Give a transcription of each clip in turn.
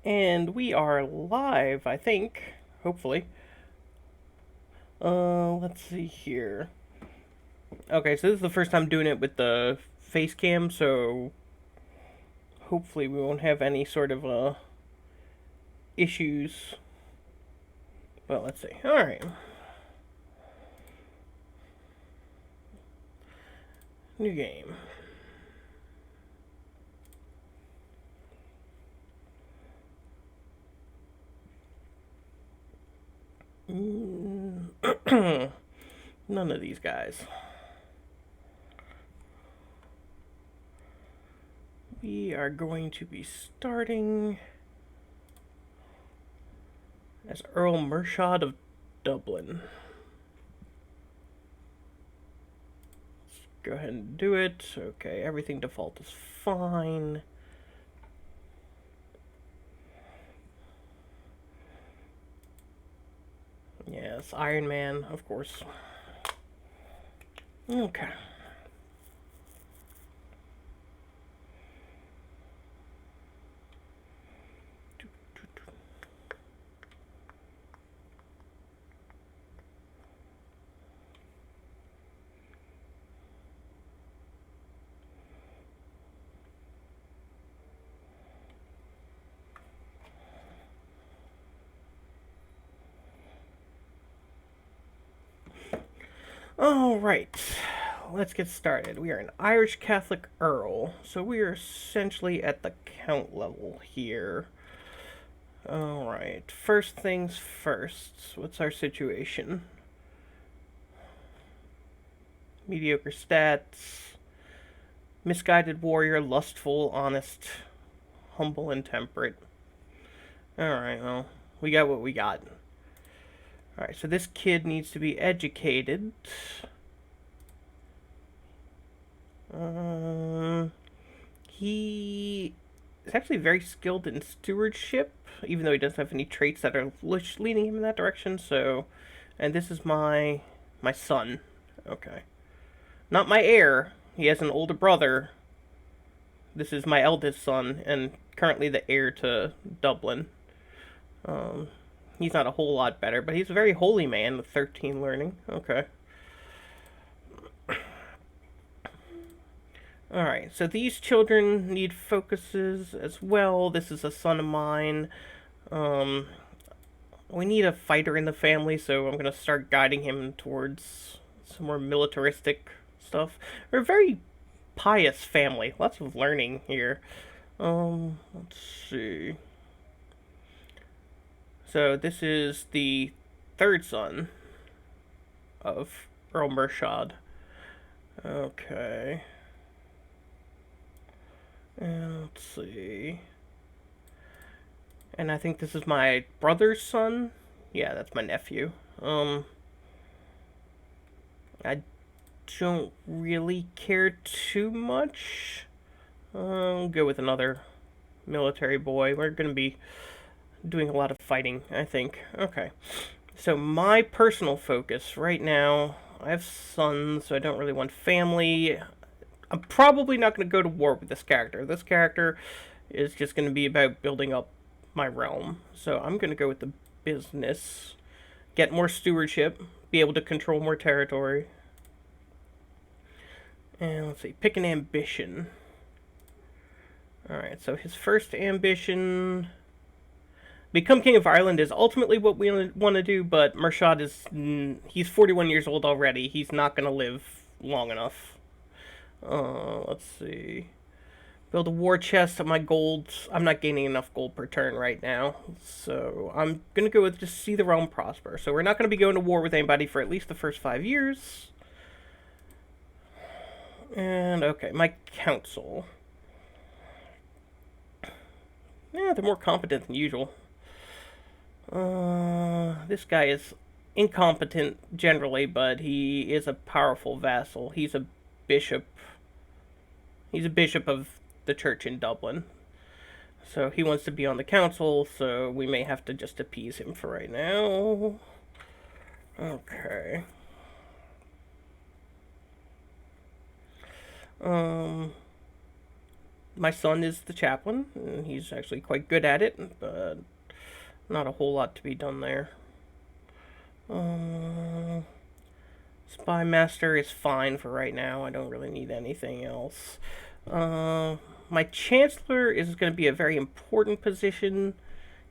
And we are live, I think. Hopefully. Let's see here. Okay, so this is the first time doing it with the face cam, so hopefully we won't have any sort of issues. Well, let's see. Alright. New game. None of these guys. We are going to be starting as Earl Mershad of Dublin. Let's go ahead and do it. Okay, everything default is fine. Yes, Iron Man, of course. Okay. All right, let's get started. We are an Irish Catholic Earl, so we are essentially at the count level here. All right, first things first. What's our situation? Mediocre stats. Misguided warrior, lustful, honest, humble, and temperate. Alright, well, we got what we got. Alright, so this kid needs to be educated. He is actually very skilled in stewardship, even though he doesn't have any traits that are leading him in that direction, so... And this is my son. Okay. Not my heir. He has an older brother. This is my eldest son, and currently the heir to Dublin. He's not a whole lot better, but he's a very holy man with 13 learning. Okay. Alright, so these children need focuses as well. This is a son of mine. We need a fighter in the family, so I'm going to start guiding him towards some more militaristic stuff. We're a very pious family. Lots of learning here. Let's see. So this is the third son of Earl Mershad. Okay. And let's see. And I think this is my brother's son. Yeah, that's my nephew. I don't really care too much. I'll go with another military boy. We're going to be doing a lot of fighting, I think. Okay. So my personal focus right now, I have sons, so I don't really want family. I'm probably not going to go to war with this character. This character is just going to be about building up my realm. So I'm going to go with the business. Get more stewardship. Be able to control more territory. And let's see, pick an ambition. Alright, so his first ambition... Become King of Ireland is ultimately what we want to do, but Mershad is... He's 41 years old already. He's not going to live long enough. Let's see. Build a war chest of my gold. I'm not gaining enough gold per turn right now. So I'm going to go with just see the realm prosper. So we're not going to be going to war with anybody for at least the first 5 years. And, okay, my council. Yeah, they're more competent than usual. This guy is incompetent generally, but he is a powerful vassal. He's a bishop. He's a bishop of the church in Dublin. So he wants to be on the council, so we may have to just appease him for right now. Okay. my son is the chaplain, and he's actually quite good at it, but not a whole lot to be done there. Spy Master is fine for right now. I don't really need anything else. My Chancellor is going to be a very important position.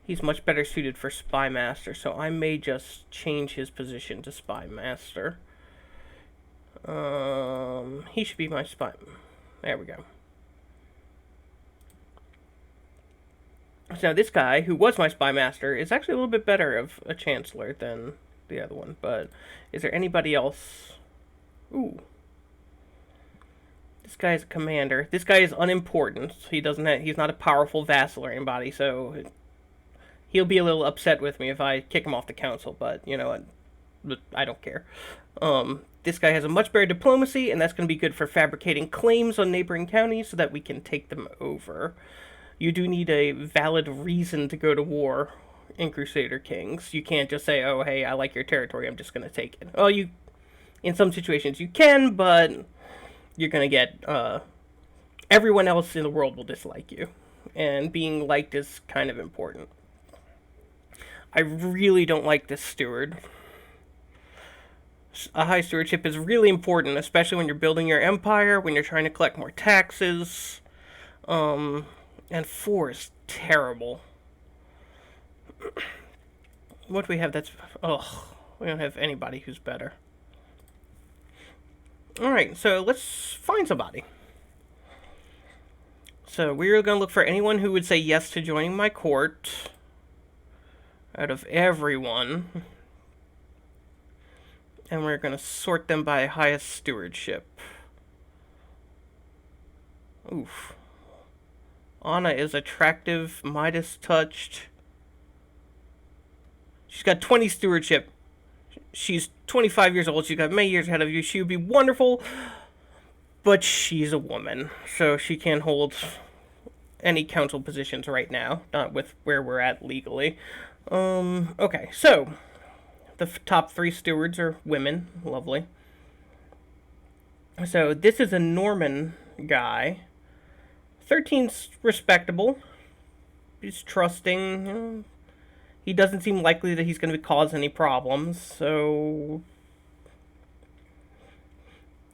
He's much better suited for Spy Master, so I may just change his position to Spy Master. He should be my spy. There we go. So this guy, who was my Spy Master, is actually a little bit better of a Chancellor than the other one. But is there anybody else? Ooh. This guy is a commander. This guy is unimportant. He's not a powerful vassal or anybody, so he'll be a little upset with me if I kick him off the council, but you know what? I don't care. This guy has a much better diplomacy, and that's going to be good for fabricating claims on neighboring counties so that we can take them over. You do need a valid reason to go to war in Crusader Kings. You can't just say, oh, hey, I like your territory, I'm just going to take it. Well, in some situations you can, but you're going to get, everyone else in the world will dislike you. And being liked is kind of important. I really don't like this steward. A high stewardship is really important, especially when you're building your empire, when you're trying to collect more taxes. And 4 is terrible. What do we have that's... Ugh, we don't have anybody who's better. Alright, so let's find somebody. So we're going to look for anyone who would say yes to joining my court. Out of everyone. And we're going to sort them by highest stewardship. Oof. Anna is attractive, Midas touched. She's got 20 stewardship. She's 25 years old. She's got many years ahead of you. She would be wonderful. But she's a woman. So she can't hold any council positions right now. Not with where we're at legally. Okay, so the top 3 stewards are women. Lovely. So this is a Norman guy. 13's respectable. He's trusting. He doesn't seem likely that he's going to cause any problems. So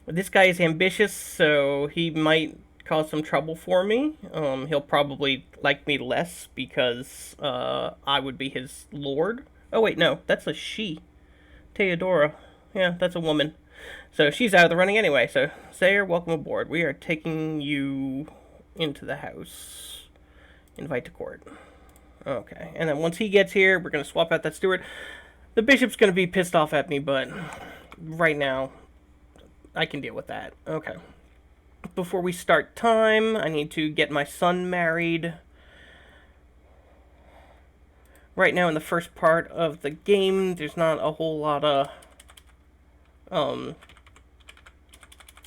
this guy is ambitious, so he might cause some trouble for me. He'll probably like me less because I would be his lord. Oh wait, no, that's a she. Theodora. Yeah, that's a woman. So she's out of the running anyway. So Sayer, welcome aboard. We are taking you into the house. Invite to court. Okay, and then once he gets here, we're going to swap out that steward. The bishop's going to be pissed off at me, but right now, I can deal with that. Okay. Before we start time, I need to get my son married. Right now, in the first part of the game, there's not a whole lot of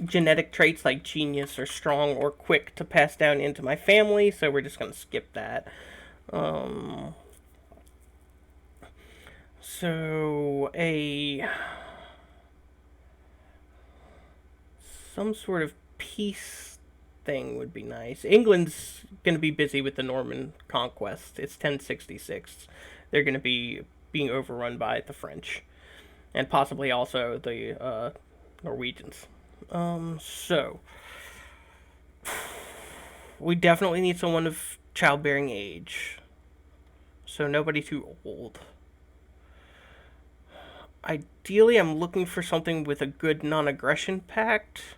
genetic traits like genius or strong or quick to pass down into my family, so we're just going to skip that. So some sort of peace thing would be nice. England's going to be busy with the Norman conquest. It's 1066. They're going to be being overrun by the French. And possibly also the Norwegians. So we definitely need someone of childbearing age. So nobody too old. Ideally, I'm looking for something with a good non-aggression pact.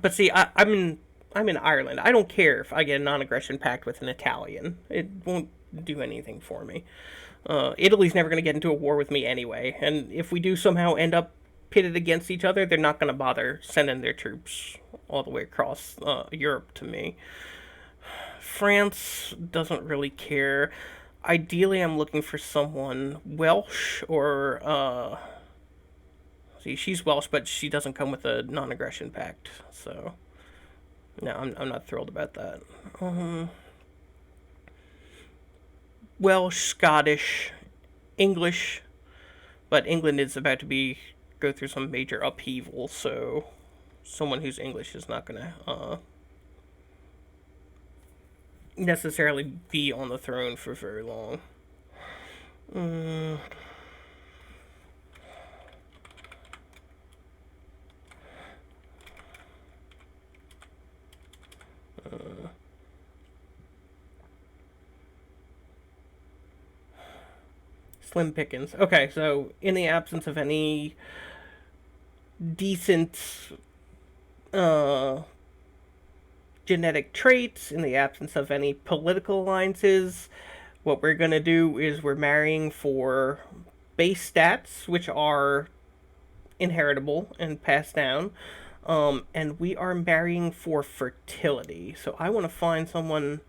But see, I'm in Ireland. I don't care if I get a non-aggression pact with an Italian. It won't do anything for me. Italy's never going to get into a war with me anyway. And if we do somehow end up pitted against each other, they're not going to bother sending their troops all the way across Europe to me. France doesn't really care. Ideally, I'm looking for someone Welsh or... see, she's Welsh, but she doesn't come with a non-aggression pact. So, no, I'm not thrilled about that. Welsh, Scottish, English, but England is about to go through some major upheaval, so someone whose English is not gonna necessarily be on the throne for very long. Mm, slim pickings. Okay, so in the absence of any decent uh, genetic traits, in the absence of any political alliances, what we're gonna do is we're marrying for base stats, which are inheritable and passed down. And we are marrying for fertility. So I want to find someone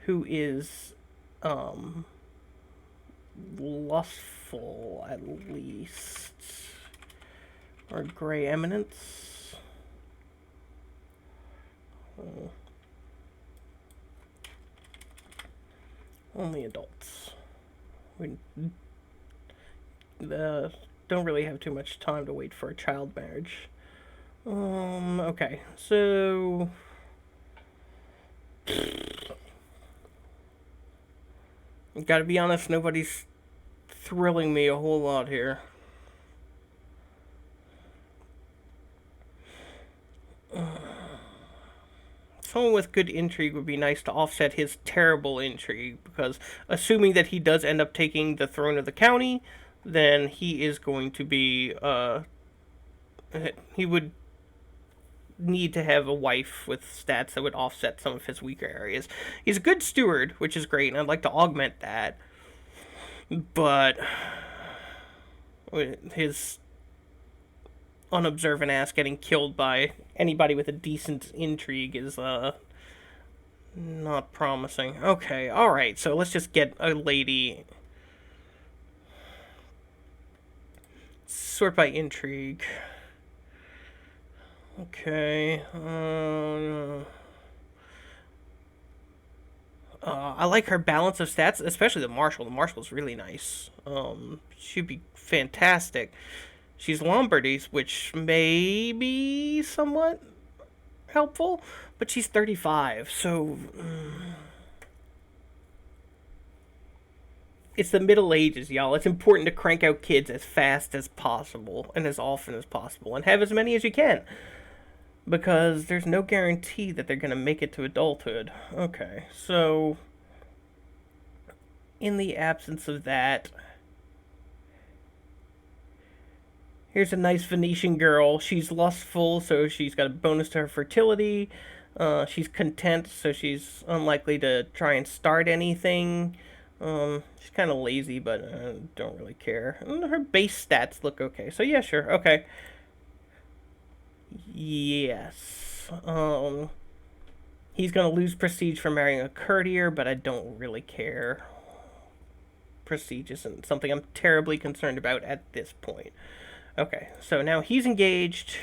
who is lustful, at least. Or gray eminence. Oh. Only adults. We don't really have too much time to wait for a child marriage. Okay, so gotta be honest, nobody's thrilling me a whole lot here. Someone with good intrigue would be nice to offset his terrible intrigue, because assuming that he does end up taking the throne of the county, then he is going to be he would need to have a wife with stats that would offset some of his weaker areas. He's a good steward, which is great, and I'd like to augment that. But his unobservant ass getting killed by anybody with a decent intrigue is not promising. Okay, alright, so let's just get a lady. Sort by intrigue. Okay. I like her balance of stats, especially the Marshal. The Marshal's really nice. She'd be fantastic. She's Lombardy's, which may be somewhat helpful, but she's 35, so it's the Middle Ages, y'all. It's important to crank out kids as fast as possible and as often as possible, and have as many as you can, because there's no guarantee that they're gonna make it to adulthood. Okay, so in the absence of that, here's a nice Venetian girl. She's lustful, so she's got a bonus to her fertility. She's content, so she's unlikely to try and start anything. She's kind of lazy, but I don't really care. Her base stats look okay, so yeah, sure, okay. Yes. He's gonna lose prestige for marrying a courtier, but I don't really care. Prestige isn't something I'm terribly concerned about at this point. Okay, so now he's engaged.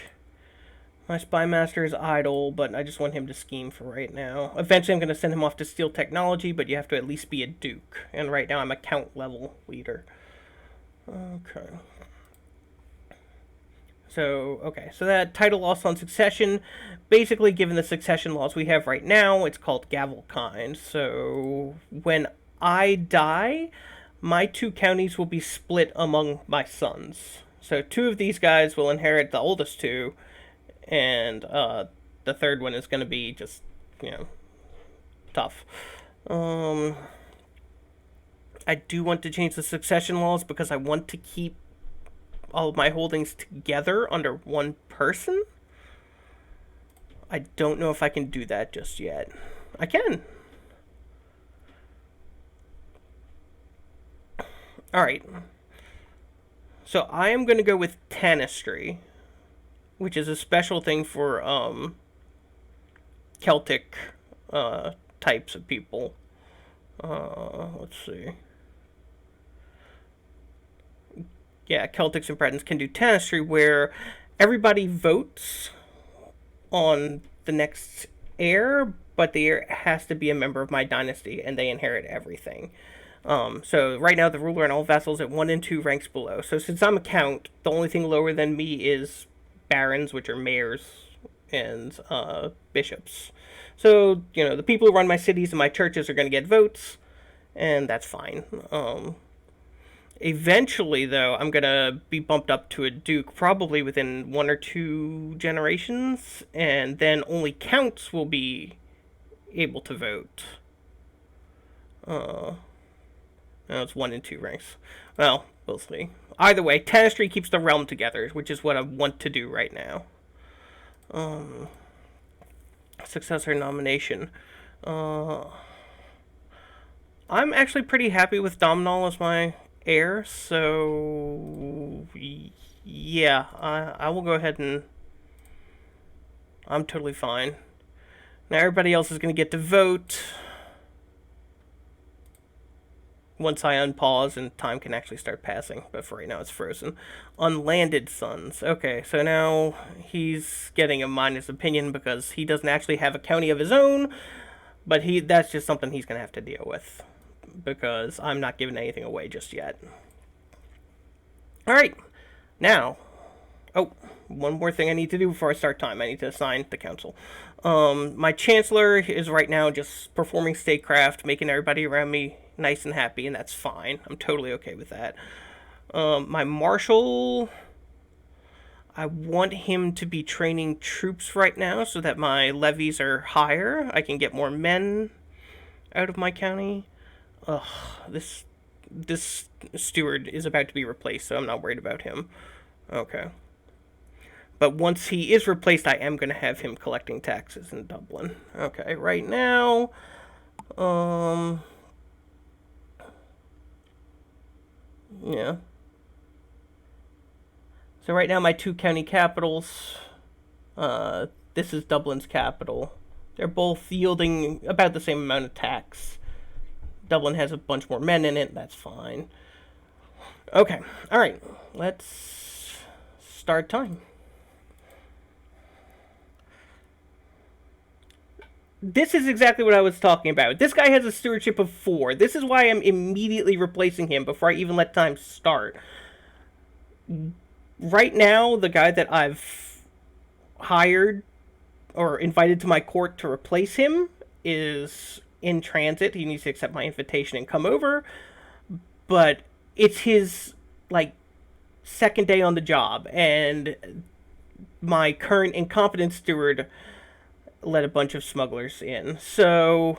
My spy master is idle, but I just want him to scheme for right now. Eventually I'm going to send him off to steal technology, but you have to at least be a duke. And right now I'm a count level leader. Okay. So that title loss on succession, basically given the succession laws we have right now, it's called Gavelkind. So when I die, my 2 counties will be split among my sons. So 2 of these guys will inherit the oldest 2, and the third one is going to be just, tough. I do want to change the succession laws because I want to keep all of my holdings together under one person. I don't know if I can do that just yet. I can. Alright. So I am going to go with Tanistry, which is a special thing for Celtic types of people. Let's see. Yeah, Celtics and Bretons can do Tanistry, where everybody votes on the next heir, but the heir has to be a member of my dynasty, and they inherit everything. So right now the ruler and all vassals at 1 and 2 ranks below. So since I'm a count, the only thing lower than me is barons, which are mayors and bishops. So, the people who run my cities and my churches are going to get votes, and that's fine. Eventually, though, I'm going to be bumped up to a duke, probably within 1 or 2 generations, and then only counts will be able to vote. No, it's 1 and 2 ranks. Well, we'll see. Either way, Tenestry keeps the realm together, which is what I want to do right now. Successor nomination. I'm actually pretty happy with Domhnall as my heir, so yeah, I will go ahead and I'm totally fine. Now everybody else is going to get to vote once I unpause and time can actually start passing, but for right now it's frozen. Unlanded sons. Okay, so now he's getting a minus opinion because he doesn't actually have a county of his own, but that's just something he's going to have to deal with because I'm not giving anything away just yet. Alright, now, one more thing I need to do before I start time. I need to assign the council. My chancellor is right now just performing statecraft, making everybody around me nice and happy, and that's fine. I'm totally okay with that. My marshal, I want him to be training troops right now so that my levies are higher. I can get more men out of my county. This steward is about to be replaced, so I'm not worried about him. Okay. But once he is replaced, I am going to have him collecting taxes in Dublin. Okay, right now, yeah. So right now my 2 county capitals, this is Dublin's capital. They're both yielding about the same amount of tax. Dublin has a bunch more men in it, that's fine. Okay, alright, let's start time. This is exactly what I was talking about. This guy has a stewardship of 4. This is why I'm immediately replacing him before I even let time start. Right now, the guy that I've hired or invited to my court to replace him is in transit. He needs to accept my invitation and come over. But it's his, second day on the job. And my current incompetent steward let a bunch of smugglers in. So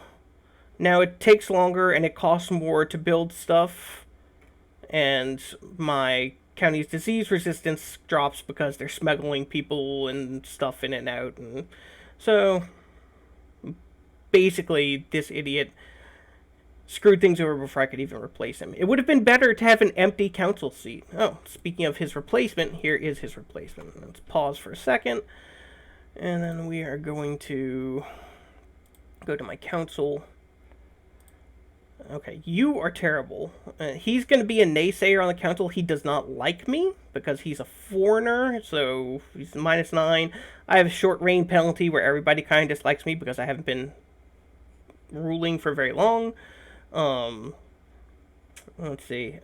now it takes longer and it costs more to build stuff. And my county's disease resistance drops because they're smuggling people and stuff in and out. And so basically this idiot screwed things over before I could even replace him. It would have been better to have an empty council seat. Oh, speaking of his replacement, here is his replacement. Let's pause for a second. And then we are going to go to my council. Okay, you are terrible. He's going to be a naysayer on the council. He does not like me because he's a foreigner, so he's -9. I have a short reign penalty where everybody kind of dislikes me because I haven't been ruling for very long. Let's see.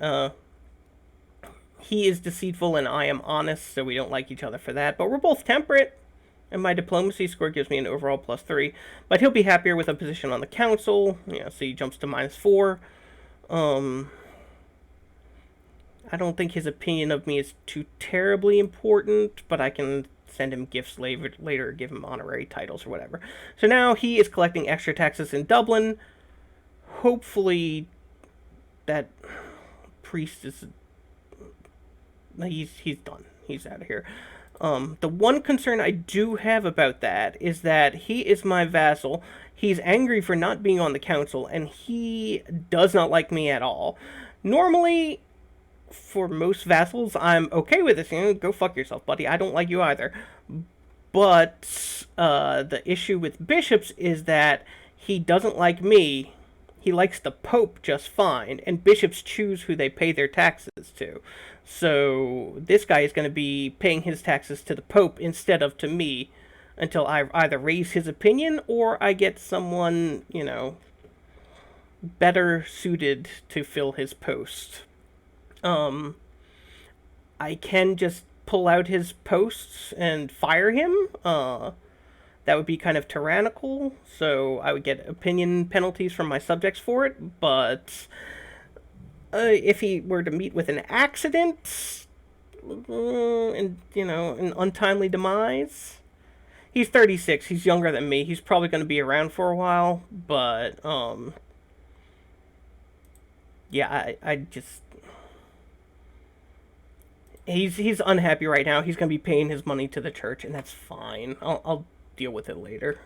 He is deceitful and I am honest, so we don't like each other for that. But we're both temperate, and my diplomacy score gives me an overall +3. But he'll be happier with a position on the council. So he jumps to -4. I don't think his opinion of me is too terribly important, but I can send him gifts later, give him honorary titles or whatever. So now he is collecting extra taxes in Dublin. Hopefully that priest is... He's done. He's out of here. The one concern I do have about that is that he is my vassal. He's angry for not being on the council, and he does not like me at all. Normally, for most vassals, I'm okay with this. Go fuck yourself, buddy. I don't like you either. But the issue with bishops is that he doesn't like me. He likes the Pope just fine, and bishops choose who they pay their taxes to. So this guy is going to be paying his taxes to the Pope instead of to me until I either raise his opinion or I get someone, better suited to fill his post. I can just pull out his posts and fire him, that would be kind of tyrannical, so I would get opinion penalties from my subjects for it, but if he were to meet with an accident, and, an untimely demise, he's 36, he's younger than me, he's probably going to be around for a while, but, yeah, I just... He's unhappy right now. He's going to be paying his money to the church, and that's fine. I'll deal with it later.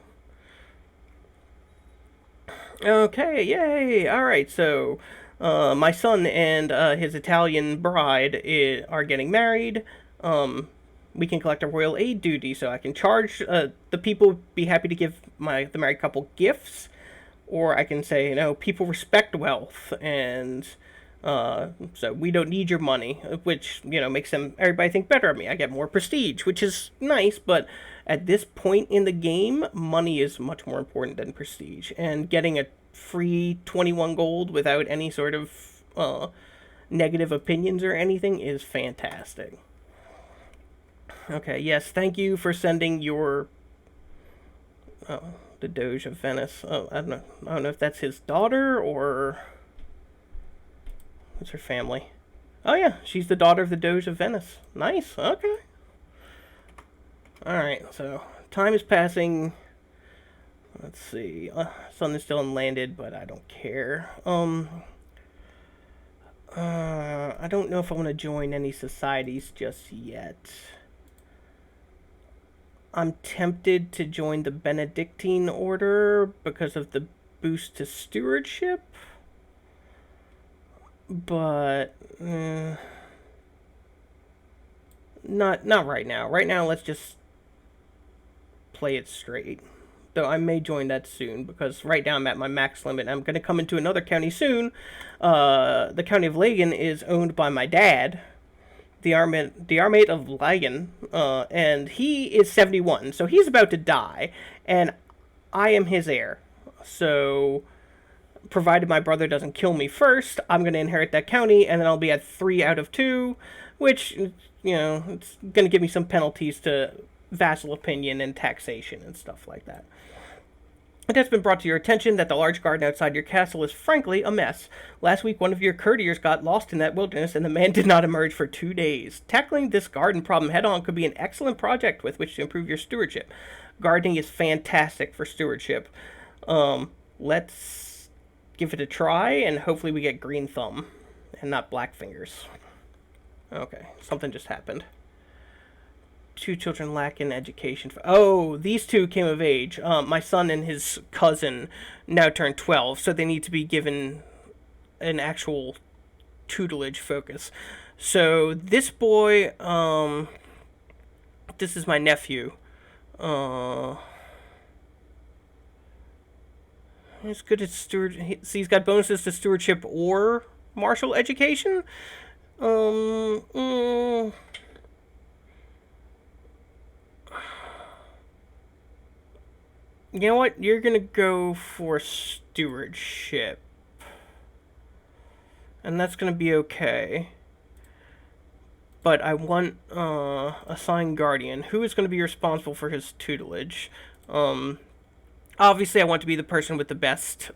Okay, yay! Alright, so my son and his Italian bride are getting married. We can collect a royal aid duty, so I can charge the people, be happy to give the married couple gifts, or I can say, people respect wealth, and so we don't need your money, which, makes everybody think better of me. I get more prestige, which is nice, but at this point in the game, money is much more important than prestige. And getting a free 21 gold without any sort of negative opinions or anything is fantastic. Okay, yes, thank you for sending your... Oh, the Doge of Venice. Oh, I don't know if that's his daughter or... What's her family? Oh yeah, she's the daughter of the Doge of Venice. Nice, okay. Alright, so time is passing. Let's see. Sun is still unlanded, but I don't care. I don't know if I want to join any societies just yet. I'm tempted to join the Benedictine order because of the boost to stewardship. But not right now. Right now, let's just play it straight. Though I may join that soon, because right now I'm at my max limit. I'm going to come into another county soon. The county of Lagan is owned by my dad, the Armate of Lagan, and he is 71, so he's about to die, and I am his heir. So, provided my brother doesn't kill me first, I'm going to inherit that county, and then I'll be at 3 out of 2, which, it's going to give me some penalties to vassal opinion and taxation and stuff like that. It has been brought to your attention that the large garden outside your castle is frankly a mess. Last week, one of your courtiers got lost in that wilderness, and the man did not emerge for 2 days. Tackling this garden problem head-on could be an excellent project with which to improve your stewardship. Gardening is fantastic for stewardship. Let's give it a try, and hopefully we get green thumb, and not black fingers. Okay, something just happened. 2 children lack in education. Oh, these 2 came of age. My son and his cousin now turned 12, so they need to be given an actual tutelage focus. So this boy, this is my nephew. He's good at he's got bonuses to stewardship or martial education. You know what? You're gonna go for stewardship. And that's gonna be okay. But I want assigned guardian. Who is gonna be responsible for his tutelage? Obviously I want to be the person with the best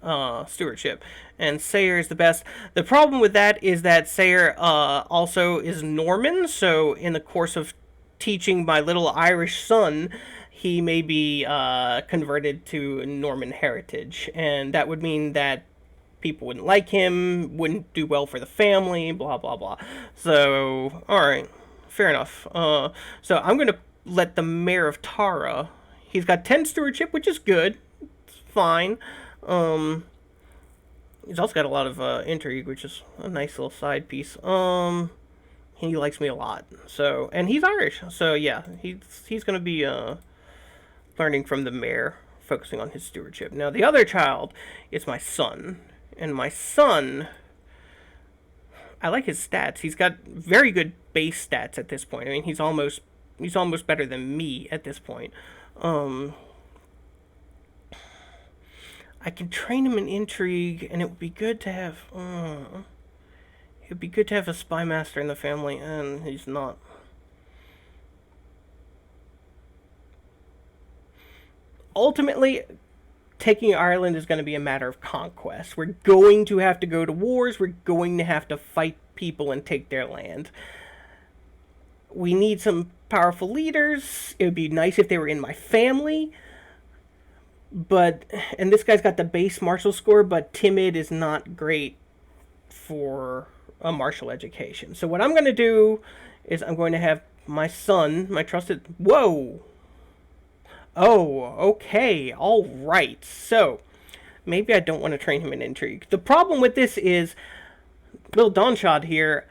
stewardship. And Sayer is the best. The problem with that is that Sayer also is Norman, so in the course of teaching my little Irish son, he may be converted to Norman heritage, and that would mean that people wouldn't like him, wouldn't do well for the family, blah, blah, blah. So, alright, fair enough. So I'm going to let the mayor of Tara, he's got 10 stewardship, which is good, it's fine. He's also got a lot of intrigue, which is a nice little side piece. He likes me a lot, so, and he's Irish, so yeah, he's going to be learning from the mayor, focusing on his stewardship. Now, the other child is my son. And my son, I like his stats. He's got very good base stats at this point. I mean, he's almost better than me at this point. I can train him in intrigue, and it would be good to have... it would be good to have a spy master in the family, and he's not. ultimately, taking Ireland is going to be a matter of conquest. We're going to have to go to wars. We're going to have to fight people and take their land. We need some powerful leaders. It would be nice if they were in my family. But, and this guy's got the base martial score, but timid is not great for a martial education. So what I'm going to do is I'm going to have my son, my trusted... Whoa! Oh, okay, alright. So, maybe I don't want to train him in intrigue. The problem with this is, little Donshad here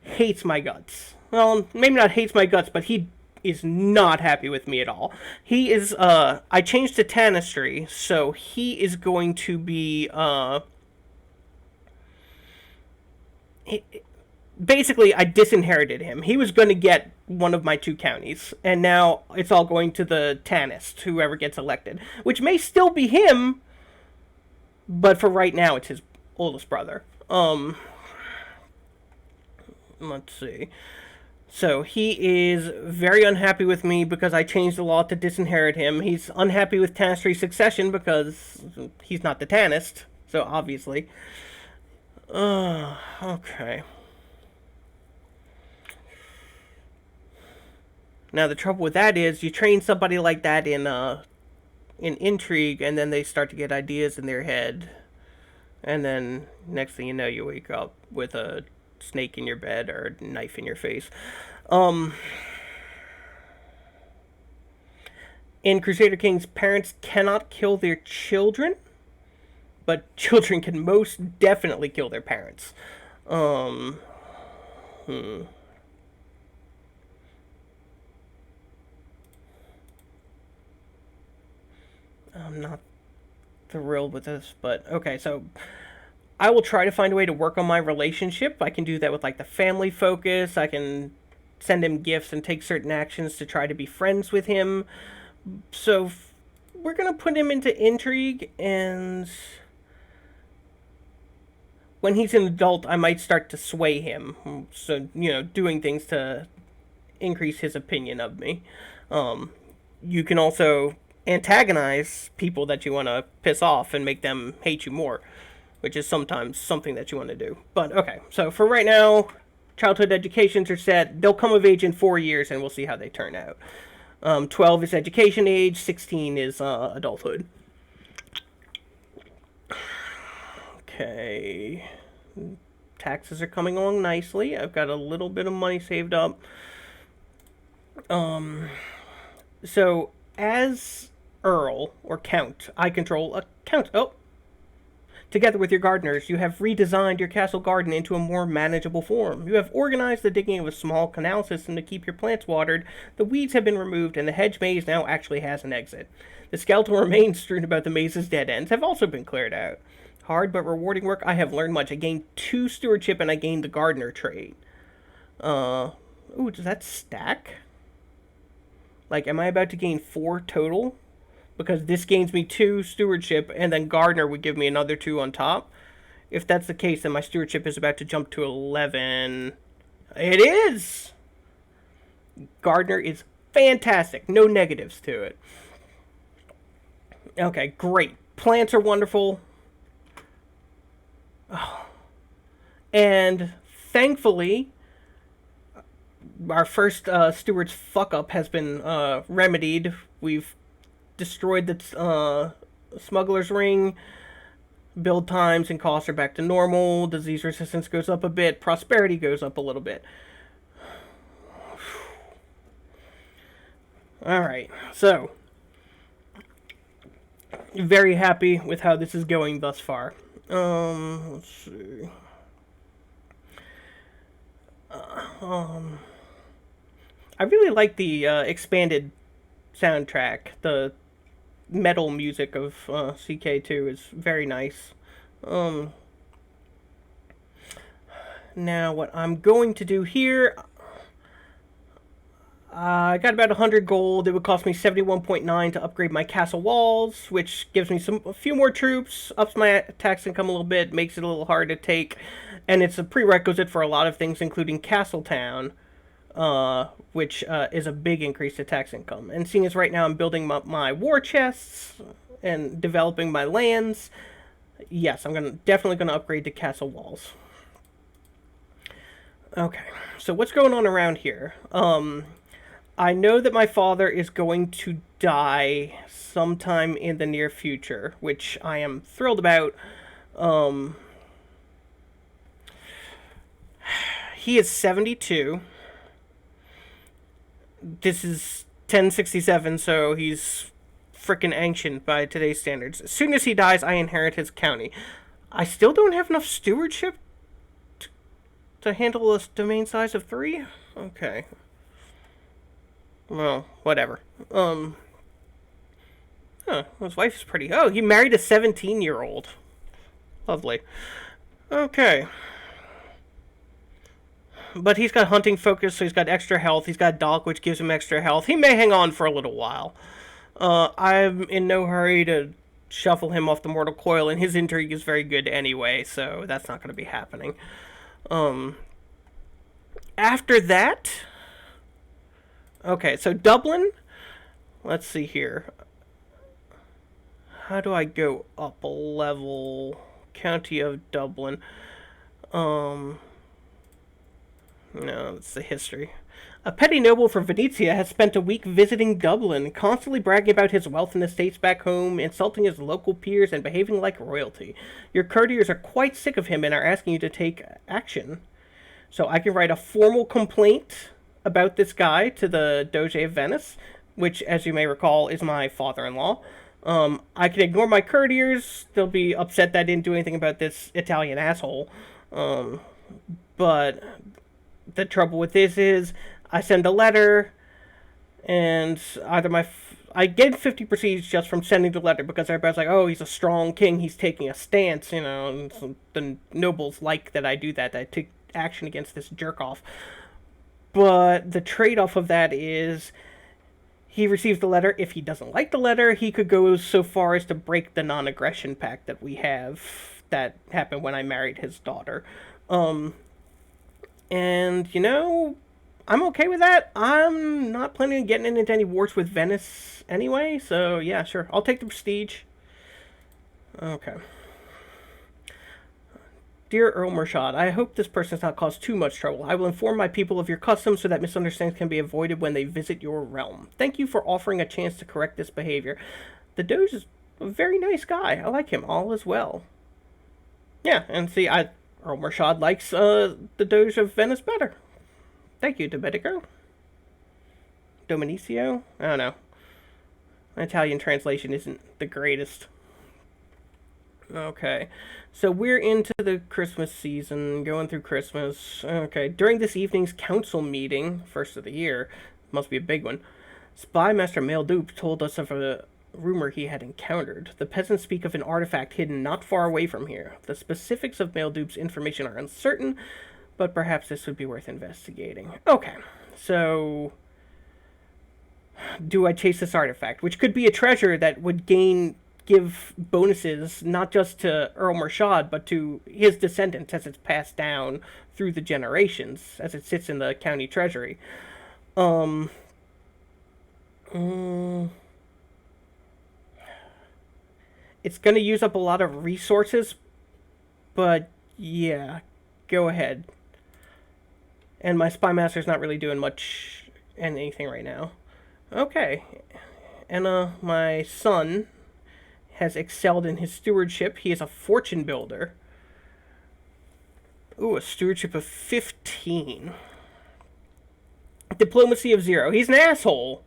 hates my guts. Well, maybe not hates my guts, but he is not happy with me at all. He is, I changed to Tanistry, so he is going to be, basically, I disinherited him. He was going to get one of my 2 counties, and now it's all going to the Tanist, whoever gets elected, which may still be him, but for right now, it's his oldest brother. Let's see. So he is very unhappy with me because I changed the law to disinherit him. He's unhappy with Tanistry succession because he's not the Tanist, so obviously. Okay. Now the trouble with that is you train somebody like that in intrigue, and then they start to get ideas in their head, and then next thing you know, you wake up with a snake in your bed or a knife in your face. In Crusader Kings, parents cannot kill their children, but children can most definitely kill their parents. I'm not thrilled with this, but okay, so I will try to find a way to work on my relationship. I can do that with like the family focus. I can send him gifts and take certain actions to try to be friends with him. So we're going to put him into intrigue, and when he's an adult, I might start to sway him. So, doing things to increase his opinion of me. You can also antagonize people that you want to piss off and make them hate you more, which is sometimes something that you want to do. But okay, so for right now, childhood educations are set. They'll come of age in 4 years, and we'll see how they turn out. 12 is education age, 16 is adulthood. Okay. Taxes are coming along nicely. I've got a little bit of money saved up. So, as Earl, or Count, I control a Count. Oh! Together with your gardeners, you have redesigned your castle garden into a more manageable form. You have organized the digging of a small canal system to keep your plants watered, the weeds have been removed, and the hedge maze now actually has an exit. The skeletal remains strewn about the maze's dead ends have also been cleared out. Hard but rewarding work. I have learned much. I gained 2 stewardship and I gained the gardener trait. Ooh, does that stack? Like, am I about to gain 4 total? Because this gains me 2 stewardship, and then gardener would give me another 2 on top. If that's the case, then my stewardship is about to jump to 11. It is! Gardener is fantastic. No negatives to it. Okay, great. Plants are wonderful. Oh. And thankfully, our first steward's fuck-up has been remedied. We've destroyed the smuggler's ring. Build times and costs are back to normal. Disease resistance goes up a bit. Prosperity goes up a little bit. Alright, so very happy with how this is going thus far. Let's see. I really like the expanded soundtrack. The metal music of CK2 is very nice. Now, what I'm going to do here, I got about 100 gold. It would cost me 71.9 to upgrade my castle walls, which gives me a few more troops, ups my tax income a little bit, makes it a little hard to take, and it's a prerequisite for a lot of things, including Castletown. which is a big increase to tax income. And seeing as right now I'm building my war chests and developing my lands, yes, I'm definitely gonna upgrade to castle walls. Okay, so what's going on around here? I know that my father is going to die sometime in the near future, which I am thrilled about. Um, he is 72. This is 1067, so he's freaking ancient by today's standards. As soon as he dies, I inherit his county. I still don't have enough stewardship to handle a domain size of 3? Okay. Well, whatever. His wife is pretty. Oh, he married a 17-year-old. Lovely. Okay. But he's got hunting focus, so he's got extra health. He's got Dock, which gives him extra health. He may hang on for a little while. I'm in no hurry to shuffle him off the mortal coil, and his intrigue is very good anyway, so that's not going to be happening. After that... Okay, so Dublin... Let's see here. How do I go up a level? County of Dublin. No, it's the history. A petty noble from Venetia has spent a week visiting Dublin, constantly bragging about his wealth and estates back home, insulting his local peers, and behaving like royalty. Your courtiers are quite sick of him and are asking you to take action. So I can write a formal complaint about this guy to the Doge of Venice, which, as you may recall, is my father-in-law. I can ignore my courtiers. They'll be upset that I didn't do anything about this Italian asshole. But the trouble with this is I send a letter, and either I get 50 prestige just from sending the letter, because everybody's like, oh, he's a strong king, he's taking a stance, and so the nobles like that I do that I take action against this jerk-off. But the trade-off of that is he receives the letter. If he doesn't like the letter, he could go so far as to break the non-aggression pact that we have that happened when I married his daughter. And, I'm okay with that. I'm not planning on getting into any wars with Venice anyway, so yeah, sure. I'll take the prestige. Okay. Dear Earl Murshad, I hope this person has not caused too much trouble. I will inform my people of your customs so that misunderstandings can be avoided when they visit your realm. Thank you for offering a chance to correct this behavior. The Doge is a very nice guy. I like him. All is well. Yeah, and see, Earl Murshad likes the Doge of Venice better. Thank you, Domenico. Dominicio? I don't know. My Italian translation isn't the greatest. Okay, so we're into the Christmas season, going through Christmas. Okay, during this evening's council meeting, first of the year, must be a big one, Spy Master Maldup told us of a rumor he had encountered. The peasants speak of an artifact hidden not far away from here. The specifics of Maldup's information are uncertain, but perhaps this would be worth investigating. Okay, so do I chase this artifact? Which could be a treasure that would give bonuses not just to Earl Murshad, but to his descendants as it's passed down through the generations, as it sits in the county treasury. It's going to use up a lot of resources, but yeah, go ahead. And my spy master's not really doing much and anything right now. Okay. And my son has excelled in his stewardship. He is a fortune builder. Ooh, a stewardship of 15. Diplomacy of 0. He's an asshole,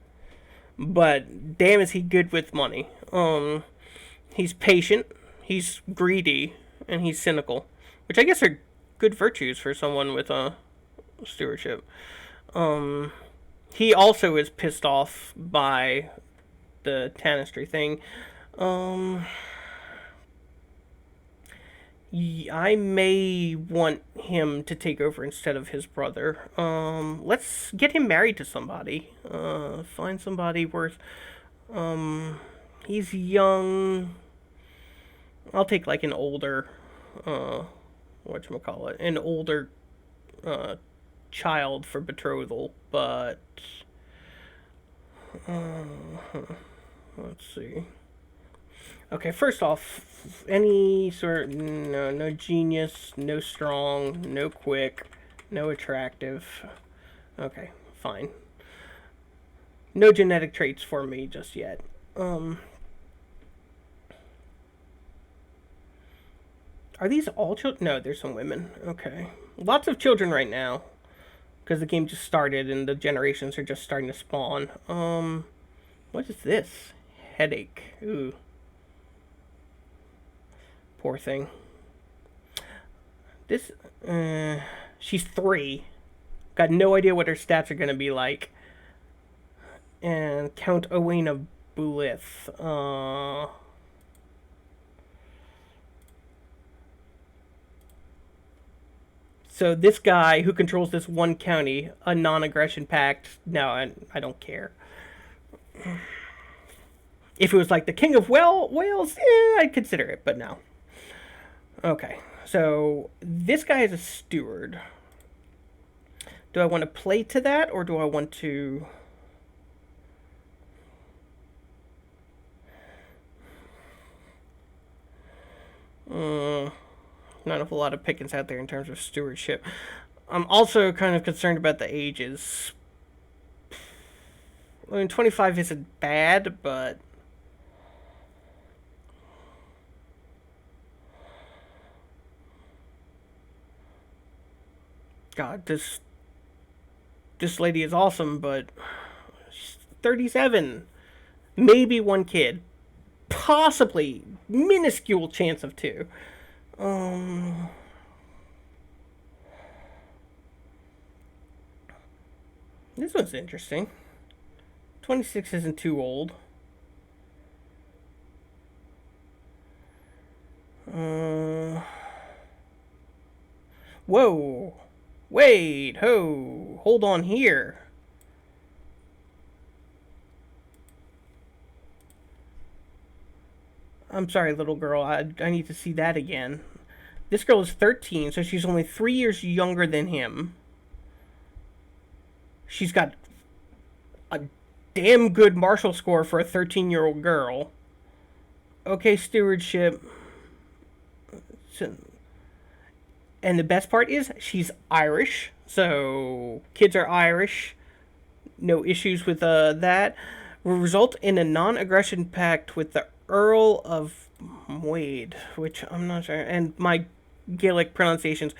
but damn is he good with money. He's patient, he's greedy, and he's cynical, which I guess are good virtues for someone with a stewardship. He also is pissed off by the Tanistry thing. I may want him to take over instead of his brother. Let's get him married to somebody. Find somebody worth... He's young. I'll take, like, an older... whatchamacallit? An older, child for betrothal, but let's see. Okay, first off, any sort no genius, no strong, no quick, no attractive. Okay, fine. No genetic traits for me just yet. Are these all children? No, there's some women. Okay. Lots of children right now. Because the game just started and the generations are just starting to spawn. What is this? Headache. Ooh. Poor thing. This, she's 3. Got no idea what her stats are going to be like. And Count Owain of Bulith. So this guy who controls this one county, a non-aggression pact. No, I don't care. If it was like the King of Wales, I'd consider it, but no. Okay, so this guy is a steward. Do I want to play to that, or do I want to... not a lot of pickings out there in terms of stewardship. I'm also kind of concerned about the ages. I mean, 25 isn't bad, but... God, this lady is awesome, but she's 37. Maybe 1 kid. Possibly minuscule chance of 2. This one's interesting. 26 isn't too old. Whoa. Wait, ho. Hold on here. I'm sorry, little girl. I need to see that again. This girl is 13, so she's only 3 years younger than him. She's got a damn good martial score for a 13-year-old girl. Okay, stewardship. And the best part is she's Irish, so kids are Irish. No issues with that. Will result in a non-aggression pact with the Earl of Wade, which I'm not sure. And my Gaelic pronunciations.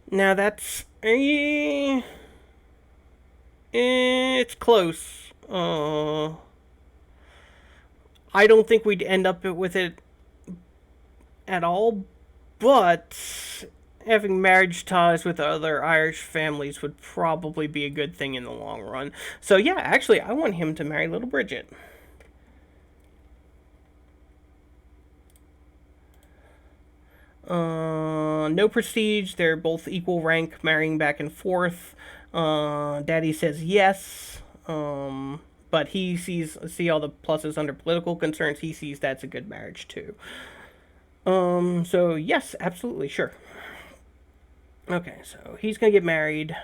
Now that's it's close. I don't think we'd end up with it at all, but having marriage ties with other Irish families would probably be a good thing in the long run. So yeah, actually, I want him to marry little Bridget. No prestige. They're both equal rank, marrying back and forth. Daddy says yes. But he see all the pluses under political concerns. He sees that's a good marriage too. So yes, absolutely, sure. Okay, so he's gonna get married.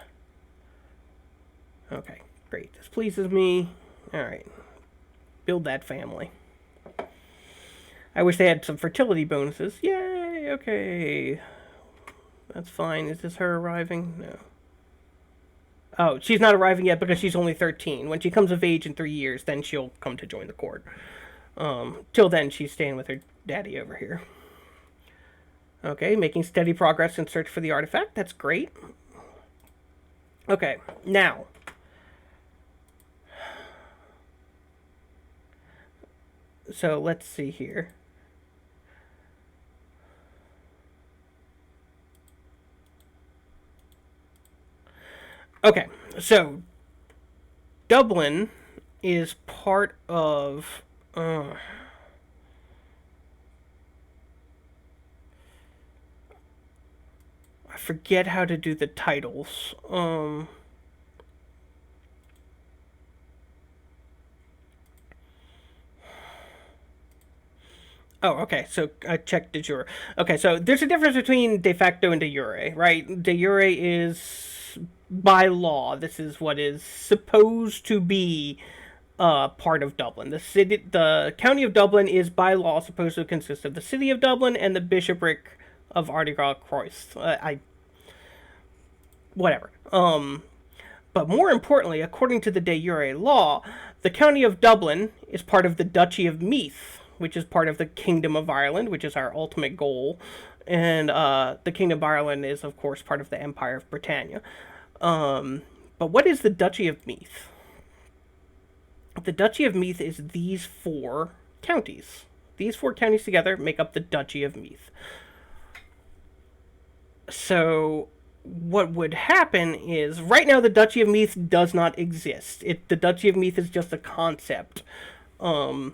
Okay, great. This pleases me. All right, build that family. I wish they had some fertility bonuses. Yay! Okay, that's fine. Is this her arriving? No. Oh, she's not arriving yet because she's only 13. When she comes of age in 3 years, then she'll come to join the court. Till then, she's staying with her daddy over here. Okay, making steady progress in search for the artifact. That's great. Okay, now. So, let's see here. Okay, so Dublin is part of... I forget how to do the titles. Oh, okay. So I checked de jure. Okay, so there's a difference between de facto and de jure, right? De jure is by law. This is what is supposed to be part of Dublin. The county of Dublin is by law supposed to consist of the city of Dublin and the bishopric of Ardegau-Croist. Whatever. But more importantly, according to the de jure law, the county of Dublin is part of the Duchy of Meath, which is part of the Kingdom of Ireland, which is our ultimate goal. And the Kingdom of Ireland is, of course, part of the Empire of Britannia. But what is the Duchy of Meath? The Duchy of Meath is these four counties. These four counties together make up the Duchy of Meath. So what would happen is right now the Duchy of Meath does not exist. The Duchy of Meath is just a concept. Because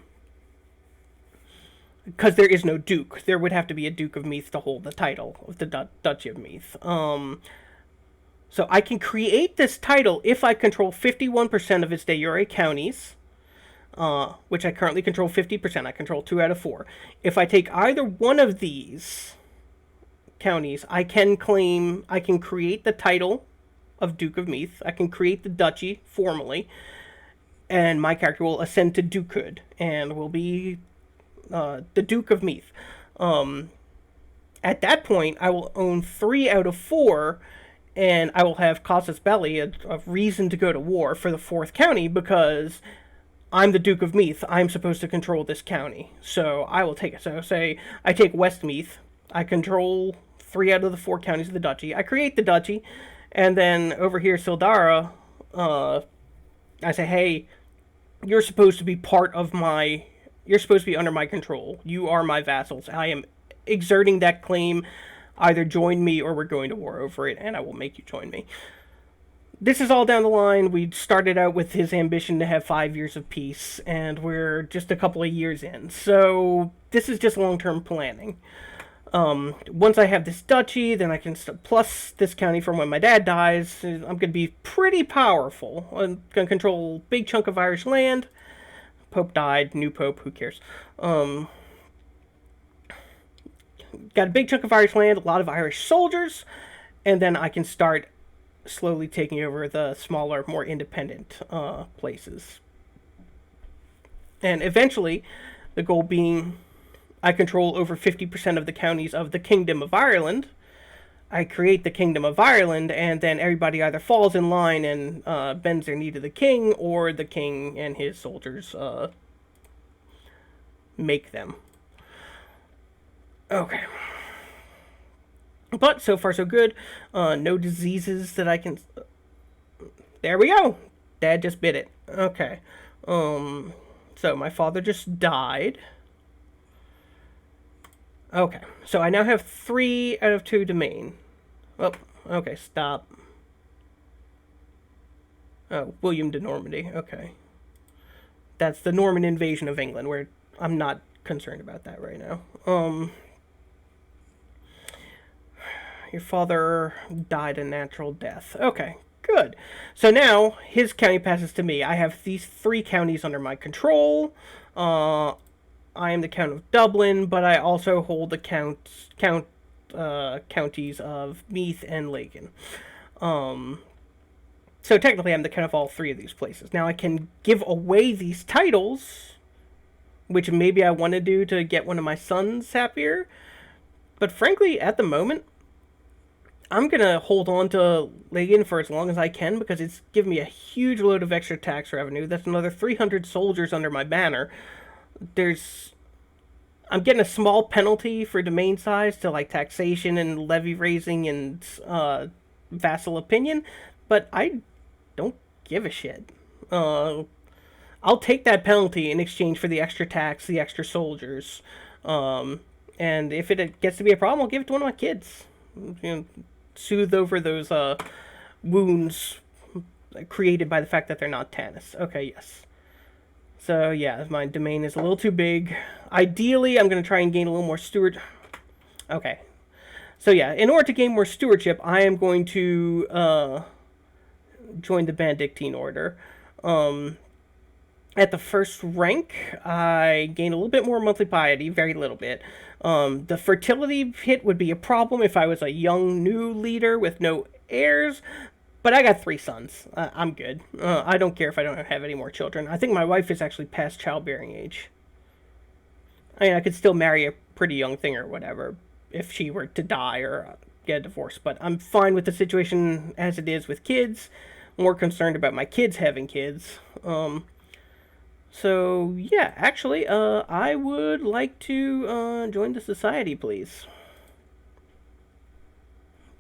there is no duke. There would have to be a Duke of Meath to hold the title of the Duchy of Meath. So I can create this title if I control 51% of its de jure counties, which I currently control 50%. I control 2 out of 4. If I take either one of these counties, I can create the title of Duke of Meath. I can create the duchy formally, and my character will ascend to dukehood and will be the Duke of Meath. At that point, I will own 3 out of 4, and I will have casus belli, a reason to go to war for the 4th county, because I'm the Duke of Meath. I'm supposed to control this county. So I will take it. So say I take Westmeath. I control 3 out of the 4 counties of the duchy. I create the duchy, and then over here, Sildara, I say, hey, you're supposed to be you're supposed to be under my control. You are my vassals. I am exerting that claim. Either join me or we're going to war over it, and I will make you join me. This is all down the line. We started out with his ambition to have 5 years of peace, and we're just a couple of years in. So this is just long-term planning. Once I have this duchy, then I can plus this county from when my dad dies. I'm going to be pretty powerful. I'm going to control a big chunk of Irish land. Pope died, new pope, who cares? Got a big chunk of Irish land, a lot of Irish soldiers, and then I can start slowly taking over the smaller, more independent places. And eventually, the goal being I control over 50% of the counties of the Kingdom of Ireland. I create the Kingdom of Ireland, and then everybody either falls in line and bends their knee to the king, or the king and his soldiers make them. Okay. But so far so good. No diseases that I can... There we go. Dad just bit it. Okay. So my father just died. Okay. So I now have 3 out of 2 domain. Oh, okay, stop. Oh, William de Normandy. Okay. That's the Norman invasion of England, where I'm not concerned about that right now. Your father died a natural death. Okay, good. So now his county passes to me. I have these 3 counties under my control. I am the Count of Dublin, but I also hold the counties of Meath and Lagan. So technically I'm the Count of all 3 of these places. Now I can give away these titles, which maybe I want to do to get one of my sons happier. But frankly, at the moment, I'm going to hold on to Lagan for as long as I can, because it's given me a huge load of extra tax revenue. That's another 300 soldiers under my banner. I'm getting a small penalty for domain size to like taxation and levy raising and vassal opinion, but I don't give a shit. I'll take that penalty in exchange for the extra tax, the extra soldiers. And if it gets to be a problem, I'll give it to one of my kids. Soothe over those wounds created by the fact that they're not Tanis. Okay, yes. So, yeah, my domain is a little too big. Ideally, I'm going to try and gain a little more steward... Okay. So, yeah, in order to gain more stewardship, I am going to join the Benedictine Order. At the first rank, I gain a little bit more monthly piety, very little bit. The fertility hit would be a problem if I was a young new leader with no heirs, but I got 3 sons. I'm good. I don't care if I don't have any more children. I think my wife is actually past childbearing age. I mean, I could still marry a pretty young thing or whatever if she were to die or get a divorce, but I'm fine with the situation as it is with kids. More concerned about my kids having kids. So yeah, actually, I would like to join the society, please.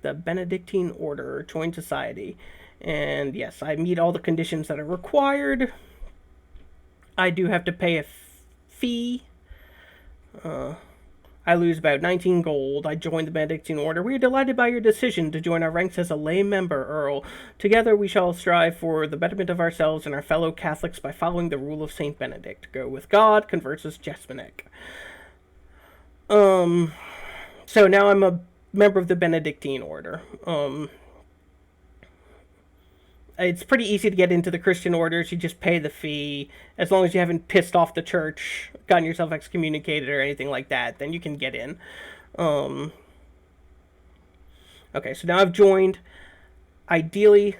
The Benedictine Order, join society, and yes, I meet all the conditions that are required. I do have to pay a fee. I lose about 19 gold. I join the Benedictine Order. We are delighted by your decision to join our ranks as a lay member, Earl. Together we shall strive for the betterment of ourselves and our fellow Catholics by following the rule of Saint Benedict. Go with God, conversus Jespanek. So now I'm a member of the Benedictine Order. It's pretty easy to get into the Christian orders. You just pay the fee. As long as you haven't pissed off the church, gotten yourself excommunicated or anything like that, then you can get in. Okay, so now I've joined. Ideally,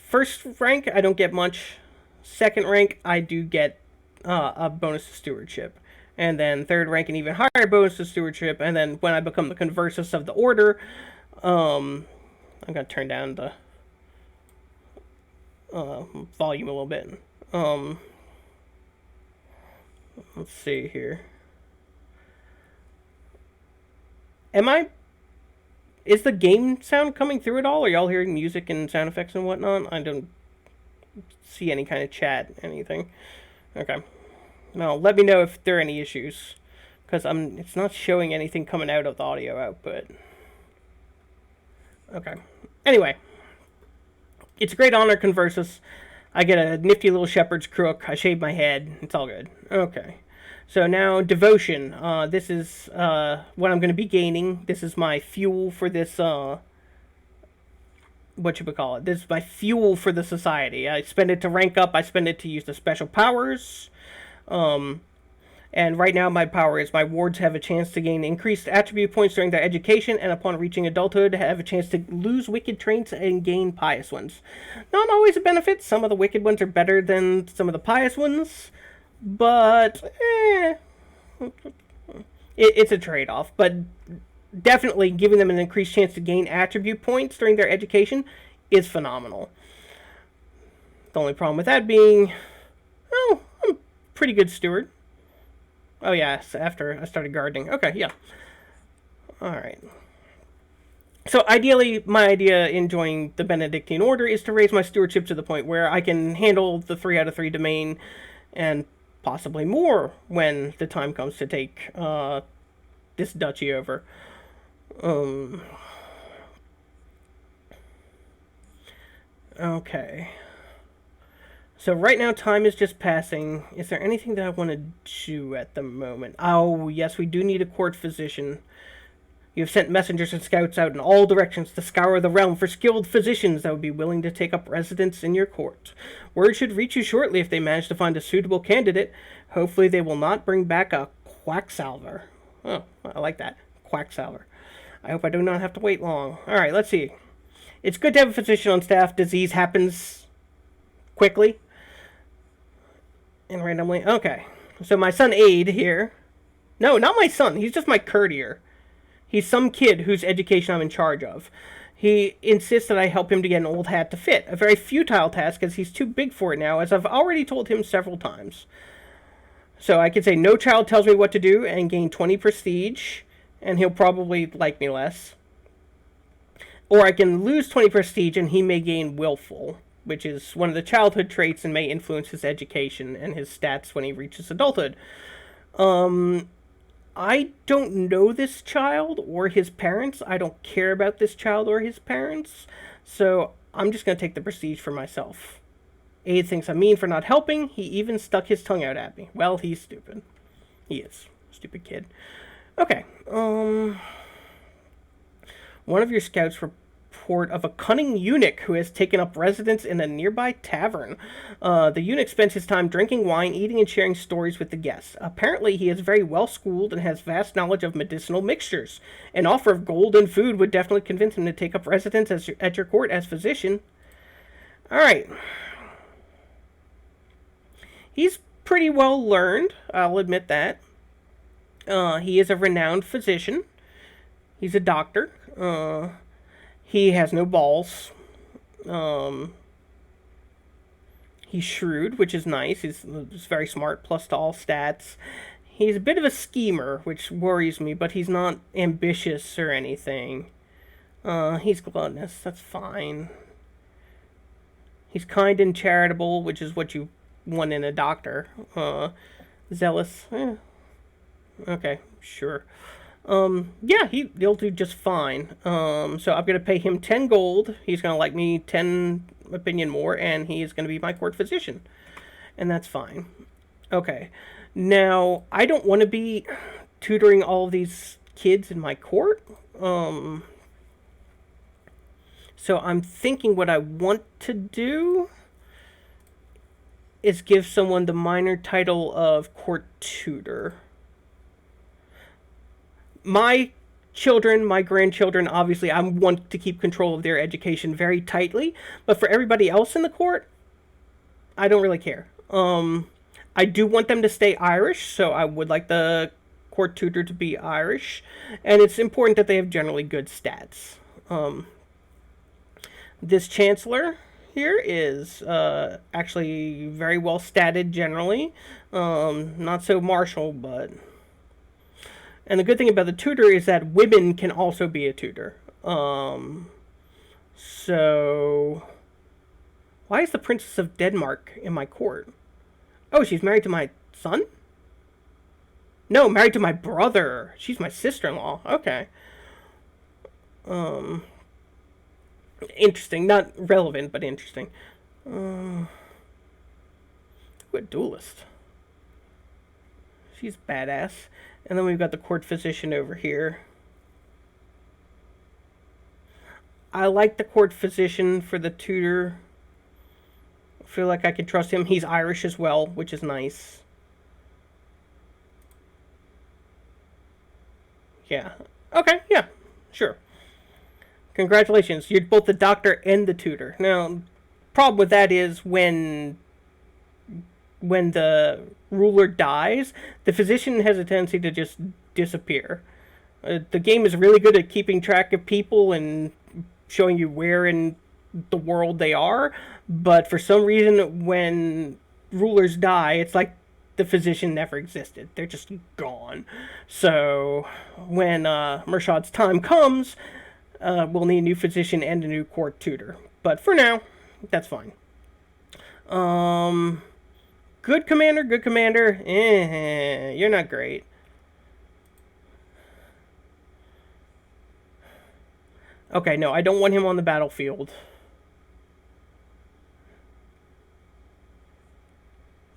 first rank, I don't get much. Second rank, I do get a bonus to stewardship. And then third rank, an even higher bonus to stewardship. And then when I become the conversus of the order, I'm going to turn down the volume a little bit. Let's see here. Is the game sound coming through at all? Are y'all hearing music and sound effects and whatnot? I don't see any kind of chat, anything. Okay. Now, let me know if there are any issues. Because it's not showing anything coming out of the audio output. Okay. Anyway. It's a great honor, Conversus. I get a nifty little shepherd's crook. I shave my head. It's all good. Okay. So now, devotion. This is what I'm going to be gaining. This is my fuel for this, what you would call it. This is my fuel for the society. I spend it to rank up. I spend it to use the special powers. And right now my power is my wards have a chance to gain increased attribute points during their education, and upon reaching adulthood have a chance to lose wicked traits and gain pious ones. Not always a benefit. Some of the wicked ones are better than some of the pious ones, but it's a trade-off. But definitely giving them an increased chance to gain attribute points during their education is phenomenal. The only problem with that being, I'm a pretty good steward. Oh, yeah, after I started gardening. Okay, yeah. Alright. So, ideally, my idea in joining the Benedictine Order is to raise my stewardship to the point where I can handle the 3 out of 3 domain and possibly more when the time comes to take this duchy over. Okay. So right now time is just passing. Is there anything that I want to do at the moment? Oh, yes, we do need a court physician. You have sent messengers and scouts out in all directions to scour the realm for skilled physicians that would be willing to take up residence in your court. Word should reach you shortly if they manage to find a suitable candidate. Hopefully they will not bring back a quacksalver. Oh, I like that. Quacksalver. I hope I do not have to wait long. Alright, let's see. It's good to have a physician on staff. Disease happens quickly and randomly. Okay. So my son Aid here. No, not my son. He's just my courtier. He's some kid whose education I'm in charge of. He insists that I help him to get an old hat to fit. A very futile task as he's too big for it now, as I've already told him several times. So I could say no child tells me what to do and gain 20 prestige, and he'll probably like me less. Or I can lose 20 prestige and he may gain willful, which is one of the childhood traits and may influence his education and his stats when he reaches adulthood. I don't know this child or his parents. I don't care about this child or his parents. So I'm just going to take the prestige for myself. Aid thinks I'm mean for not helping. He even stuck his tongue out at me. Well, he's stupid. He is. Stupid kid. Okay. One of your scouts report of a cunning eunuch who has taken up residence in a nearby tavern. The eunuch spends his time drinking wine, eating, and sharing stories with the guests. Apparently, he is very well schooled and has vast knowledge of medicinal mixtures. An offer of gold and food would definitely convince him to take up residence at your court as physician. All right. He's pretty well learned, I'll admit that. He is a renowned physician. He's a doctor. He has no balls. He's shrewd, which is nice. He's very smart, plus to all stats. He's a bit of a schemer, which worries me, but he's not ambitious or anything. He's gluttonous. That's fine. He's kind and charitable, which is what you want in a doctor. Zealous. Okay, sure. Yeah, he'll do just fine. So I'm gonna pay him 10 gold. He's gonna like me 10 opinion more, and he is gonna be my court physician, and that's fine. Okay, now I don't want to be tutoring all of these kids in my court. So I'm thinking what I want to do is give someone the minor title of court tutor. My children, my grandchildren, obviously, I want to keep control of their education very tightly. But for everybody else in the court, I don't really care. I do want them to stay Irish, so I would like the court tutor to be Irish. And it's important that they have generally good stats. This chancellor here is actually very well statted generally. Not so martial, but... And the good thing about the tutor is that women can also be a tutor. So... Why is the Princess of Denmark in my court? Oh, she's married to my son? No, married to my brother. She's my sister-in-law. Okay. Interesting. Not relevant, but interesting. Ooh, a duelist. She's badass. And then we've got the court physician over here. I like the court physician for the tutor. I feel like I can trust him. He's Irish as well, which is nice. Yeah. Okay, yeah. Sure. Congratulations. You're both the doctor and the tutor. Now, problem with that is when the ruler dies, the physician has a tendency to just disappear. The game is really good at keeping track of people and showing you where in the world they are, but for some reason, when rulers die, it's like the physician never existed. They're just gone. So, when Mershad's time comes, we'll need a new physician and a new court tutor. But for now, that's fine. Good commander, good commander. You're not great. Okay, no, I don't want him on the battlefield.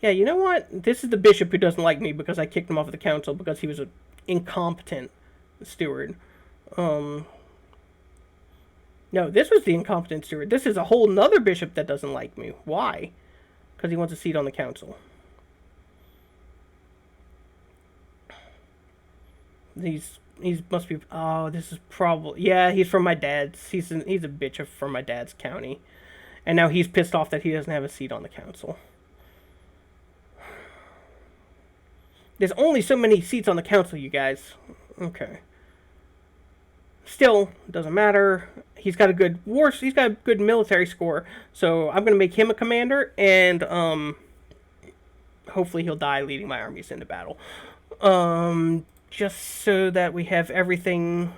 Yeah, you know what? This is the bishop who doesn't like me because I kicked him off of the council because he was an incompetent steward. No, this was the incompetent steward. This is a whole nother bishop that doesn't like me. Why? Because he wants a seat on the council. He's must be... Oh, this is probably... Yeah, he's from my dad's... He's a bitch from my dad's county. And now he's pissed off that he doesn't have a seat on the council. There's only so many seats on the council, you guys. Okay. Still, doesn't matter. He's got a good he's got a good military score. So I'm gonna make him a commander, and hopefully he'll die leading my armies into battle. Just so that we have everything.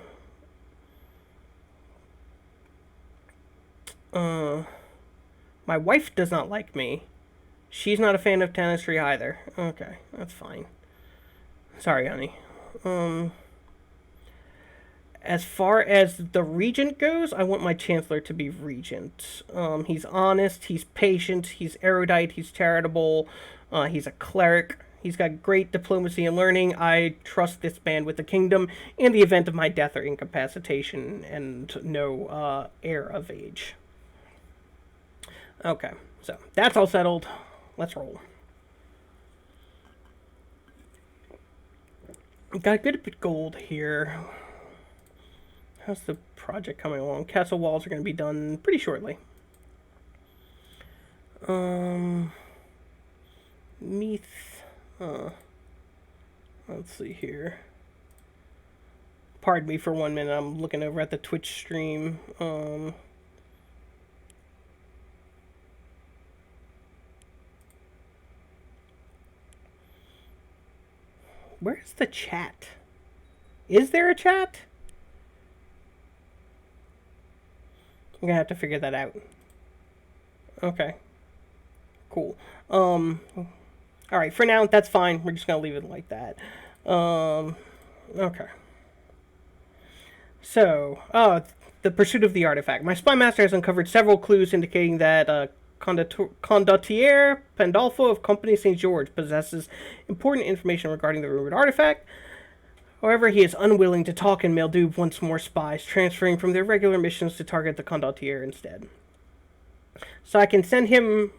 My wife does not like me. She's not a fan of tenantry either. Okay, that's fine. Sorry, honey. As far as the regent goes, I want my chancellor to be regent. He's honest, he's patient, he's erudite, he's charitable, he's a cleric, He's got great diplomacy and learning. I trust this man with the kingdom in the event of my death or incapacitation and no heir of age. Okay, so that's all settled. Let's roll. Got a good bit of gold here. How's the project coming along? Castle walls are going to be done pretty shortly. Meath. Let's see here. Pardon me for 1 minute. I'm looking over at the Twitch stream. Where's the chat? Is there a chat? I'm gonna have to figure that out. Okay. Cool. Alright, for now, that's fine. We're just gonna leave it like that. Okay. So, the pursuit of the artifact. My spy master has uncovered several clues indicating that Condottiere Pandolfo of Company St. George possesses important information regarding the rumored artifact. However, he is unwilling to talk, and Meldoub wants more spies, transferring from their regular missions to target the Condottiere instead. So I can send him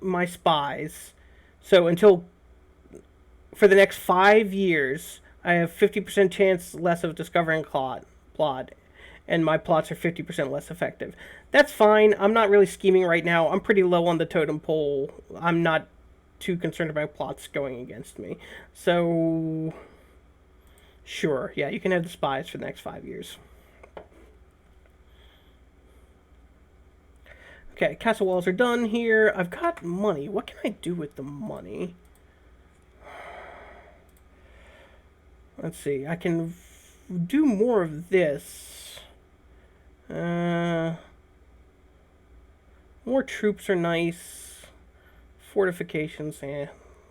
my spies. So for the next 5 years, I have 50% chance less of discovering plot, and my plots are 50% less effective. That's fine. I'm not really scheming right now. I'm pretty low on the totem pole. I'm not too concerned about plots going against me. So, sure. Yeah, you can have the spies for the next 5 years. Okay, castle walls are done here. I've got money. What can I do with the money? Let's see. I can do more of this. More troops are nice. Fortifications,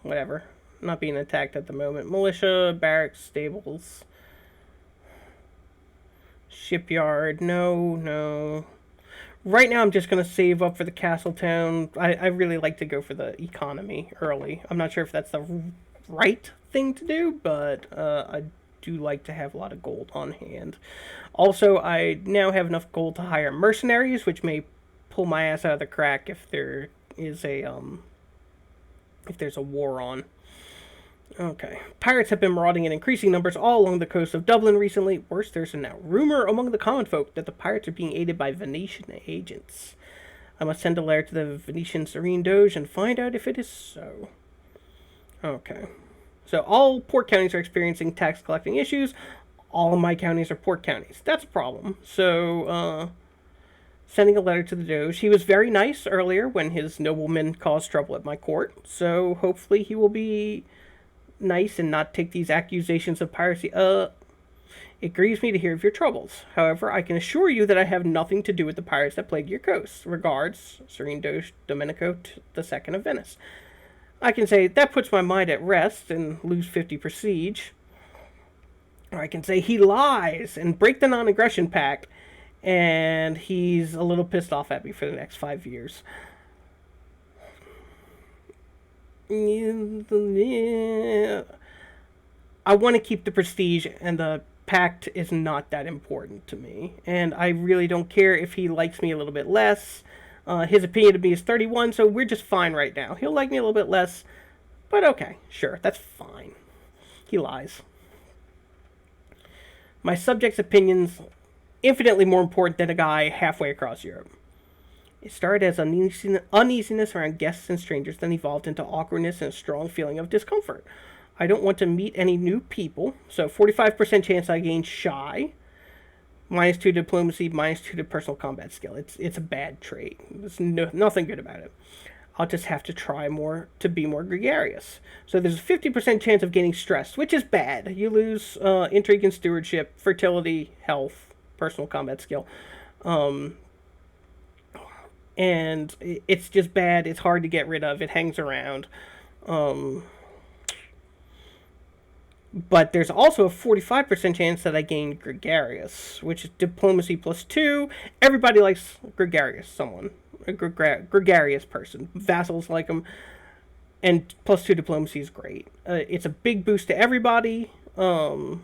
whatever. Not being attacked at the moment. Militia, barracks, stables. Shipyard, no. Right now I'm just going to save up for the castle town. I really like to go for the economy early. I'm not sure if that's the right thing to do, but I do like to have a lot of gold on hand. Also, I now have enough gold to hire mercenaries, which may pull my ass out of the crack if there is if there's a war on. Okay. Pirates have been marauding in increasing numbers all along the coast of Dublin recently. Worse, there's a now rumor among the common folk that the pirates are being aided by Venetian agents. I must send a letter to the Venetian Serene Doge and find out if it is so. Okay. So all port counties are experiencing tax collecting issues. All of my counties are port counties. That's a problem. So, sending a letter to the Doge. He was very nice earlier when his noblemen caused trouble at my court. So hopefully he will be nice and not take these accusations of piracy. It grieves me to hear of your troubles. However, I can assure you that I have nothing to do with the pirates that plague your coast. Regards, Serene Doge Domenico II of Venice. I can say that puts my mind at rest and lose 50 prestige. Or I can say he lies and break the non-aggression pact, and he's a little pissed off at me for the next 5 years. I want to keep the prestige, and the pact is not that important to me. And I really don't care if he likes me a little bit less. His opinion of me is 31, so we're just fine right now. He'll like me a little bit less, but okay, sure, that's fine. He lies. My subjects' opinions, infinitely more important than a guy halfway across Europe. It started as uneasiness around guests and strangers, then evolved into awkwardness and a strong feeling of discomfort. I don't want to meet any new people, so 45% chance I gain shy. -2 to diplomacy, -2 to personal combat skill. It's a bad trait. There's nothing good about it. I'll just have to try more to be more gregarious. So there's a 50% chance of gaining stress, which is bad. You lose intrigue and stewardship, fertility, health, personal combat skill. And it's just bad. It's hard to get rid of. It hangs around. But there's also a 45% chance that I gain gregarious, which is diplomacy +2. Everybody likes gregarious someone. A gregarious person. Vassals like them. And +2 diplomacy is great. It's a big boost to everybody. I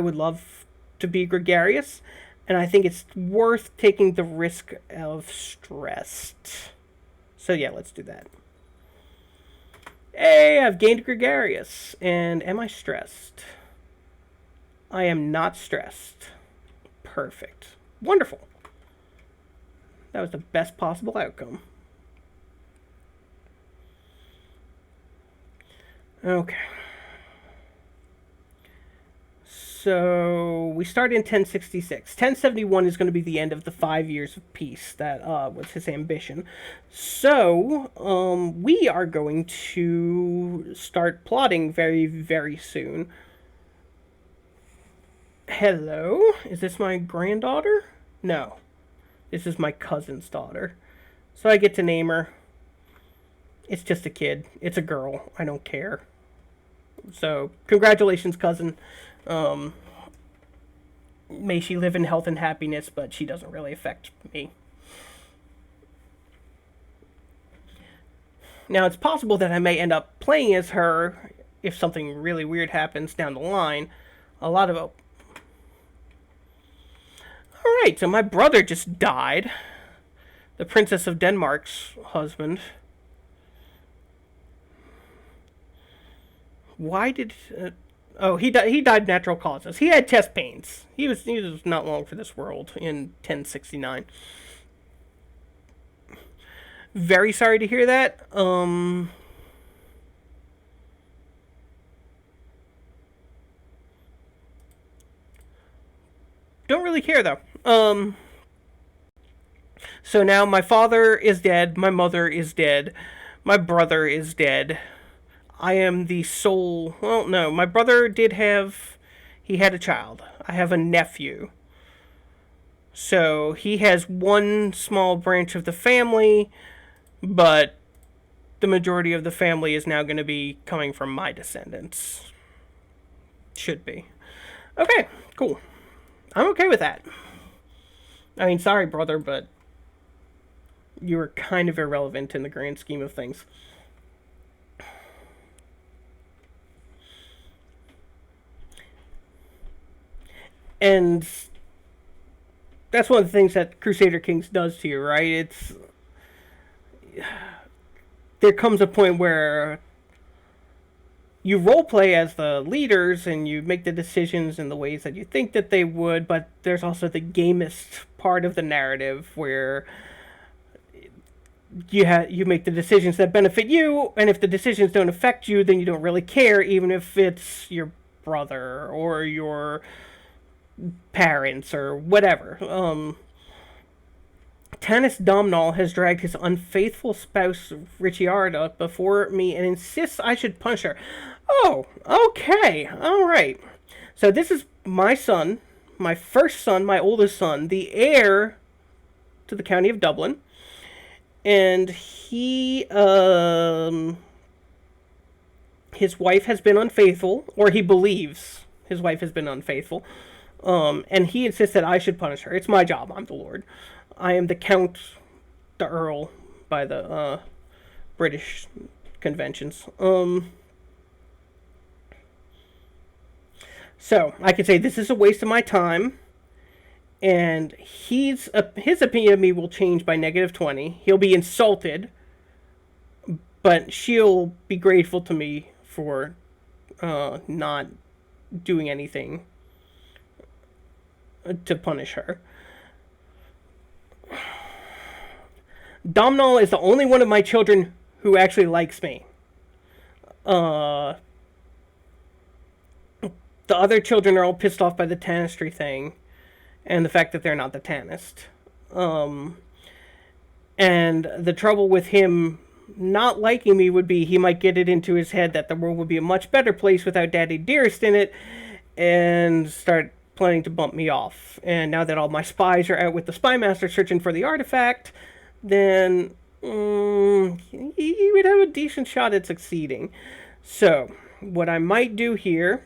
would love to be gregarious, and I think it's worth taking the risk of stressed. So yeah, let's do that. Hey, I've gained gregarious. And am I stressed? I am not stressed. Perfect. Wonderful. That was the best possible outcome. Okay. So we start in 1066. 1071 is going to be the end of the 5 years of peace. That was his ambition. So we are going to start plotting very, very soon. Hello? Is this my granddaughter? No. This is my cousin's daughter. So I get to name her. It's just a kid. It's a girl. I don't care. So, congratulations, cousin. May she live in health and happiness, but she doesn't really affect me. Now, it's possible that I may end up playing as her if something really weird happens down the line. A lot of... Alright, so my brother just died. The Princess of Denmark's husband. Why did... he died natural causes. He had chest pains. He was not long for this world in 1069. Very sorry to hear that. Don't really care though. So now my father is dead, my mother is dead, my brother is dead. I am the sole... Well, no, my brother he had a child. I have a nephew. So he has one small branch of the family, but the majority of the family is now going to be coming from my descendants. Should be. Okay, cool. I'm okay with that. I mean, sorry, brother, but you were kind of irrelevant in the grand scheme of things. And that's one of the things that Crusader Kings does to you, right? There comes a point where you roleplay as the leaders and you make the decisions in the ways that you think that they would, but there's also the gamist part of the narrative where you make the decisions that benefit you, and if the decisions don't affect you, then you don't really care, even if it's your brother or your parents or whatever. Tanis Domnall has dragged his unfaithful spouse Ricciarda before me and insists I should punish her. Oh, okay, alright. So this is my son, my first son, my oldest son, the heir to the county of Dublin. And his wife has been unfaithful, or he believes his wife has been unfaithful. And he insists that I should punish her. It's my job. I'm the Lord. I am the Count, the Earl, by the British conventions. So, I could say this is a waste of my time. And his opinion of me will change by -20. He'll be insulted. But she'll be grateful to me for not doing anything to punish her. Domnall is the only one of my children who actually likes me. The other children are all pissed off by the Tanistry thing and the fact that they're not the Tanist. And the trouble with him not liking me would be he might get it into his head that the world would be a much better place without Daddy Dearest in it and start planning to bump me off. And now that all my spies are out with the Spy Master searching for the artifact, then he would have a decent shot at succeeding. So, what I might do here,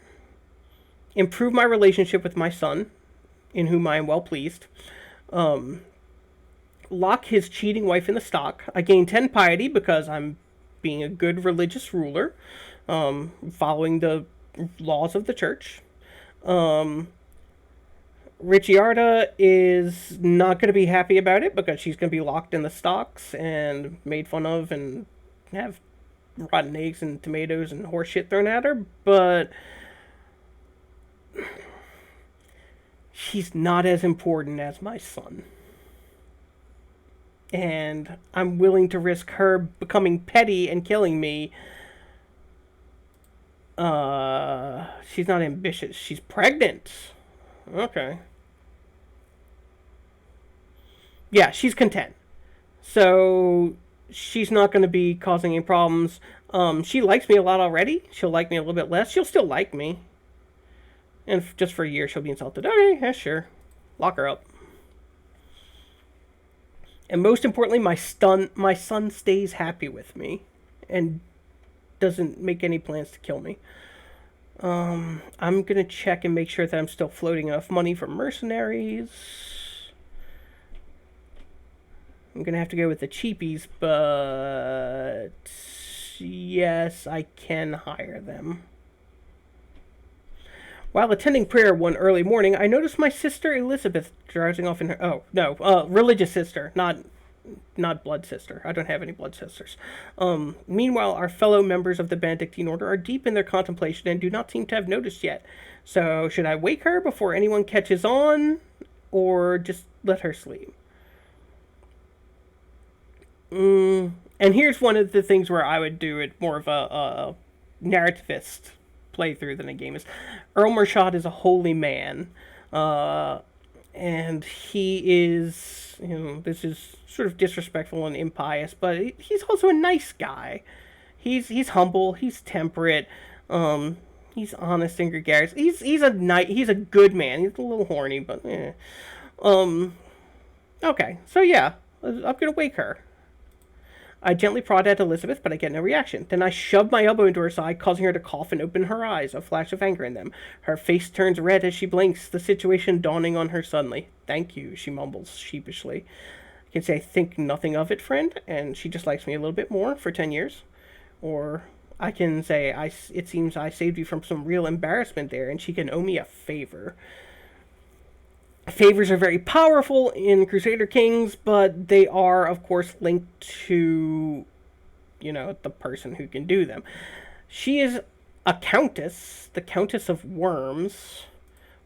improve my relationship with my son, in whom I am well pleased. Lock his cheating wife in the stock. I gain 10 piety because I'm being a good religious ruler, following the laws of the church. Um, Ricciarda is not going to be happy about it because she's going to be locked in the stocks and made fun of and have rotten eggs and tomatoes and horse shit thrown at her, but she's not as important as my son. And I'm willing to risk her becoming petty and killing me. She's not ambitious. She's pregnant. Okay. Yeah, she's content. So she's not going to be causing any problems. She likes me a lot already. She'll like me a little bit less. She'll still like me. And just for a year, she'll be insulted. Okay, yeah, sure. Lock her up. And most importantly, my son stays happy with me and doesn't make any plans to kill me. I'm gonna check and make sure that I'm still floating enough money for mercenaries. I'm gonna have to go with the cheapies, but yes, I can hire them. While attending prayer one early morning, I noticed my sister Elizabeth drowsing off in her. Oh no, religious sister, not blood sister. I don't have any blood sisters. Meanwhile, our fellow members of the Benedictine order are deep in their contemplation and do not seem to have noticed yet. So, should I wake her before anyone catches on, or just let her sleep? And here's one of the things where I would do it more of a narrativist playthrough than a game is. Earl Mershad is a holy man, and he is, this is sort of disrespectful and impious, but he's also a nice guy. He's humble, he's temperate, he's honest and gregarious. He's a good man. He's a little horny, but okay, so yeah, I'm gonna wake her. I gently prod at Elizabeth, but I get no reaction. Then I shove my elbow into her side, causing her to cough and open her eyes, a flash of anger in them. Her face turns red as she blinks, the situation dawning on her suddenly. Thank you, she mumbles sheepishly. I can say I think nothing of it, friend, and she just likes me a little bit more for 10 years. Or I can say, it seems I saved you from some real embarrassment there, and she can owe me a favor. Favors are very powerful in Crusader Kings, but they are, of course, linked to, the person who can do them. She is a countess, the Countess of Worms,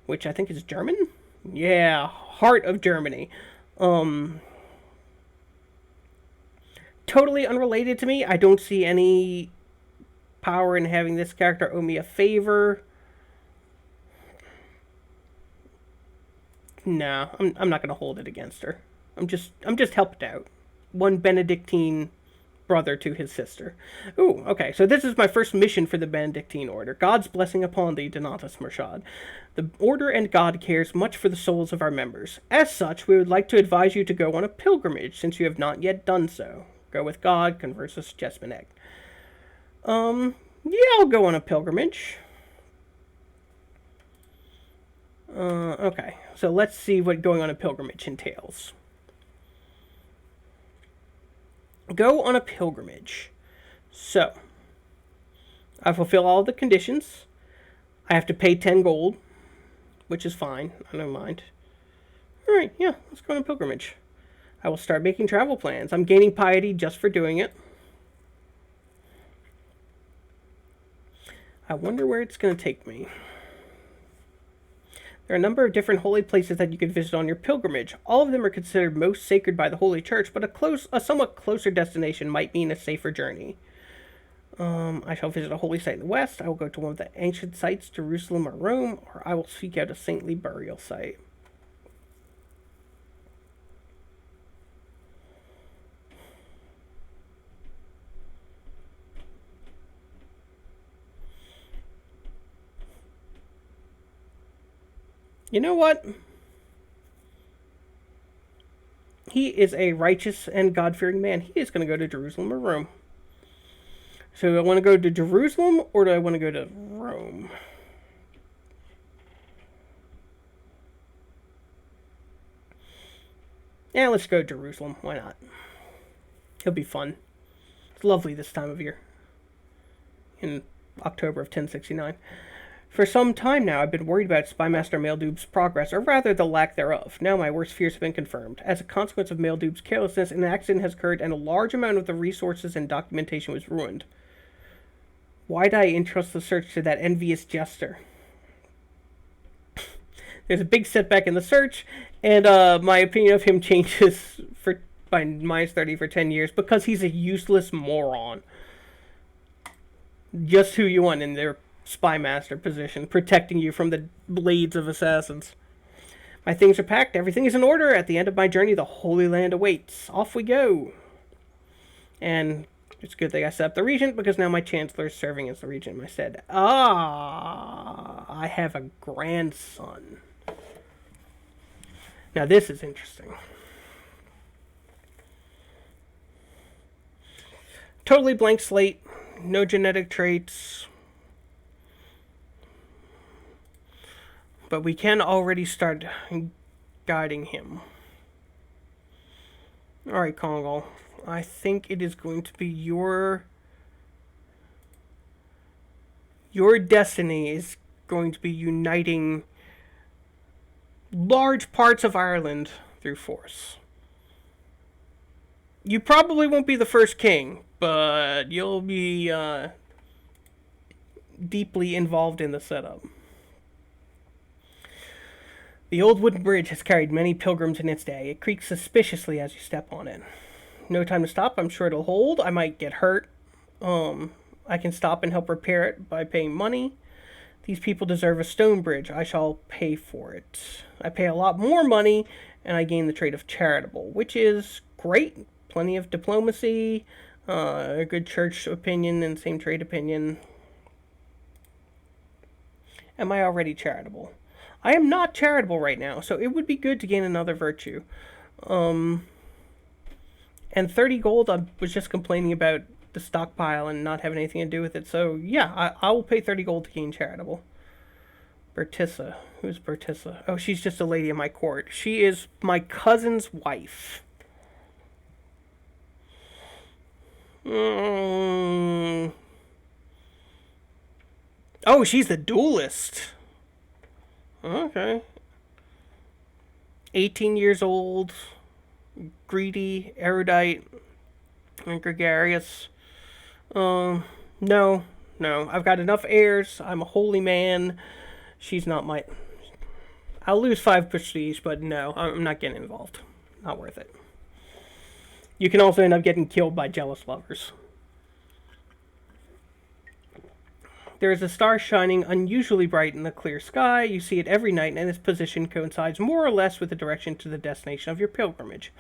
which I think is German? Yeah, heart of Germany. Totally unrelated to me. I don't see any power in having this character owe me a favor. No, I'm not gonna hold it against her. I'm just helped out. One Benedictine brother to his sister. Ooh, okay. So this is my first mission for the Benedictine order. God's blessing upon thee, Donatus Mershad. The order and God cares much for the souls of our members. As such, we would like to advise you to go on a pilgrimage, since you have not yet done so. Go with God, Conversus Jesmaneg. Yeah, I'll go on a pilgrimage. Okay, so let's see what going on a pilgrimage entails. Go on a pilgrimage. So, I fulfill all the conditions. I have to pay 10 gold, which is fine. I don't mind. Alright, yeah, let's go on a pilgrimage. I will start making travel plans. I'm gaining piety just for doing it. I wonder where it's going to take me. There are a number of different holy places that you could visit on your pilgrimage. All of them are considered most sacred by the Holy Church, but a somewhat closer destination might mean a safer journey. I shall visit a holy site in the west. I will go to one of the ancient sites, Jerusalem or Rome, or I will seek out a saintly burial site. You know what? He is a righteous and God-fearing man. He is going to go to Jerusalem or Rome. So do I want to go to Jerusalem or do I want to go to Rome? Yeah, let's go to Jerusalem. Why not? It'll be fun. It's lovely this time of year. In October of 1069. For some time now, I've been worried about Spymaster Maeldoob's progress, or rather the lack thereof. Now my worst fears have been confirmed. As a consequence of Maeldoob's carelessness, an accident has occurred and a large amount of the resources and documentation was ruined. Why'd I entrust the search to that envious jester? There's a big setback in the search, and my opinion of him changes by -30 for 10 years because he's a useless moron. Just who you want in their spymaster position, protecting you from the blades of assassins. My things are packed, everything is in order. At the end of my journey, the Holy Land awaits. Off we go. And it's a good thing I set up the regent, because now my chancellor is serving as the regent in my stead. I have a grandson. Now this is interesting. Totally blank slate. No genetic traits. But we can already start guiding him. Alright, Congal. I think it is going to be your destiny is going to be uniting large parts of Ireland through force. You probably won't be the first king, but you'll be deeply involved in the setup. The old wooden bridge has carried many pilgrims in its day. It creaks suspiciously as you step on it. No time to stop. I'm sure it'll hold. I might get hurt. I can stop and help repair it by paying money. These people deserve a stone bridge. I shall pay for it. I pay a lot more money, and I gain the trait of charitable, which is great. Plenty of diplomacy, a good church opinion, and same trade opinion. Am I already charitable? I am not charitable right now, so it would be good to gain another virtue. And 30 gold, I was just complaining about the stockpile and not having anything to do with it. So, yeah, I will pay 30 gold to gain charitable. Bertissa. Who's Bertissa? Oh, she's just a lady in my court. She is my cousin's wife. Oh, she's the duelist. Okay. 18 years old, greedy, erudite, and gregarious. No. I've got enough heirs. I'm a holy man. She's not my... I'll lose 5 prestige, but no, I'm not getting involved. Not worth it. You can also end up getting killed by jealous lovers. There is a star shining unusually bright in the clear sky. You see it every night, and its position coincides more or less with the direction to the destination of your pilgrimage.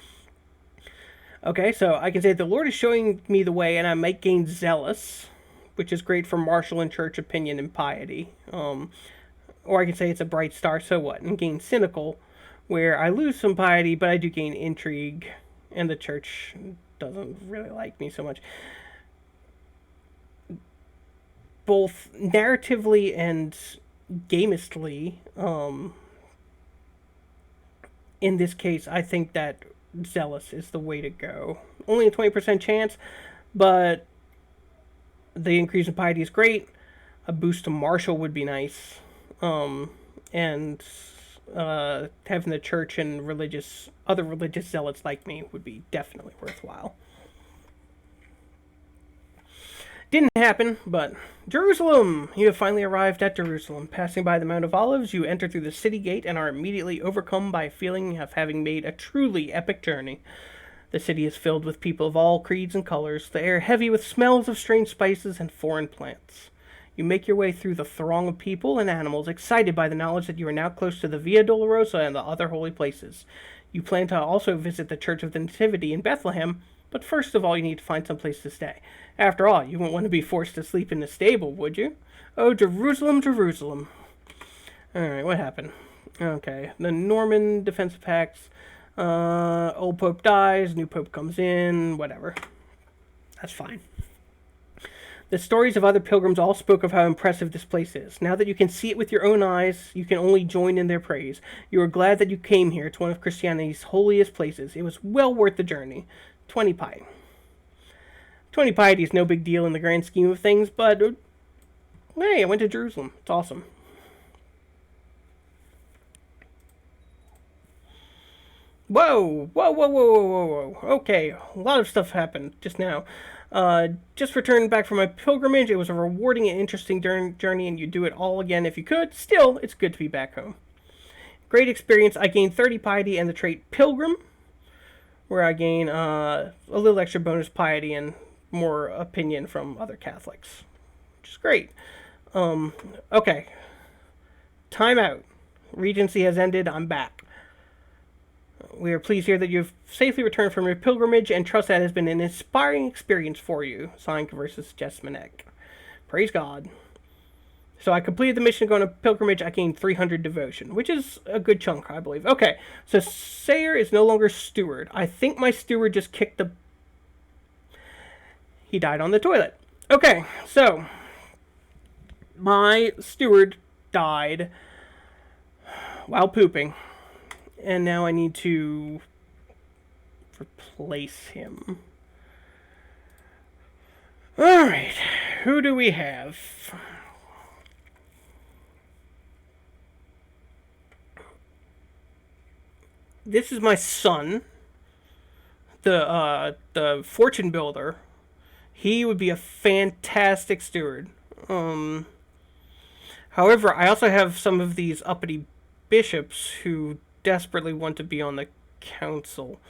Okay, so I can say the Lord is showing me the way, and I might gain zealous, which is great for martial and church opinion and piety. Or I can say it's a bright star, so what? And gain cynical, where I lose some piety, but I do gain intrigue, and the church doesn't really like me so much. Both narratively and gamistly, in this case, I think that zealous is the way to go. Only a 20% chance, but the increase in piety is great. A boost to martial would be nice. And having the church and other religious zealots like me would be definitely worthwhile. Didn't happen, but Jerusalem! You have finally arrived at Jerusalem. Passing by the Mount of Olives, you enter through the city gate and are immediately overcome by a feeling of having made a truly epic journey. The city is filled with people of all creeds and colors, the air heavy with smells of strange spices and foreign plants. You make your way through the throng of people and animals, excited by the knowledge that you are now close to the Via Dolorosa and the other holy places. You plan to also visit the Church of the Nativity in Bethlehem, but first of all you need to find some place to stay. After all, you wouldn't want to be forced to sleep in the stable, would you? Oh, Jerusalem, Jerusalem. Alright, what happened? Okay, the Norman defensive pacts. Old Pope dies, new Pope comes in, whatever. That's fine. The stories of other pilgrims all spoke of how impressive this place is. Now that you can see it with your own eyes, you can only join in their praise. You are glad that you came here to one of Christianity's holiest places. It was well worth the journey. 20 pie. 20 piety is no big deal in the grand scheme of things, but hey, I went to Jerusalem. It's awesome. Whoa, whoa, whoa, whoa, whoa, whoa, whoa. Okay, a lot of stuff happened just now. Just returned back from my pilgrimage. It was a rewarding and interesting journey, and you'd do it all again if you could. Still, it's good to be back home. Great experience. I gained 30 piety and the trait Pilgrim, where I gain a little extra bonus piety and more opinion from other Catholics, which is great. Okay. Time out. Regency has ended. I'm back. We are pleased to hear that you've safely returned from your pilgrimage and trust that has been an inspiring experience for you. Signed, Versus Jesmanek. Praise God. So I completed the mission going to pilgrimage. I gained 300 devotion, which is a good chunk, I believe. Okay, so Sayer is no longer steward. I think my steward just kicked the... He died on the toilet. Okay, so my steward died while pooping. And now I need to replace him. Alright, who do we have? This is my son, the fortune builder. He would be a fantastic steward. However, I also have some of these uppity bishops who desperately want to be on the council.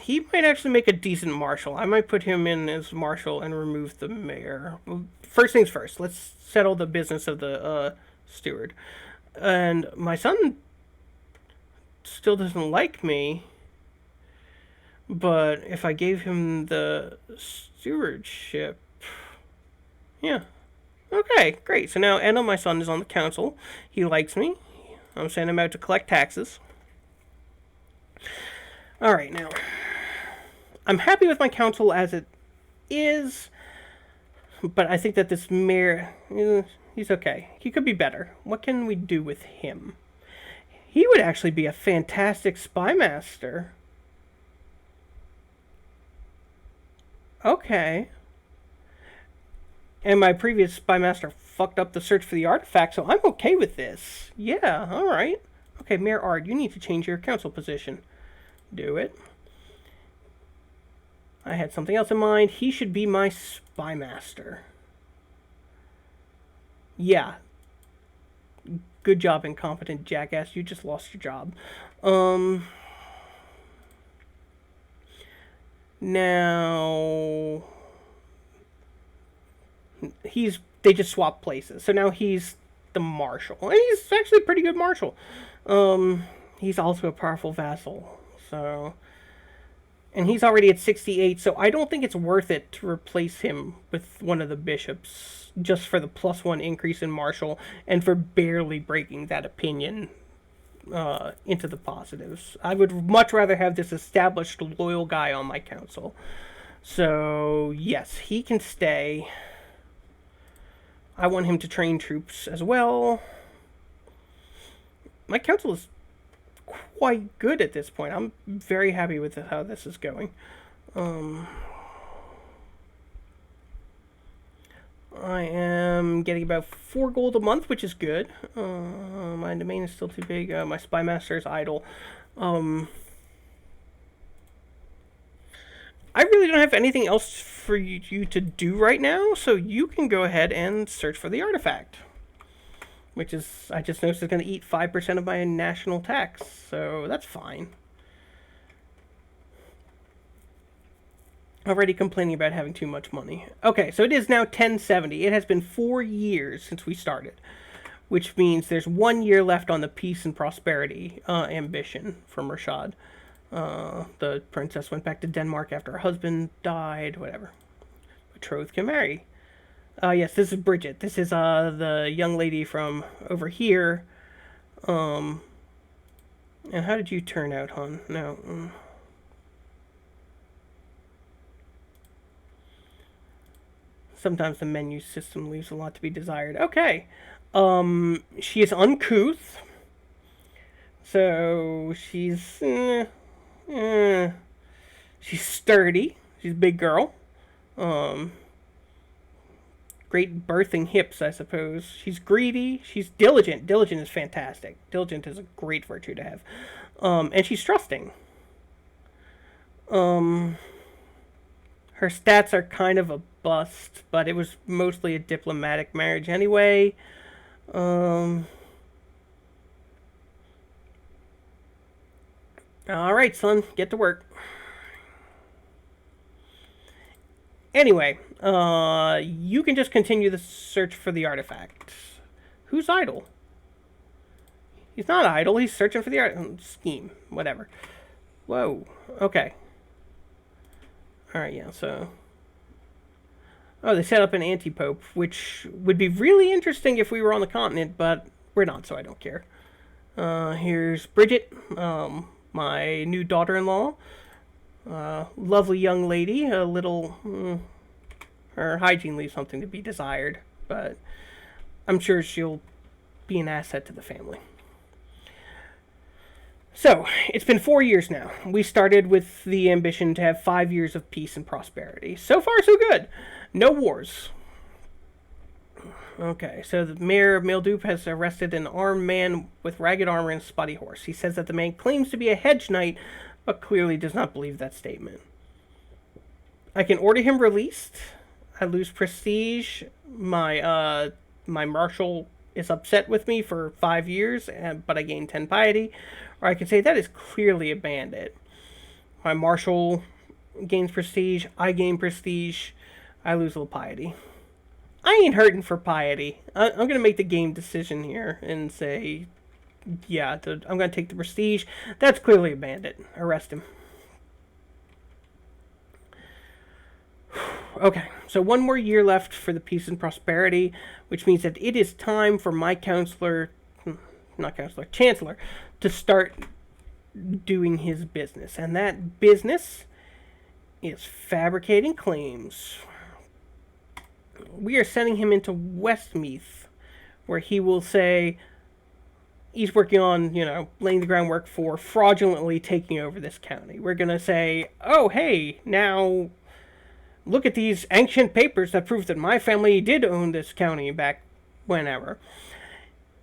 He might actually make a decent marshal. I might put him in as marshal and remove the mayor. First things first, let's settle the business of the steward. And my son still doesn't like me, but if I gave him the stewardship... Yeah. Okay, great. So now Anna, my son, is on the council. He likes me. I'm sending him out to collect taxes. Alright, now. I'm happy with my council as it is, but I think that this mayor, he's okay. He could be better. What can we do with him? He would actually be a fantastic spy master. Okay. And my previous spy master fucked up the search for the artifact, so I'm okay with this. Yeah, alright. Okay, Mayor Ard, you need to change your council position. Do it. I had something else in mind. He should be my spy master. Yeah. Good job, incompetent jackass. You just lost your job. Now... they just swapped places. So now he's the marshal. And he's actually a pretty good marshal. He's also a powerful vassal. So... And he's already at 68, so I don't think it's worth it to replace him with one of the bishops just for the +1 increase in marshal and for barely breaking that opinion into the positives. I would much rather have this established, loyal guy on my council. So, yes, he can stay. I want him to train troops as well. My council is quite good at this point. I'm very happy with how this is going. I am getting about 4 gold a month, which is good. My domain is still too big. My spy master is idle. I really don't have anything else for you to do right now, so you can go ahead and search for the artifact. Which is, I just noticed, is going to eat 5% of my national tax, so that's fine. Already complaining about having too much money. Okay, so it is now 1070. It has been 4 years since we started, which means there's 1 year left on the peace and prosperity ambition from Rashad. The princess went back to Denmark after her husband died, whatever. Betrothed can marry. Yes, this is Bridget. This is the young lady from over here. And how did you turn out, hon? No. Sometimes the menu system leaves a lot to be desired. Okay. She is uncouth. So she's She's sturdy. She's a big girl. Um, Great birthing hips, I suppose. She's greedy. She's diligent. Diligent is fantastic. Diligent is a great virtue to have. And she's trusting. Um, Her stats are kind of a bust, but it was mostly a diplomatic marriage anyway. Um, all right, son, get to work. Anyway, you can just continue the search for the artifact. Who's idle? He's not idle. He's searching for the scheme. Whatever. Whoa. Okay. All right. Yeah. So. Oh, they set up an anti-pope, which would be really interesting if we were on the continent, but we're not, so I don't care. Here's Bridget, my new daughter-in-law. Lovely young lady. A little. Her hygiene leaves something to be desired, but I'm sure she'll be an asset to the family. So, it's been 4 years now. We started with the ambition to have 5 years of peace and prosperity. So far, so good. No wars. Okay, so the mayor of Mildup has arrested an armed man with ragged armor and a spotty horse. He says that the man claims to be a hedge knight, but clearly does not believe that statement. I can order him released. I lose prestige. My marshal is upset with me for 5 years, but I gain 10 piety. Or I can say that is clearly a bandit. My marshal gains prestige. I gain prestige. I lose a little piety. I ain't hurting for piety. I'm going to make the game decision here and say, yeah, I'm going to take the prestige. That's clearly a bandit. Arrest him. Okay, so 1 more year left for the peace and prosperity, which means that it is time for my chancellor, to start doing his business. And that business is fabricating claims. We are sending him into Westmeath, where he will say he's working on, laying the groundwork for fraudulently taking over this county. We're going to say, oh, hey, now look at these ancient papers that prove that my family did own this county back whenever.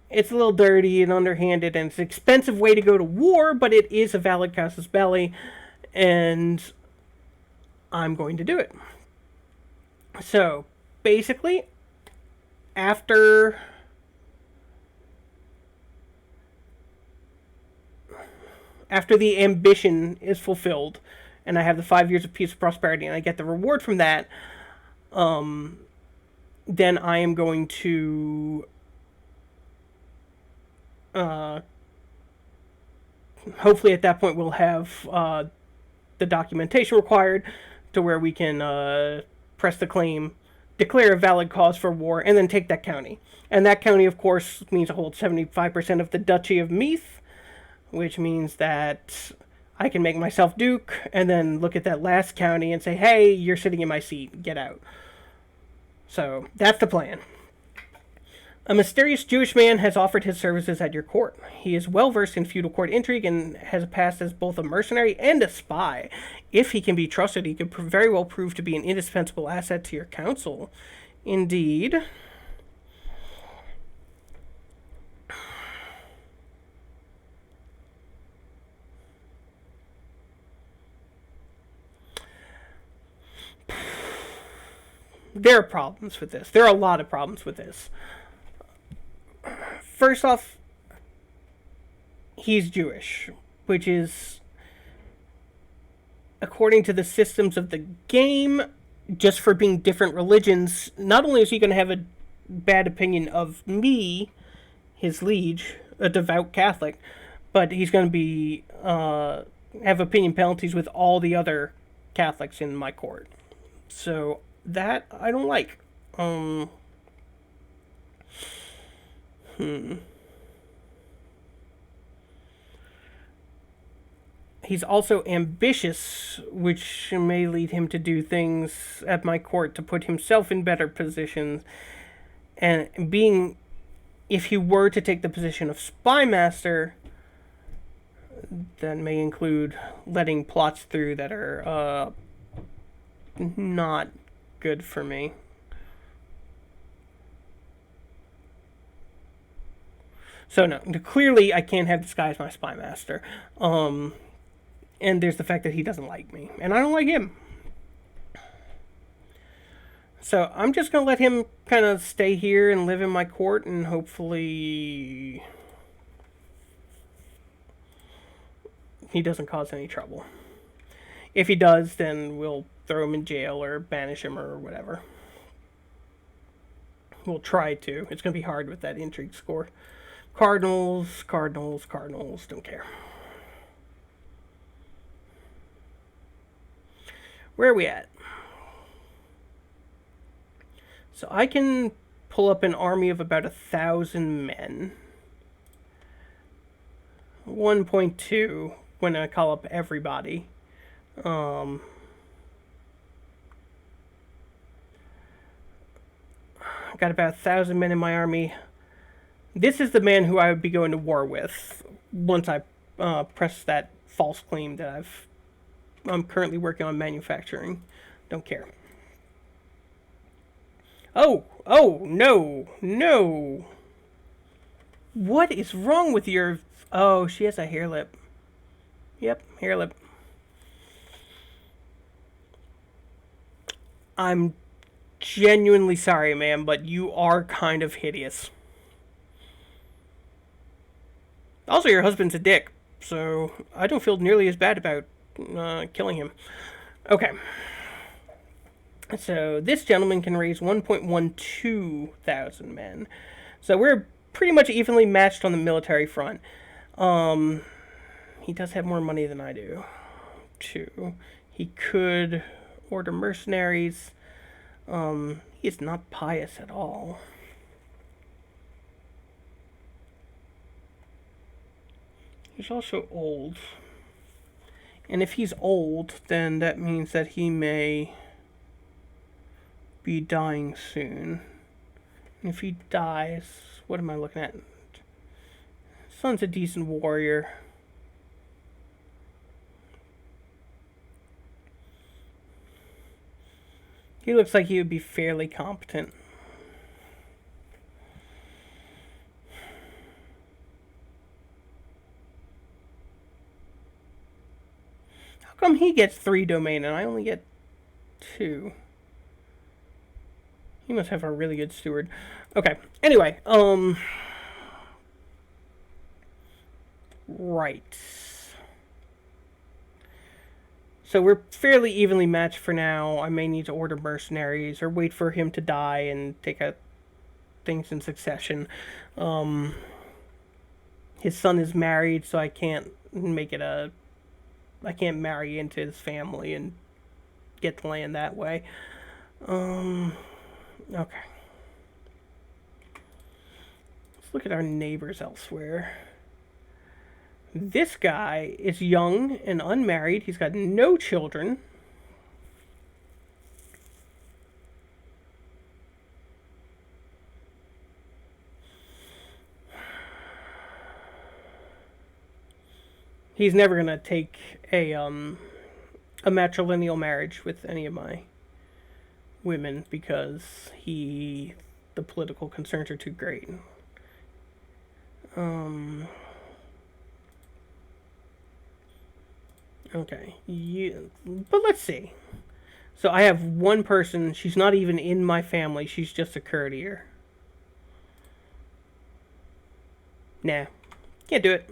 It's a little dirty and underhanded, and it's an expensive way to go to war, but it is a valid casus belli, and I'm going to do it. So, basically, after the ambition is fulfilled, and I have the 5 years of peace and prosperity, and I get the reward from that, then I am going to hopefully at that point we'll have the documentation required to where we can press the claim, declare a valid cause for war, and then take that county. And that county, of course, means to hold 75% of the Duchy of Meath, which means that I can make myself Duke, and then look at that last county and say, hey, you're sitting in my seat, get out. So, that's the plan. A mysterious Jewish man has offered his services at your court. He is well versed in feudal court intrigue and has passed as both a mercenary and a spy. If he can be trusted, he could very well prove to be an indispensable asset to your council. Indeed. There are problems with this. There are a lot of problems with this. First off, he's Jewish, which is, according to the systems of the game, just for being different religions, not only is he going to have a bad opinion of me, his liege, a devout Catholic, but he's going to be have opinion penalties with all the other Catholics in my court. So that I don't like. He's also ambitious, which may lead him to do things at my court to put himself in better positions. And if he were to take the position of spy master, that may include letting plots through that are not good for me. So no, clearly I can't have this guy as my spy master. And there's the fact that he doesn't like me, and I don't like him. So I'm just gonna let him kind of stay here and live in my court, and hopefully he doesn't cause any trouble. If he does, then we'll throw him in jail or banish him or whatever. We'll try to. It's gonna be hard with that intrigue score. Cardinals, Cardinals, Cardinals. Don't care. Where are we at? So I can pull up an army of about 1,000 men. 1.2 when I call up everybody. Got about 1,000 men in my army. This is the man who I would be going to war with once I press that false claim that I'm currently working on manufacturing. Don't care. Oh, no. What is wrong with your... Oh, she has a hair lip. Yep, hair lip. I'm genuinely sorry, ma'am, but you are kind of hideous. Also, your husband's a dick, so I don't feel nearly as bad about killing him. Okay. So this gentleman can raise 1.12 thousand men. So we're pretty much evenly matched on the military front. He does have more money than I do, too. He could order mercenaries. He is not pious at all. He's also old. And if he's old, then that means that he may be dying soon. And if he dies, what am I looking at? Son's a decent warrior. He looks like he would be fairly competent. How come he gets 3 domain and I only get 2? He must have a really good steward. Okay. Anyway, right. So we're fairly evenly matched for now. I may need to order mercenaries or wait for him to die and take out things in succession. His son is married, so I can't make it I can't marry into his family and get the land that way. Okay. Let's look at our neighbors elsewhere. This guy is young and unmarried. He's got no children. He's never gonna take a matrilineal marriage with any of my women because the political concerns are too great. Okay, but let's see. So I have one person. She's not even in my family. She's just a courtier. Nah, can't do it.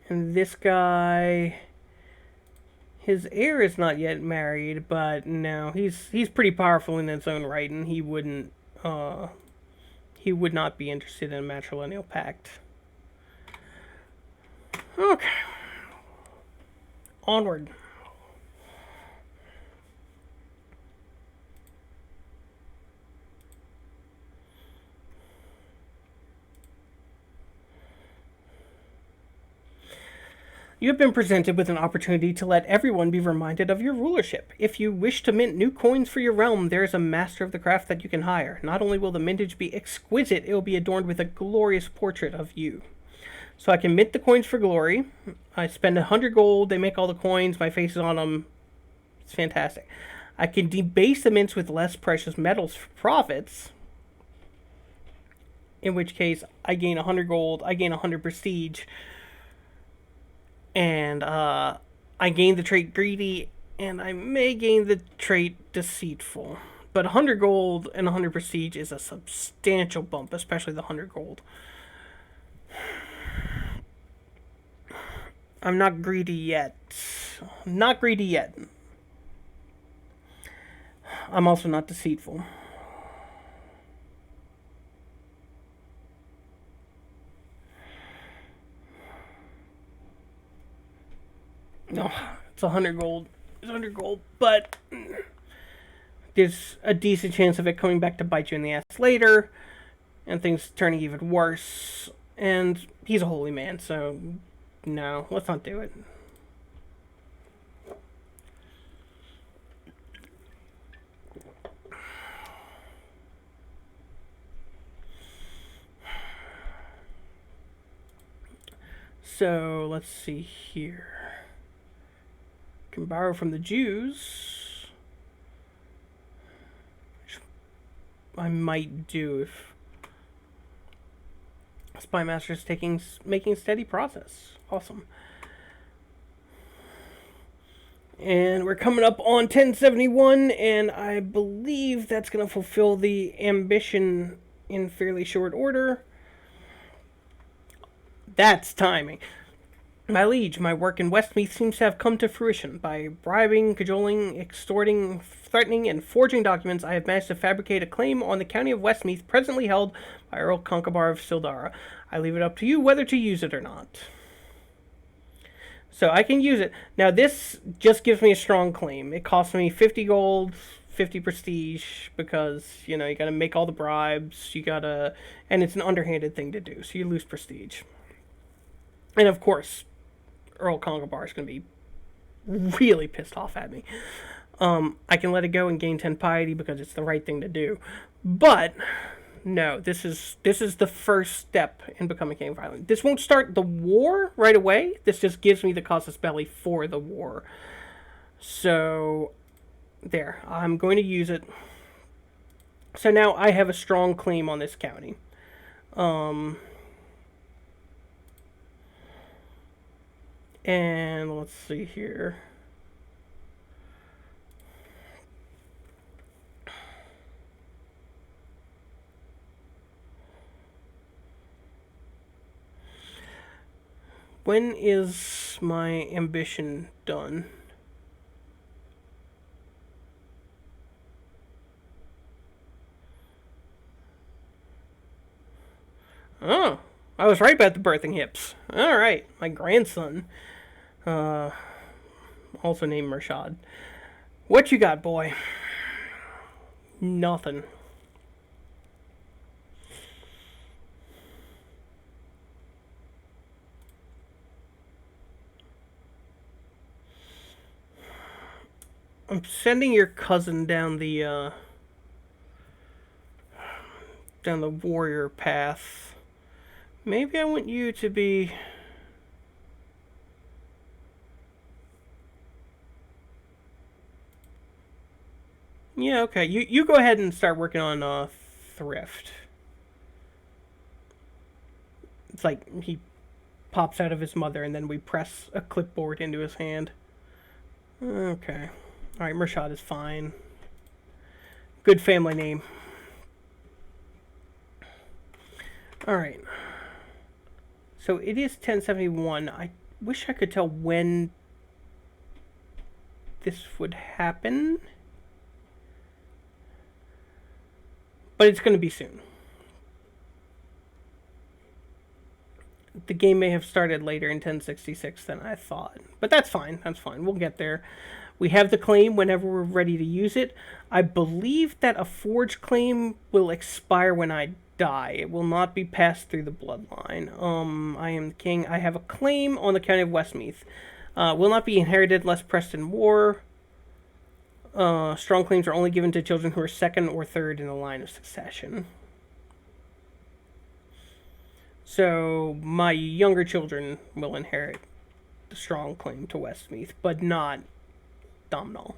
And this guy, his heir is not yet married, but no, he's pretty powerful in his own right, and he would not be interested in a matrilineal pact. Okay. Onward. You have been presented with an opportunity to let everyone be reminded of your rulership. If you wish to mint new coins for your realm, there is a master of the craft that you can hire. Not only will the mintage be exquisite, it will be adorned with a glorious portrait of you. So I can mint the coins for glory. I spend 100 gold, they make all the coins, my face is on them. It's fantastic. I can debase the mints with less precious metals for profits. In which case, I gain 100 gold, I gain 100 prestige. And I gain the trait greedy, and I may gain the trait deceitful. But 100 gold and 100 prestige is a substantial bump, especially the 100 gold. I'm not greedy yet. Not greedy yet. I'm also not deceitful. No, it's 100 gold. It's 100 gold, but there's a decent chance of it coming back to bite you in the ass later, and things turning even worse. And he's a holy man, so no, let's not do it. So let's see here. Can borrow from the Jews. Which I might do if Spymaster is making steady progress. Awesome. And we're coming up on 1071, and I believe that's going to fulfill the ambition in fairly short order. That's timing. My liege, my work in Westmeath seems to have come to fruition. By bribing, cajoling, extorting, threatening, and forging documents, I have managed to fabricate a claim on the county of Westmeath presently held by Earl Concobar of Sildara. I leave it up to you whether to use it or not. So I can use it. Now this just gives me a strong claim. It costs me 50 gold, 50 prestige, because, you know, you gotta make all the bribes, and it's an underhanded thing to do, so you lose prestige. And of course, Earl Concobar is going to be really pissed off at me. I can let it go and gain 10 piety because it's the right thing to do. But no, this is the first step in becoming king violent. This won't start the war right away. This just gives me the casus belli for the war. So there, I'm going to use it. So now I have a strong claim on this county. And let's see here. When is my ambition done? Oh, I was right about the birthing hips. All right, my grandson. Also named Murshad. What you got, boy? Nothing. I'm sending your cousin down the warrior path. Maybe I want you to be... Yeah, okay. You go ahead and start working on thrift. It's like he pops out of his mother and then we press a clipboard into his hand. Okay. Alright, Murshad is fine. Good family name. Alright. So it is 1071. I wish I could tell when this would happen. But it's going to be soon. The game may have started later in 1066 than I thought. But that's fine. That's fine. We'll get there. We have the claim whenever we're ready to use it. I believe that a forge claim will expire when I die. It will not be passed through the bloodline. I am the king. I have a claim on the county of Westmeath. Will not be inherited unless pressed in war. Strong claims are only given to children who are second or third in the line of succession. So my younger children will inherit the strong claim to Westmeath, but not Domhnall.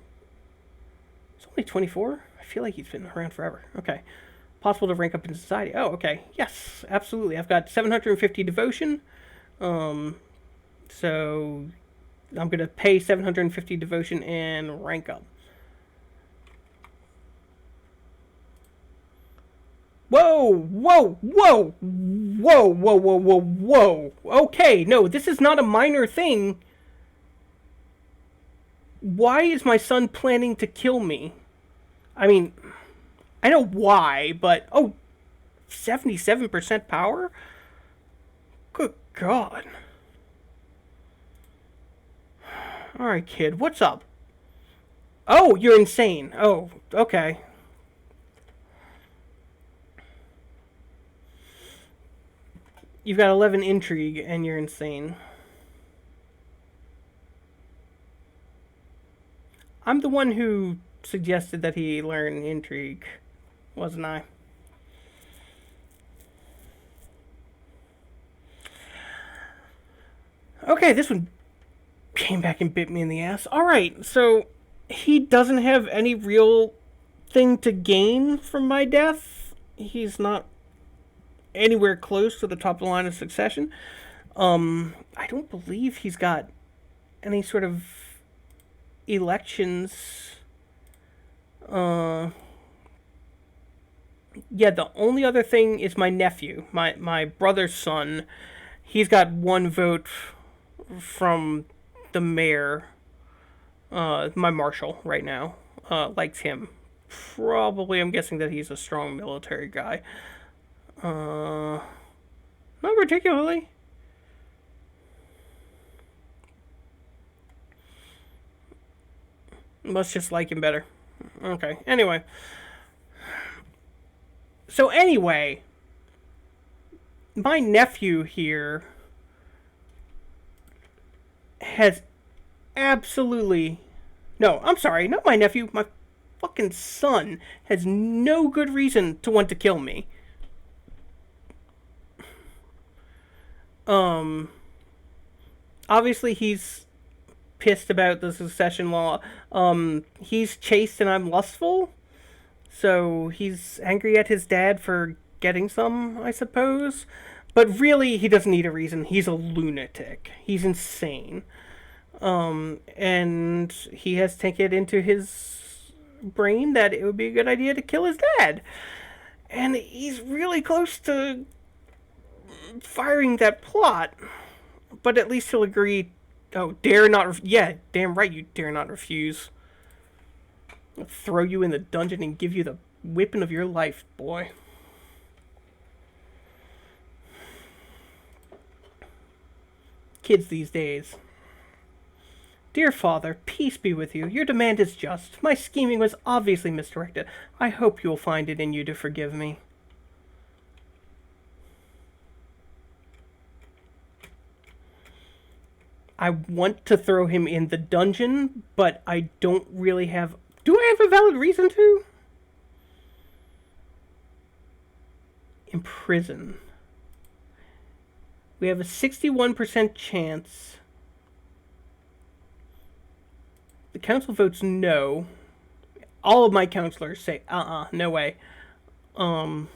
It's only 24? I feel like he's been around forever. Okay. Possible to rank up in society. Oh, okay. Yes, absolutely. I've got 750 devotion. So I'm going to pay 750 devotion and rank up. Whoa, whoa, whoa, whoa, whoa, whoa, whoa, whoa. Okay, no, this is not a minor thing. Why is my son planning to kill me? I mean, I know why, but... Oh, 77% power? Good God. Alright, kid, what's up? Oh, you're insane. Oh, okay. You've got 11 intrigue, and you're insane. I'm the one who suggested that he learn intrigue, wasn't I? Okay, this one came back and bit me in the ass. Alright, so he doesn't have any real thing to gain from my death. He's not anywhere close to the top of the line of succession. I don't believe he's got any sort of elections. Yeah, the only other thing is my nephew, my brother's son. He's got one vote from the mayor. My marshal right now likes him. Probably, I'm guessing that he's a strong military guy. Not particularly. Must just like him better. Okay, anyway. So anyway, my nephew here has absolutely... No, I'm sorry, not my nephew, my fucking son has no good reason to want to kill me. Obviously he's pissed about the succession law. He's chaste and I'm lustful. So he's angry at his dad for getting some, I suppose. But really, he doesn't need a reason. He's a lunatic. He's insane. And he has taken it into his brain that it would be a good idea to kill his dad. And he's really close to firing that plot. But at least he'll agree. Oh, dare not... Yeah, damn right you dare not refuse. I'll throw you in the dungeon and give you the whipping of your life, boy. Kids these days. Dear father, peace be with you. Your demand is just. My scheming was obviously misdirected. I hope you will find it in you to forgive me. I want to throw him in the dungeon, but I don't really have... Do I have a valid reason to? Imprison. We have a 61% chance. The council votes no. All of my counselors say, no way. And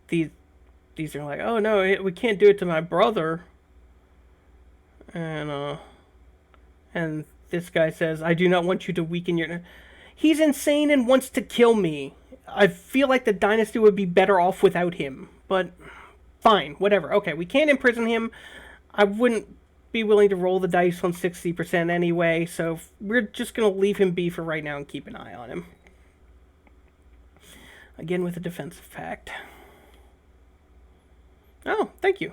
these are like, oh no, we can't do it to my brother. And this guy says, I do not want you to weaken your... He's insane and wants to kill me. I feel like the dynasty would be better off without him. But, fine, whatever. Okay, we can't imprison him. I wouldn't be willing to roll the dice on 60% anyway, so we're just going to leave him be for right now and keep an eye on him. Again with a defensive pact. Oh, thank you.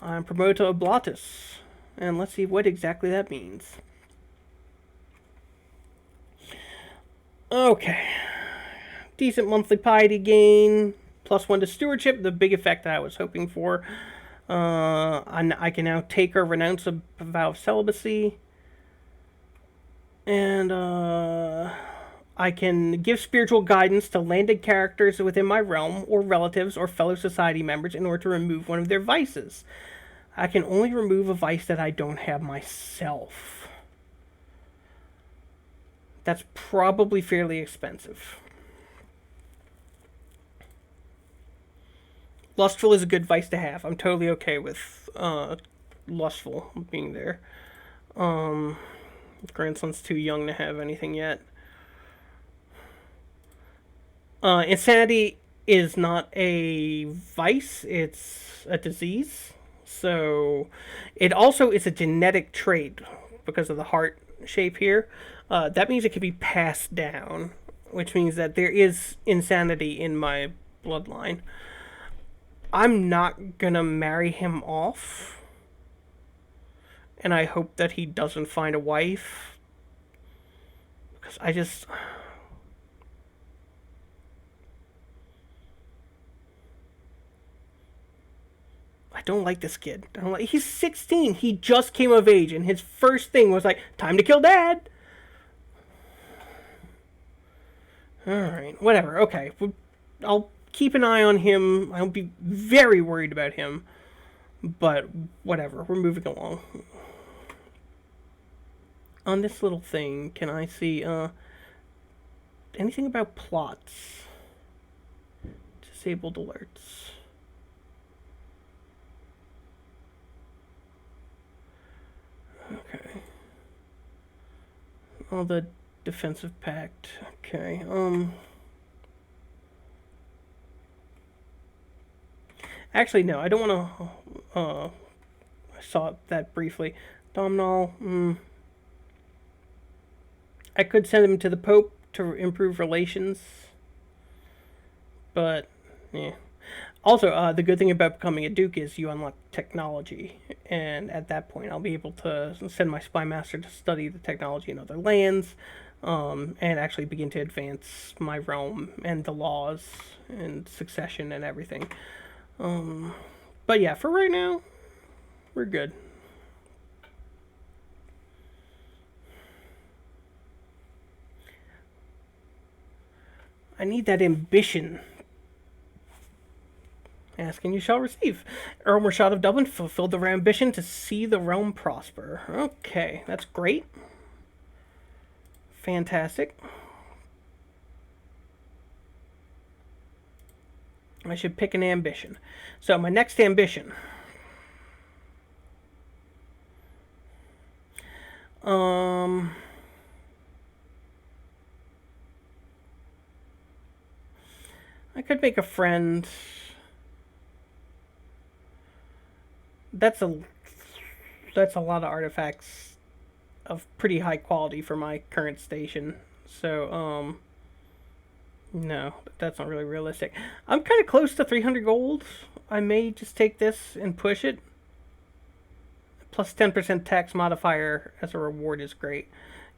I'm promoted to Oblatus. And let's see what exactly that means. Okay. decent monthly piety gain, +1 to stewardship, the big effect that I was hoping for. I can now take or renounce a vow of celibacy. And I can give spiritual guidance to landed characters within my realm, or relatives or fellow society members, in order to remove one of their vices. I can only remove a vice that I don't have myself. That's probably fairly expensive. Lustful is a good vice to have. I'm totally okay with lustful being there. Grandson's too young to have anything yet. Insanity is not a vice, it's a disease. So it also is a genetic trait because of the heart shape here. That means it can be passed down, which means that there is insanity in my bloodline. I'm not gonna marry him off, and I hope that he doesn't find a wife, because I don't like this kid. He's 16. He just came of age, and his first thing was like, time to kill dad. Alright, whatever. Okay. I'll keep an eye on him. I'll be very worried about him. But whatever. We're moving along. On this little thing, can I see anything about plots? Disabled alerts. Okay. All the defensive pact. Okay. Actually, no. I don't want to. I saw that briefly. Domhnall. I could send him to the Pope to improve relations, but yeah. Also, the good thing about becoming a duke is you unlock technology, and at that point, I'll be able to send my spy master to study the technology in other lands, and actually begin to advance my realm and the laws and succession and everything. But yeah, for right now, we're good. I need that ambition. Ask and you shall receive. Earl Rashad of Dublin fulfilled their ambition to see the realm prosper. Okay, that's great. Fantastic. I should pick an ambition. So my next ambition. I could make a friend. That's a lot of artifacts of pretty high quality for my current station. So no, that's not really realistic. I'm kind of close to 300 gold. I may just take this and push it. Plus 10% tax modifier as a reward is great.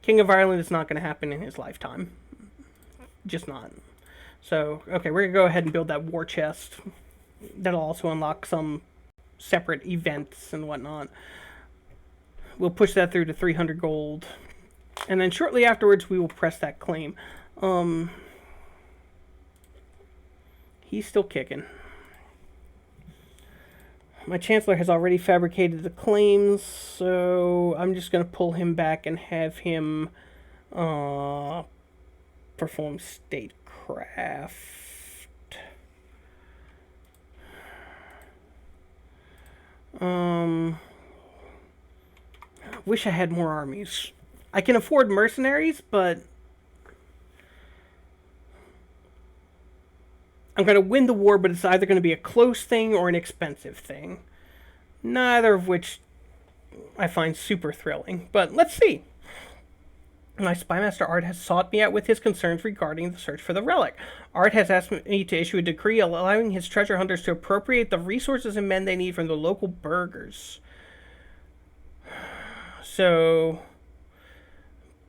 King of Ireland is not going to happen in his lifetime. Just not. So, okay, we're going to go ahead and build that war chest. That'll also unlock some separate events and whatnot. We'll push that through to 300 gold. And then shortly afterwards, we will press that claim. He's still kicking. My Chancellor has already fabricated the claims, so I'm just going to pull him back and have him perform statecraft. Wish I had more armies. I can afford mercenaries, but I'm going to win the war, but it's either going to be a close thing or an expensive thing. Neither of which I find super thrilling. But let's see. My Spymaster Art has sought me out with his concerns regarding the search for the relic. Art has asked me to issue a decree allowing his treasure hunters to appropriate the resources and men they need from the local burghers. So,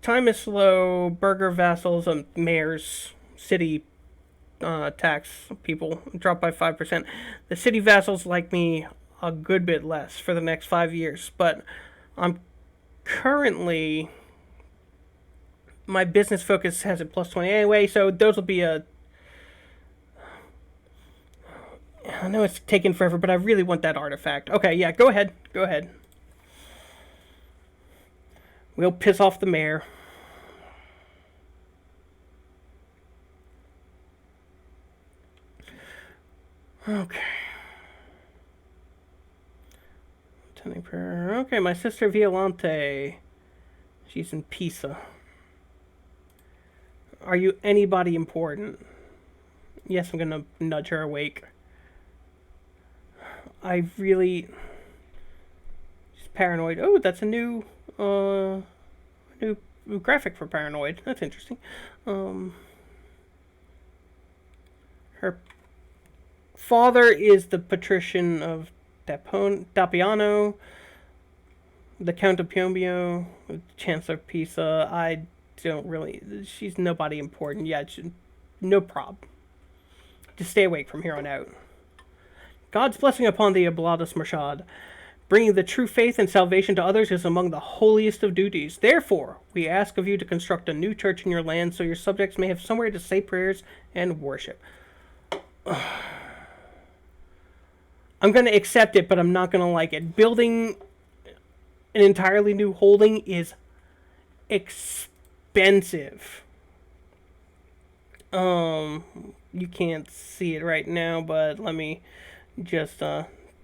time is slow. Burgher vassals and mayors, city tax people. Dropped by 5%. The city vassals like me a good bit less for the next 5 years, but I'm currently my business focus has it plus 20 anyway, so those will be a. I know it's taking forever, but I really want that artifact. Okay, yeah, go ahead. Go ahead. We'll piss off the mayor. Okay. Okay, my sister Violante. She's in Pisa. Are you anybody important? Yes, I'm gonna nudge her awake. I really. She's paranoid. Oh, that's a new new graphic for paranoid. That's interesting. Her father is the patrician of Dapiano, the Count of Piombio, Chancellor of Pisa. I don't really. She's nobody important. Yeah, no prob. Just stay awake from here on out. God's blessing upon thee, Ablatus Marshad. Bringing the true faith and salvation to others is among the holiest of duties. Therefore, we ask of you to construct a new church in your land so your subjects may have somewhere to say prayers and worship. I'm going to accept it, but I'm not going to like it. Building an entirely new holding is expensive. You can't see it right now, but let me just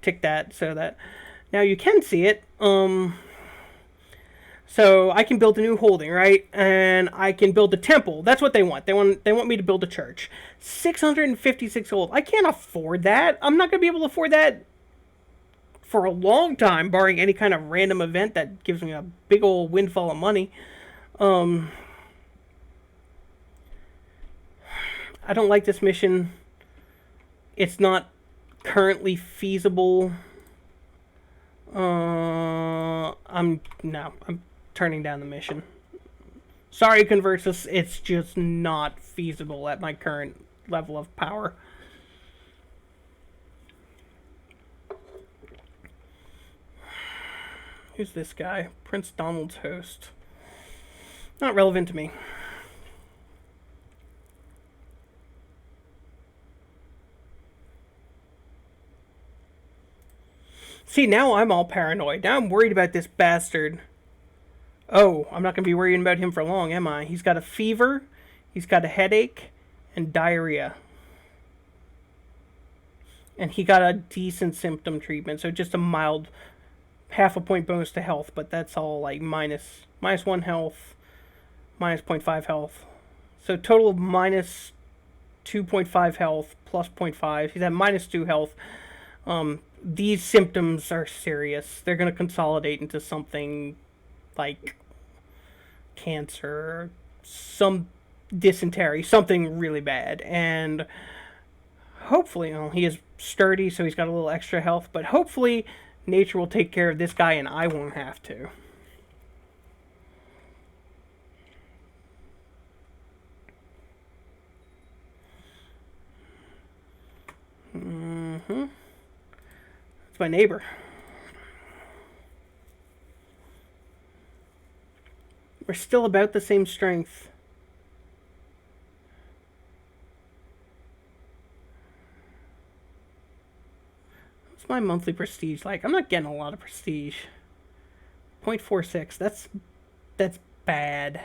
tick that so that now you can see it. So I can build a new holding, right? And I can build a temple. That's what they want. They want me to build a church. 656 gold. I can't afford that. I'm not going to be able to afford that for a long time, barring any kind of random event that gives me a big old windfall of money. I don't like this mission. It's not currently feasible. I'm turning down the mission. Sorry, Conversus, it's just not feasible at my current level of power. Who's this guy? Prince Donald's host. Not relevant to me. See, now I'm all paranoid. Now I'm worried about this bastard. Oh, I'm not going to be worrying about him for long, am I? He's got a fever, he's got a headache, and diarrhea. And he got a decent symptom treatment, so just a mild half a point bonus to health, but that's all like minus 1 health, minus 0.5 health. So total of minus 2.5 health, plus 0.5. He's at minus 2 health. These symptoms are serious. They're going to consolidate into something like cancer, some dysentery, something really bad. And hopefully, he is sturdy, so he's got a little extra health, but hopefully nature will take care of this guy and I won't have to. It's my neighbor. We're still about the same strength. What's my monthly prestige like? I'm not getting a lot of prestige. 0.46. That's bad.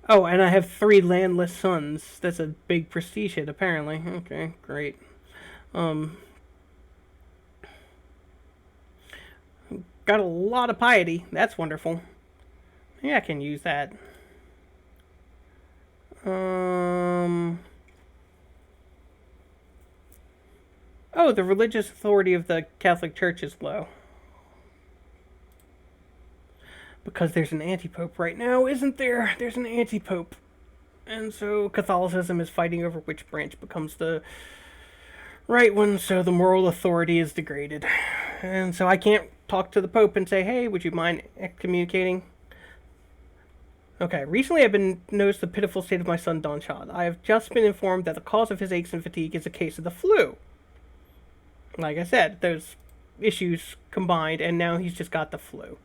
Oh, and I have 3 landless sons. That's a big prestige hit, apparently. Okay, great. Got a lot of piety. That's wonderful. Yeah, I can use that. Oh, the religious authority of the Catholic Church is low. Because there's an anti-pope right now, isn't there? There's an anti-pope. And so Catholicism is fighting over which branch becomes the right one, so the moral authority is degraded. And so I can't talk to the Pope and say, hey, would you mind excommunicating Okay, recently I've been noticed the pitiful state of my son Donshad. I have just been informed that the cause of his aches and fatigue is a case of the flu. Like I said, those issues combined, and now he's just got the flu.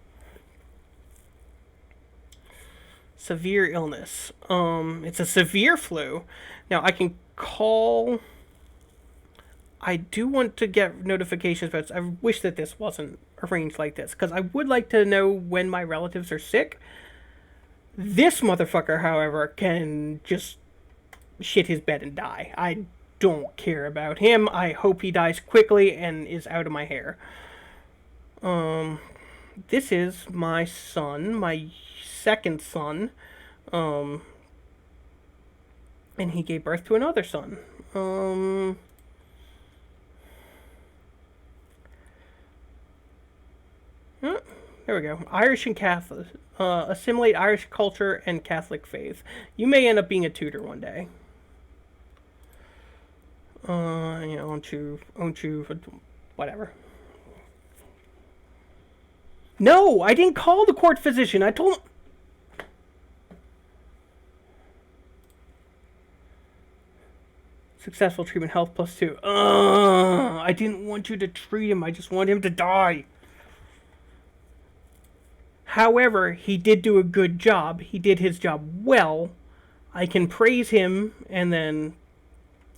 Severe illness. It's a severe flu. Now I can call. I do want to get notifications, but I wish that this wasn't arranged like this because I would like to know when my relatives are sick. This motherfucker, however, can just shit his bed and die. I don't care about him. I hope he dies quickly and is out of my hair. This is my son, my second son, and he gave birth to another son. There we go. Irish and Catholic. Assimilate Irish culture and Catholic faith. You may end up being a tutor one day. Won't you, whatever. No, I didn't call the court physician. I told him. Successful treatment, health +2. I didn't want you to treat him. I just want him to die. However, he did do a good job. He did his job well. I can praise him, and then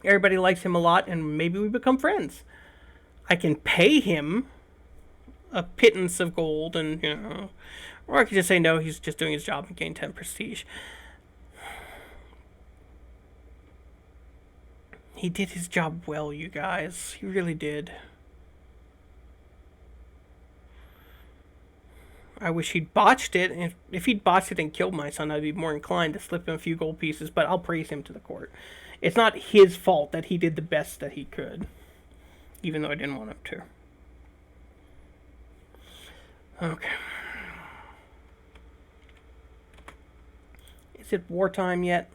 everybody likes him a lot, and maybe we become friends. I can pay him a pittance of gold, and, or I could just say, no, he's just doing his job and gain 10 prestige. He did his job well, you guys. He really did. I wish he'd botched it. If he'd botched it and killed my son, I'd be more inclined to slip him a few gold pieces, but I'll praise him to the court. It's not his fault that he did the best that he could, even though I didn't want him to. Okay. Is it wartime yet?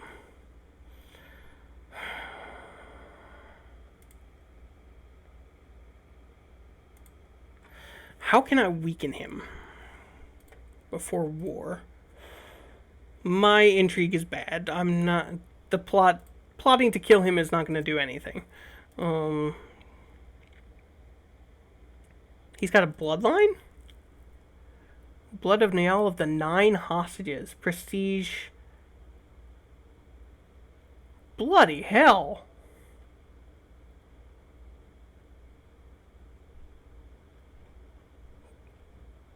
How can I weaken him before war? My intrigue is bad. I'm not... Plotting to kill him is not going to do anything. He's got a bloodline? Blood of Niall of the 9 hostages. Prestige. Bloody hell.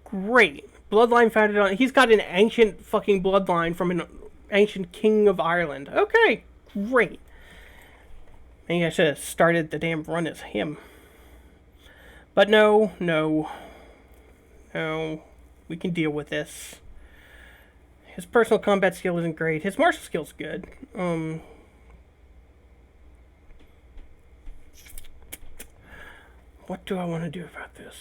Great. Bloodline founded on... He's got an ancient fucking bloodline from an ancient king of Ireland. Okay, great. Maybe I should have started the damn run as him. But no. We can deal with this. His personal combat skill isn't great. His martial skill's good. What do I want to do about this?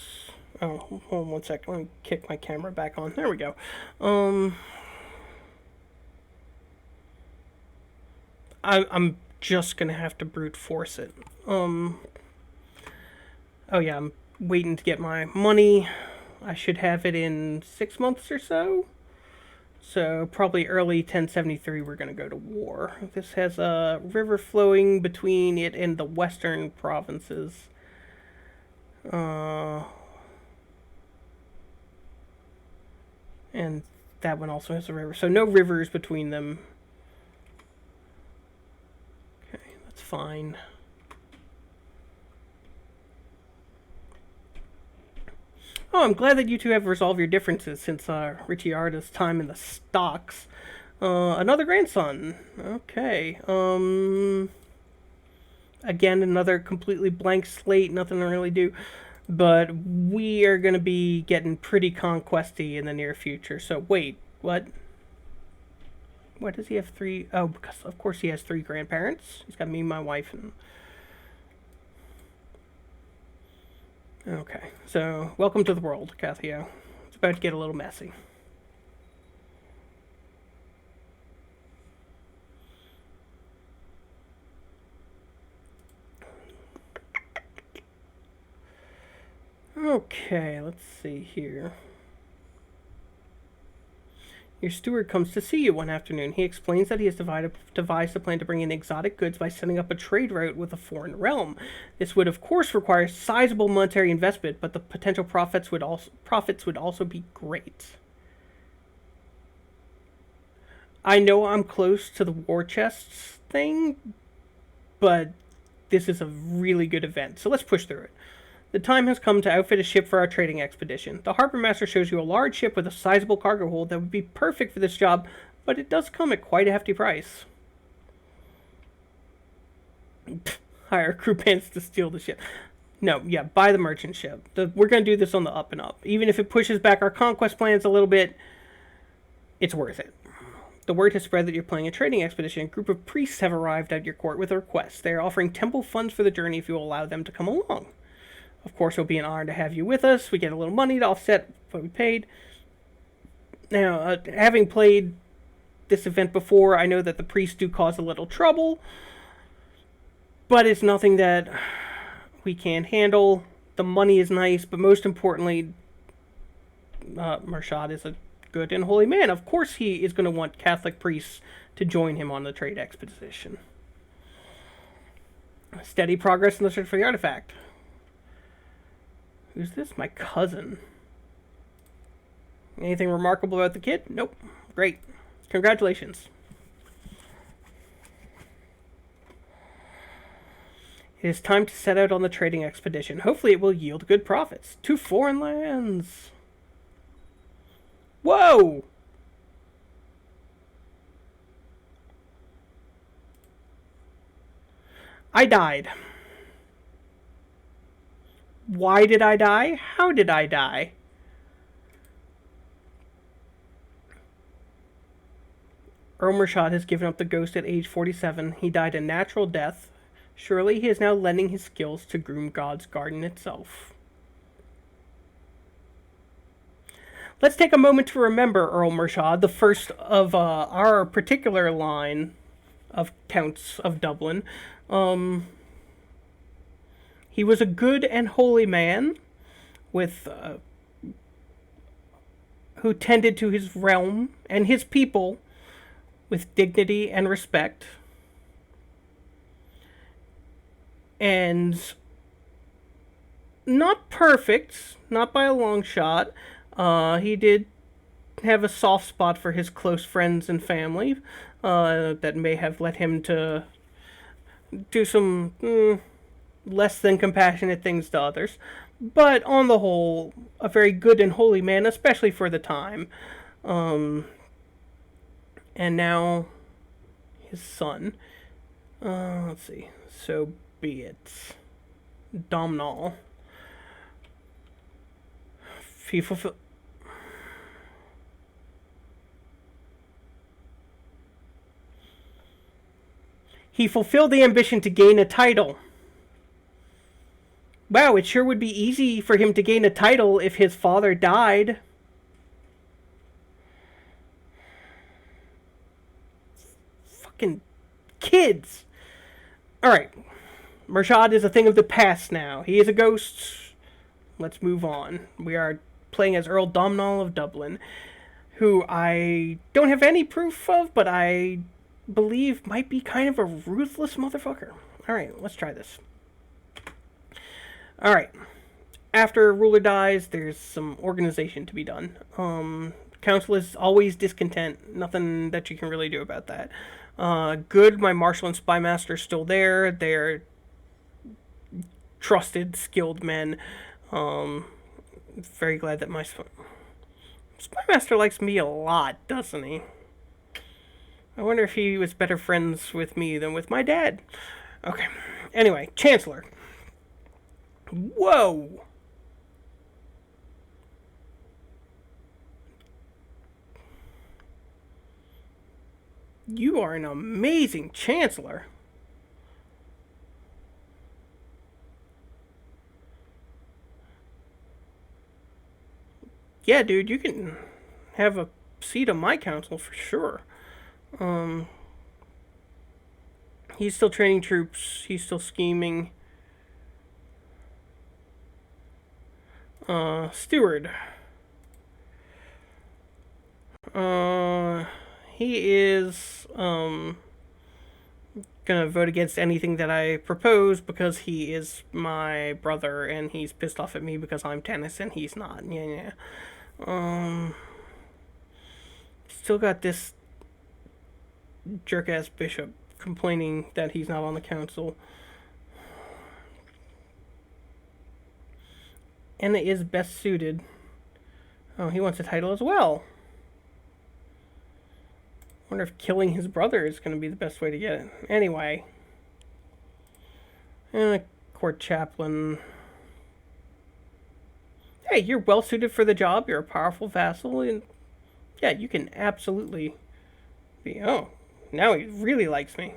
Oh, hold on 1 second. Let me kick my camera back on. There we go. I'm just gonna have to brute force it. Oh yeah, I'm waiting to get my money. I should have it in 6 months or so. So probably early 1073 we're gonna go to war. This has a river flowing between it and the western provinces. And that one also has a river. So no rivers between them. Okay, that's fine. Oh, I'm glad that you two have resolved your differences since Ricciardo's time in the stocks. Another grandson. Okay. Again, another completely blank slate. Nothing to really do. But we are going to be getting pretty conquesty in the near future. So, wait. What? Why does he have 3? Oh, because of course he has 3 grandparents. He's got me, my wife, and... Okay, so welcome to the world, Cathio. It's about to get a little messy. Okay, let's see here. Your steward comes to see you one afternoon. He explains that he has devised a plan to bring in exotic goods by setting up a trade route with a foreign realm. This would, of course, require sizable monetary investment, but the potential profits would also be great. I know I'm close to the war chests thing, but this is a really good event, so let's push through it. The time has come to outfit a ship for our trading expedition. The harbor master shows you a large ship with a sizable cargo hold that would be perfect for this job, but it does come at quite a hefty price. Hire crew pants to steal the ship. No, yeah, buy the merchant ship. We're going to do this on the up and up. Even if it pushes back our conquest plans a little bit, it's worth it. The word has spread that you're planning a trading expedition. A group of priests have arrived at your court with a request. They are offering temple funds for the journey if you will allow them to come along. Of course, it'll be an honor to have you with us. We get a little money to offset what we paid. Now, having played this event before, I know that the priests do cause a little trouble, but it's nothing that we can't handle. The money is nice, but most importantly, Murshad is a good and holy man. Of course, he is going to want Catholic priests to join him on the trade expedition. Steady progress in the search for the artifact. Who's this? My cousin. Anything remarkable about the kid? Nope. Great. Congratulations. It is time to set out on the trading expedition. Hopefully it will yield good profits. To foreign lands. Whoa! I died. Why did I die? How did I die? Earl Murshad has given up the ghost at age 47. He died a natural death. Surely he is now lending his skills to groom God's garden itself. Let's take a moment to remember Earl Murshad, the first of our particular line of Counts of Dublin. He was a good and holy man with who tended to his realm and his people with dignity and respect. And not perfect, not by a long shot. He did have a soft spot for his close friends and family that may have led him to do some less than compassionate things to others. But on the whole, a very good and holy man, especially for the time. And now his son. Let's see. So be it. Domhnall. He fulfilled the ambition to gain a title. Wow, it sure would be easy for him to gain a title if his father died. Fucking kids. Alright. Murshad is a thing of the past now. He is a ghost. Let's move on. We are playing as Earl Domhnall of Dublin, who I don't have any proof of, but I believe might be kind of a ruthless motherfucker. Alright, let's try this. Alright. After a ruler dies, there's some organization to be done. Council is always discontent. Nothing that you can really do about that. Good, my marshal and spy master are still there. They're trusted, skilled men. Very glad that my spy master likes me a lot, doesn't he? I wonder if he was better friends with me than with my dad. Okay. Anyway, Chancellor. Whoa! You are an amazing Chancellor. Yeah, dude, you can have a seat on my council for sure. He's still training troops. He's still scheming. Steward. He is gonna vote against anything that I propose because he is my brother and he's pissed off at me because I'm tennis and he's not. Yeah. Still got this jerk ass bishop complaining that he's not on the council. Anna is best suited. Oh, he wants a title as well. Wonder if killing his brother is going to be the best way to get it. Anyway. And a court chaplain. Hey, you're well suited for the job. You're a powerful vassal. And yeah, you can absolutely be. Oh, now he really likes me.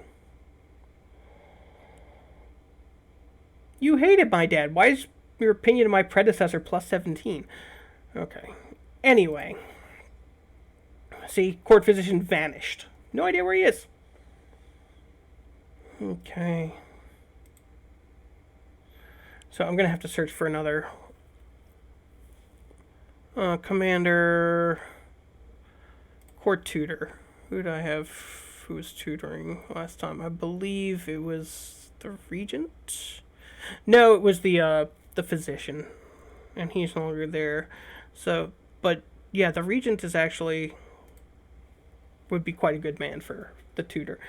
You hated my dad. Why is your opinion of my predecessor plus 17? Okay. Anyway. See, court physician vanished. No idea where he is. Okay. So I'm going to have to search for another commander, court tutor. Who did I have who was tutoring last time? I believe it was the regent. No, it was the physician, and he's no longer there. So, but yeah, the regent is actually would be quite a good man for the tutor.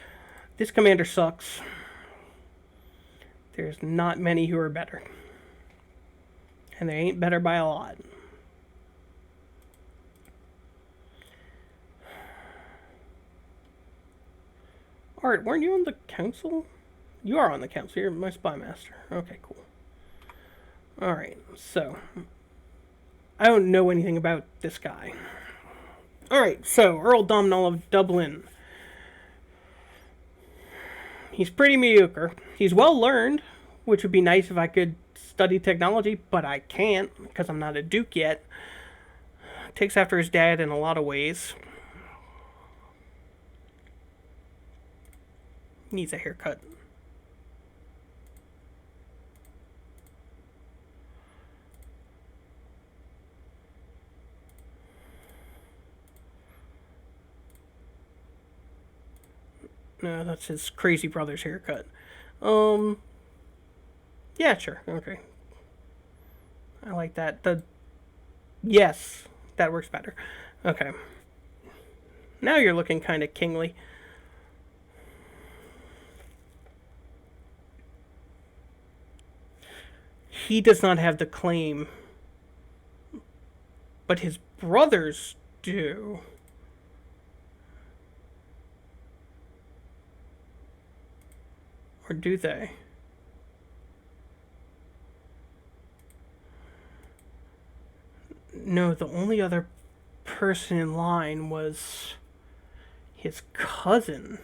This commander sucks. There's not many who are better, and they ain't better by a lot. Art, weren't you on the council? You are on the council. You're my spy master. Okay, cool. Alright, so I don't know anything about this guy. Alright, so Earl Domhnall of Dublin. He's pretty mediocre. He's well learned, which would be nice if I could study technology, but I can't because I'm not a duke yet. Takes after his dad in a lot of ways. Needs a haircut. No, that's his crazy brother's haircut. Yeah, sure. Okay. I like that. Yes, that works better. Okay. Now you're looking kind of kingly. He does not have the claim, but his brothers do. Or do they? No, the only other person in line was his cousin.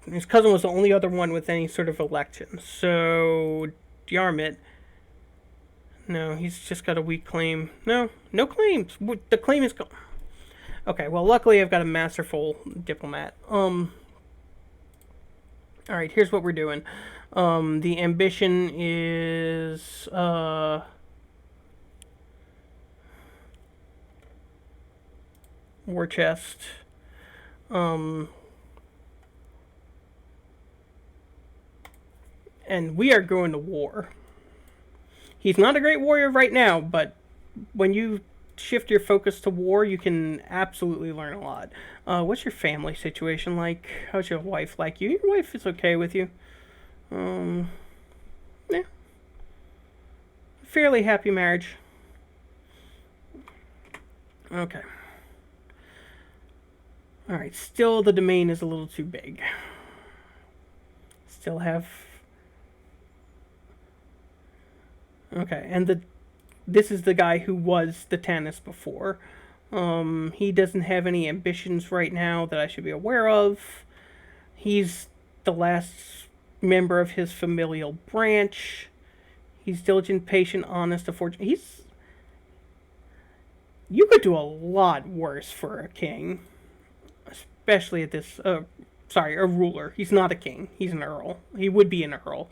His cousin was the only other one with any sort of election. So, Yarmit. No, he's just got a weak claim. No claims. The claim is gone. Okay, well, luckily I've got a masterful diplomat. Alright, here's what we're doing. The ambition is, war chest. And we are going to war. He's not a great warrior right now, but when you shift your focus to war, you can absolutely learn a lot. What's your family situation like? How's your wife like you? Your wife is okay with you. Yeah. Fairly happy marriage. Okay. Alright, still the domain is a little too big. Still have... Okay, and this is the guy who was the Tanis before. He doesn't have any ambitions right now that I should be aware of. He's the last member of his familial branch. He's diligent, patient, honest, affordable. You could do a lot worse for a king. Especially at this... sorry, a ruler. He's not a king. He's an earl. He would be an earl.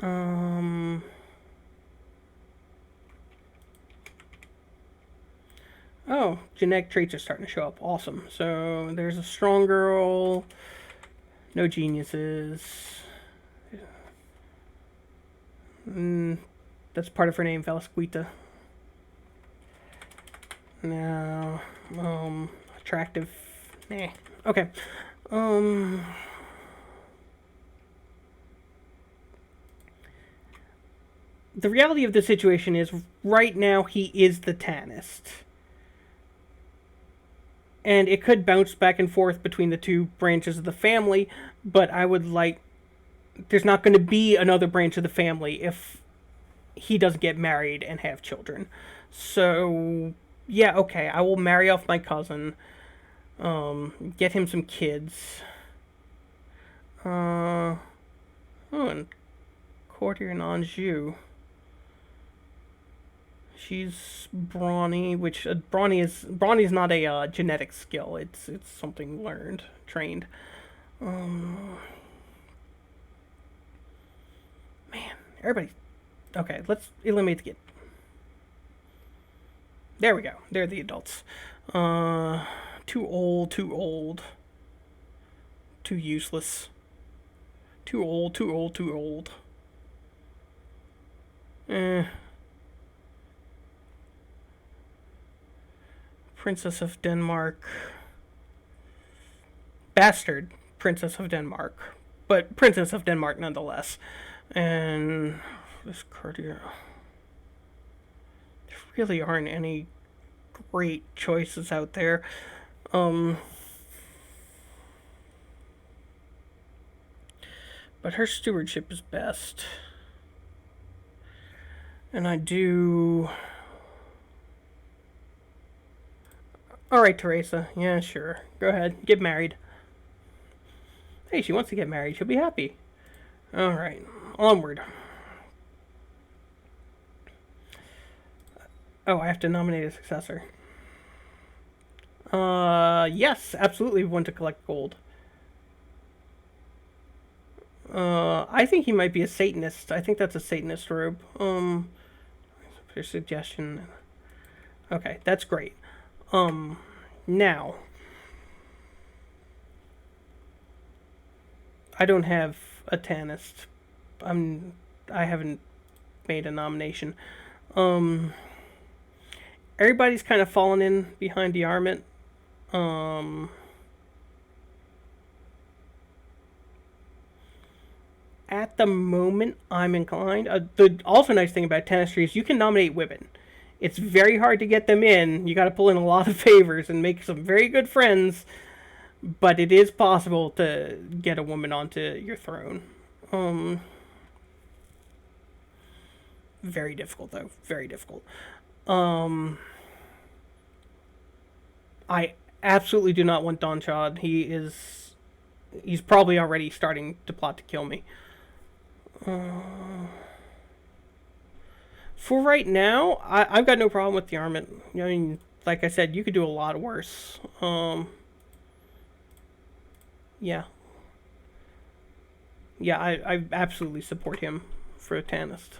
Oh, genetic traits are starting to show up. Awesome. So there's a strong girl. No geniuses. That's part of her name, Velasquita. Now, attractive. Nah. Okay. The reality of the situation is, right now he is the Tanist. And it could bounce back and forth between the two branches of the family, but I would like. There's not going to be another branch of the family if he doesn't get married and have children. So, yeah, okay, I will marry off my cousin, get him some kids. Oh, and Courtier and Anjou. She's brawny, which brawny is not a genetic skill. It's something learned, trained. Man, everybody. Okay, let's eliminate the kid. There we go. They're the adults. Too old, too old. Too useless. Too old, too old, too old. Princess of Denmark. Bastard Princess of Denmark. But Princess of Denmark nonetheless. And this Courtier. There really aren't any great choices out there. But her stewardship is best. And I do. Alright, Teresa. Yeah, sure. Go ahead. Get married. Hey, she wants to get married. She'll be happy. Alright. Onward. Oh, I have to nominate a successor. Yes, absolutely want to collect gold. I think he might be a Satanist. I think that's a Satanist robe. Your suggestion. Okay, that's great. Now. I don't have a Tanist. I haven't made a nomination. Everybody's kind of fallen in behind the armament. At the moment, I'm inclined. The also nice thing about Tanistry is you can nominate women. It's very hard to get them in. You got to pull in a lot of favors and make some very good friends, but it is possible to get a woman onto your throne. Very difficult though. Very difficult. I absolutely do not want Don Chad. He's probably already starting to plot to kill me. For right now, I've got no problem with the armament. I mean, like I said, you could do a lot worse. Yeah. Yeah, I absolutely support him for a Tanist.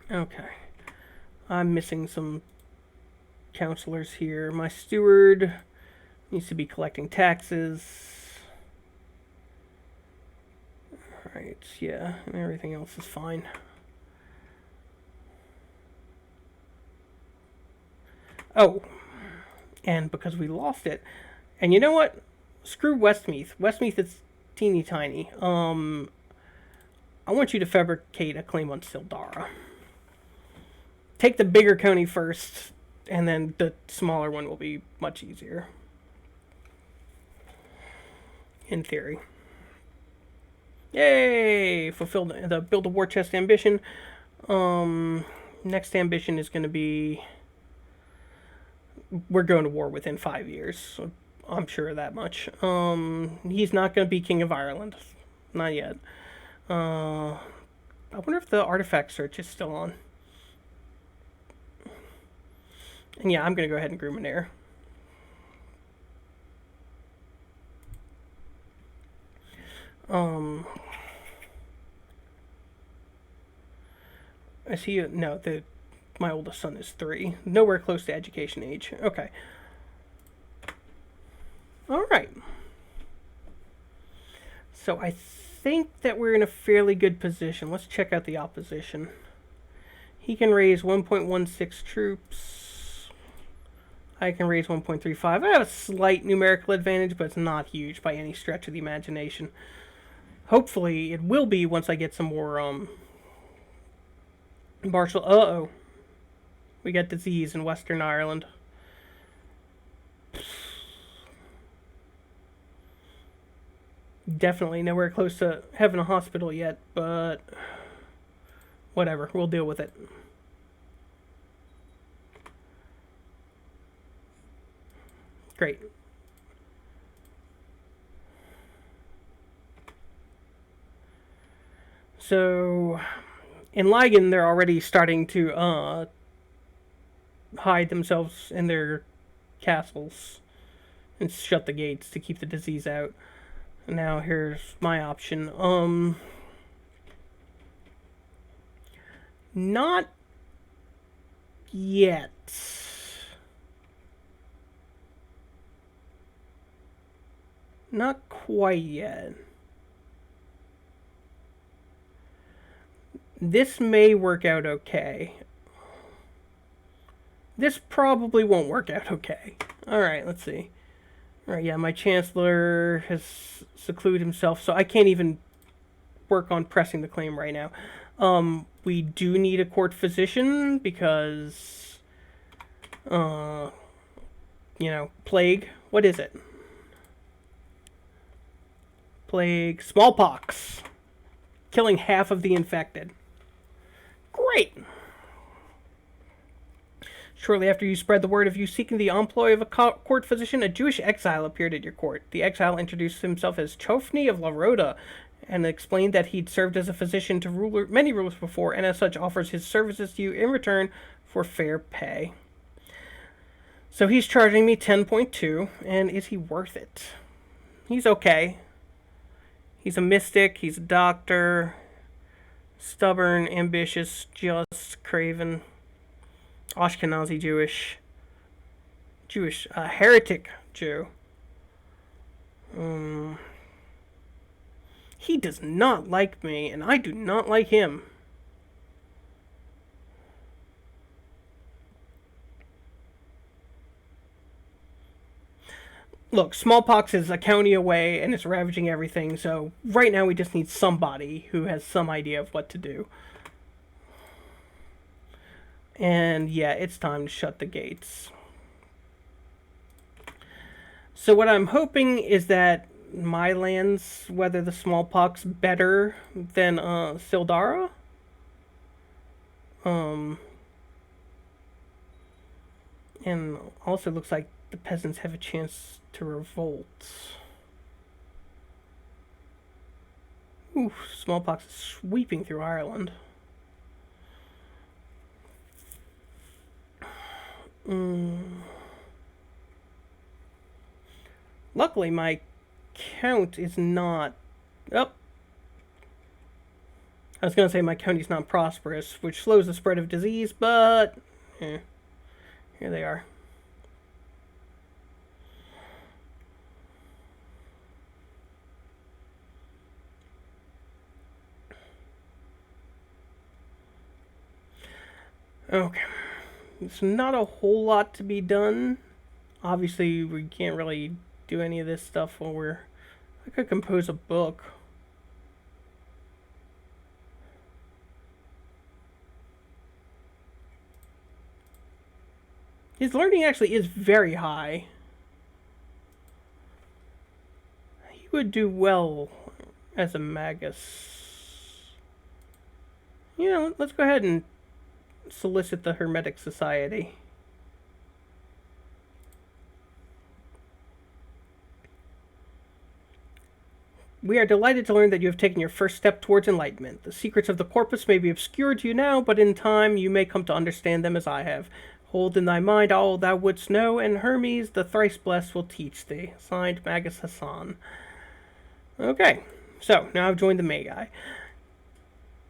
Okay. I'm missing some counselors here. My steward needs to be collecting taxes. Alright, yeah, and everything else is fine. Oh, and because we lost it, and you know what? Screw Westmeath. Westmeath is teeny tiny. I want you to fabricate a claim on Sildara. Take the bigger county first, and then the smaller one will be much easier. In theory. Yay! Fulfilled the build a war chest ambition. Next ambition is going to be we're going to war within 5 years. So I'm sure of that much. He's not going to be King of Ireland. Not yet. I wonder if the artifact search is still on. And yeah, I'm going to go ahead and groom an heir. Is he? No, my oldest son is 3. Nowhere close to education age. Okay. All right. So I think that we're in a fairly good position. Let's check out the opposition. He can raise 1.16 troops. I can raise 1.35. I have a slight numerical advantage, but it's not huge by any stretch of the imagination. Hopefully, it will be once I get some more, martial... Uh-oh. We got disease in Western Ireland. Definitely nowhere close to having a hospital yet, but... whatever, we'll deal with it. Great. So, in Ligon, they're already starting to hide themselves in their castles and shut the gates to keep the disease out. Now here's my option. Not yet. Not quite yet. This may work out okay. This probably won't work out okay. Alright, let's see. Alright, yeah, my Chancellor has secluded himself, so I can't even work on pressing the claim right now. We do need a court physician because, you know, plague. What is it? Plague, smallpox. Killing half of the infected. Great! Shortly after you spread the word of you seeking the employ of a court physician, a Jewish exile appeared at your court. The exile introduced himself as Chofni of La Rhoda and explained that he'd served as a physician to many rulers before, and as such offers his services to you in return for fair pay. So he's charging me 10.2, and is he worth it? He's okay. He's a mystic, he's a doctor, stubborn, ambitious, just, craven, Ashkenazi Jewish, heretic Jew. He does not like me, and I do not like him. Look, smallpox is a county away, and it's ravaging everything, so right now we just need somebody who has some idea of what to do. And yeah, it's time to shut the gates. So what I'm hoping is that my lands weather the smallpox better than Sildara. And also looks like the peasants have a chance to revolt. Ooh, smallpox is sweeping through Ireland. Luckily, my count is not... Oh. I was going to say my county's not prosperous, which slows the spread of disease, but... here they are. Okay. It's not a whole lot to be done. Obviously, we can't really do any of this stuff while we're... I could compose a book. His learning actually is very high. He would do well as a magus. You know, let's go ahead and solicit the Hermetic Society. We are delighted to learn that you have taken your first step towards enlightenment. The secrets of the corpus may be obscured to you now, but in time you may come to understand them as I have. Hold in thy mind all thou wouldst know, and Hermes, the thrice blessed, will teach thee. Signed, Magus Hassan. Okay, so now I've joined the Magi.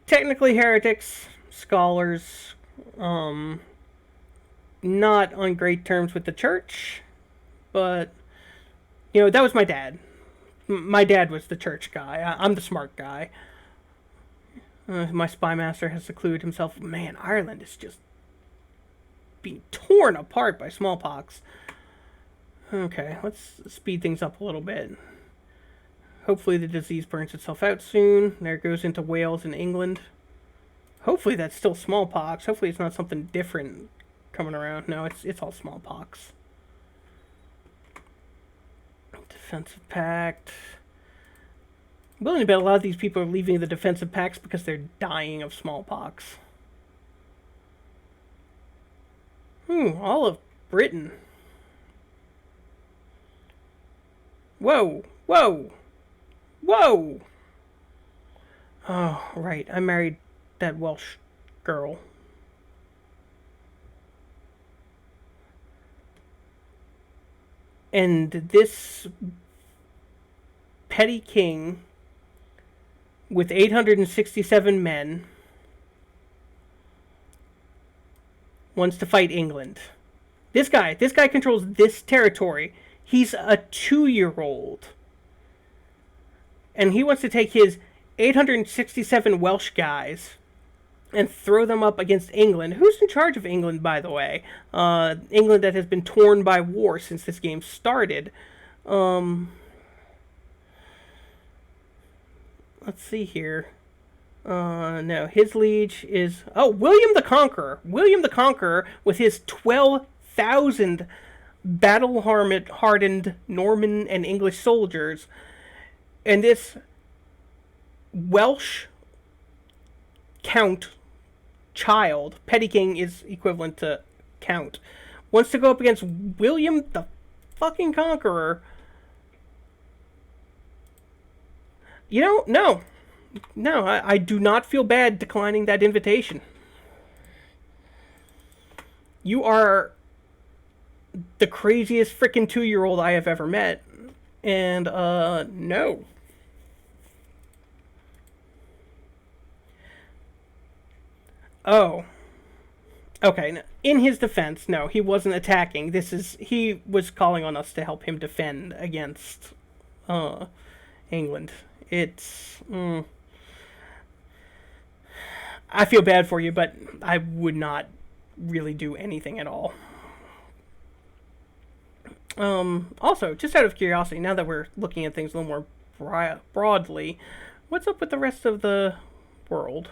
Technically heretics, scholars, not on great terms with the church, but, that was my dad. My dad was the church guy. I'm the smart guy. My spy master has secluded himself. Man, Ireland is just being torn apart by smallpox. Okay, let's speed things up a little bit. Hopefully the disease burns itself out soon. There it goes into Wales and England. Hopefully that's still smallpox. Hopefully it's not something different coming around. No, it's all smallpox. Defensive pact. I'm willing to bet a lot of these people are leaving the defensive pacts because they're dying of smallpox. All of Britain. Whoa, whoa, whoa! Oh, right, I married that Welsh girl. And this petty king with 867 men wants to fight England. This guy controls this territory. He's a 2-year-old. And he wants to take his 867 Welsh guys and throw them up against England. Who's in charge of England, by the way? England that has been torn by war since this game started. Let's see here. No, his liege is... Oh, William the Conqueror. William the Conqueror with his 12,000 battle-hardened Norman and English soldiers. And this Welsh count child, petty king is equivalent to count, wants to go up against William the fucking Conqueror. No, I do not feel bad declining that invitation. You are the craziest freaking 2-year-old I have ever met. And, no. Oh. Okay, in his defense, no, he wasn't attacking. He was calling on us to help him defend against, England. I feel bad for you, but I would not really do anything at all. Also, just out of curiosity, now that we're looking at things a little more broadly, what's up with the rest of the world?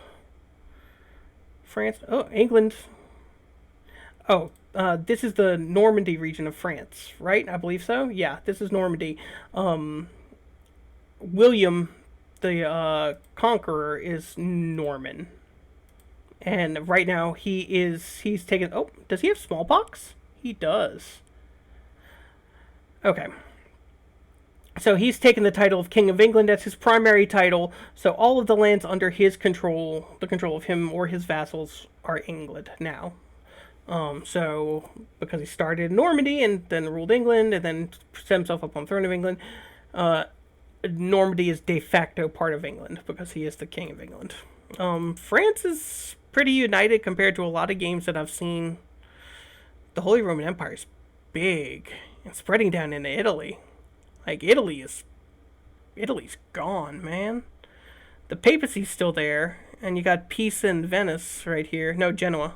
France? Oh, England. Oh, this is the Normandy region of France, right? I believe so. Yeah, this is Normandy. William the Conqueror is Norman. And right now he's taken... Oh, does he have smallpox? He does. Okay. So he's taken the title of King of England. That's his primary title. So all of the lands under his control, the control of him or his vassals, are England now. So because he started in Normandy and then ruled England and then set himself up on the throne of England, Normandy is de facto part of England because he is the King of England. France is pretty united compared to a lot of games that I've seen. The Holy Roman Empire is big and spreading down into Italy. Like, Italy's gone, man. The papacy's still there, and you got Pisa and Venice right here. No, Genoa.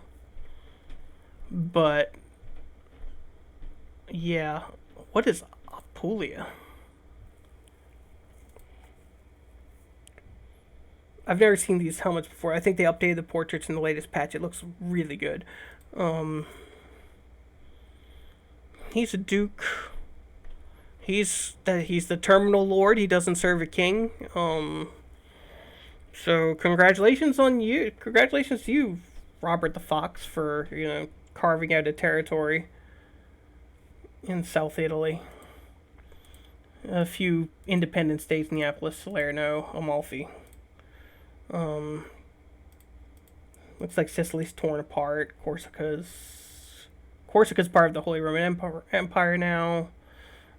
But, yeah. What is Apulia? I've never seen these helmets before. I think they updated the portraits in the latest patch. It looks really good. He's a duke. He's the terminal lord. He doesn't serve a king. So congratulations on you. Congratulations to you, Robert the Fox, for carving out a territory in South Italy. A few independent states: Neapolis, Salerno, Amalfi. Looks like Sicily's torn apart. Corsica's part of the Holy Roman Empire now.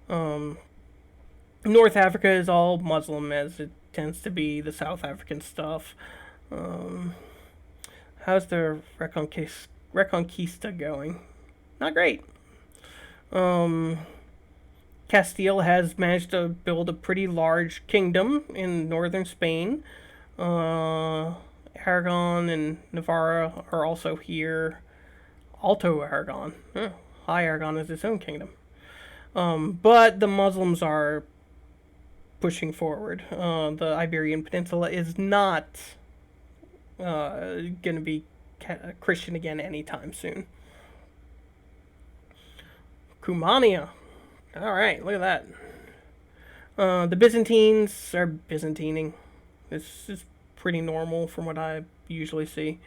North Africa is all Muslim, as it tends to be the South African stuff. How's the Reconquista going? Not great. Um, Castile has managed to build a pretty large kingdom in northern Spain. Aragon and Navarra are also here. Alto Aragon. High Aragon is its own kingdom. But the Muslims are pushing forward. The Iberian Peninsula is not going to be Christian again anytime soon. Cumania. Alright, look at that. The Byzantines are Byzantining. This is pretty normal from what I usually see.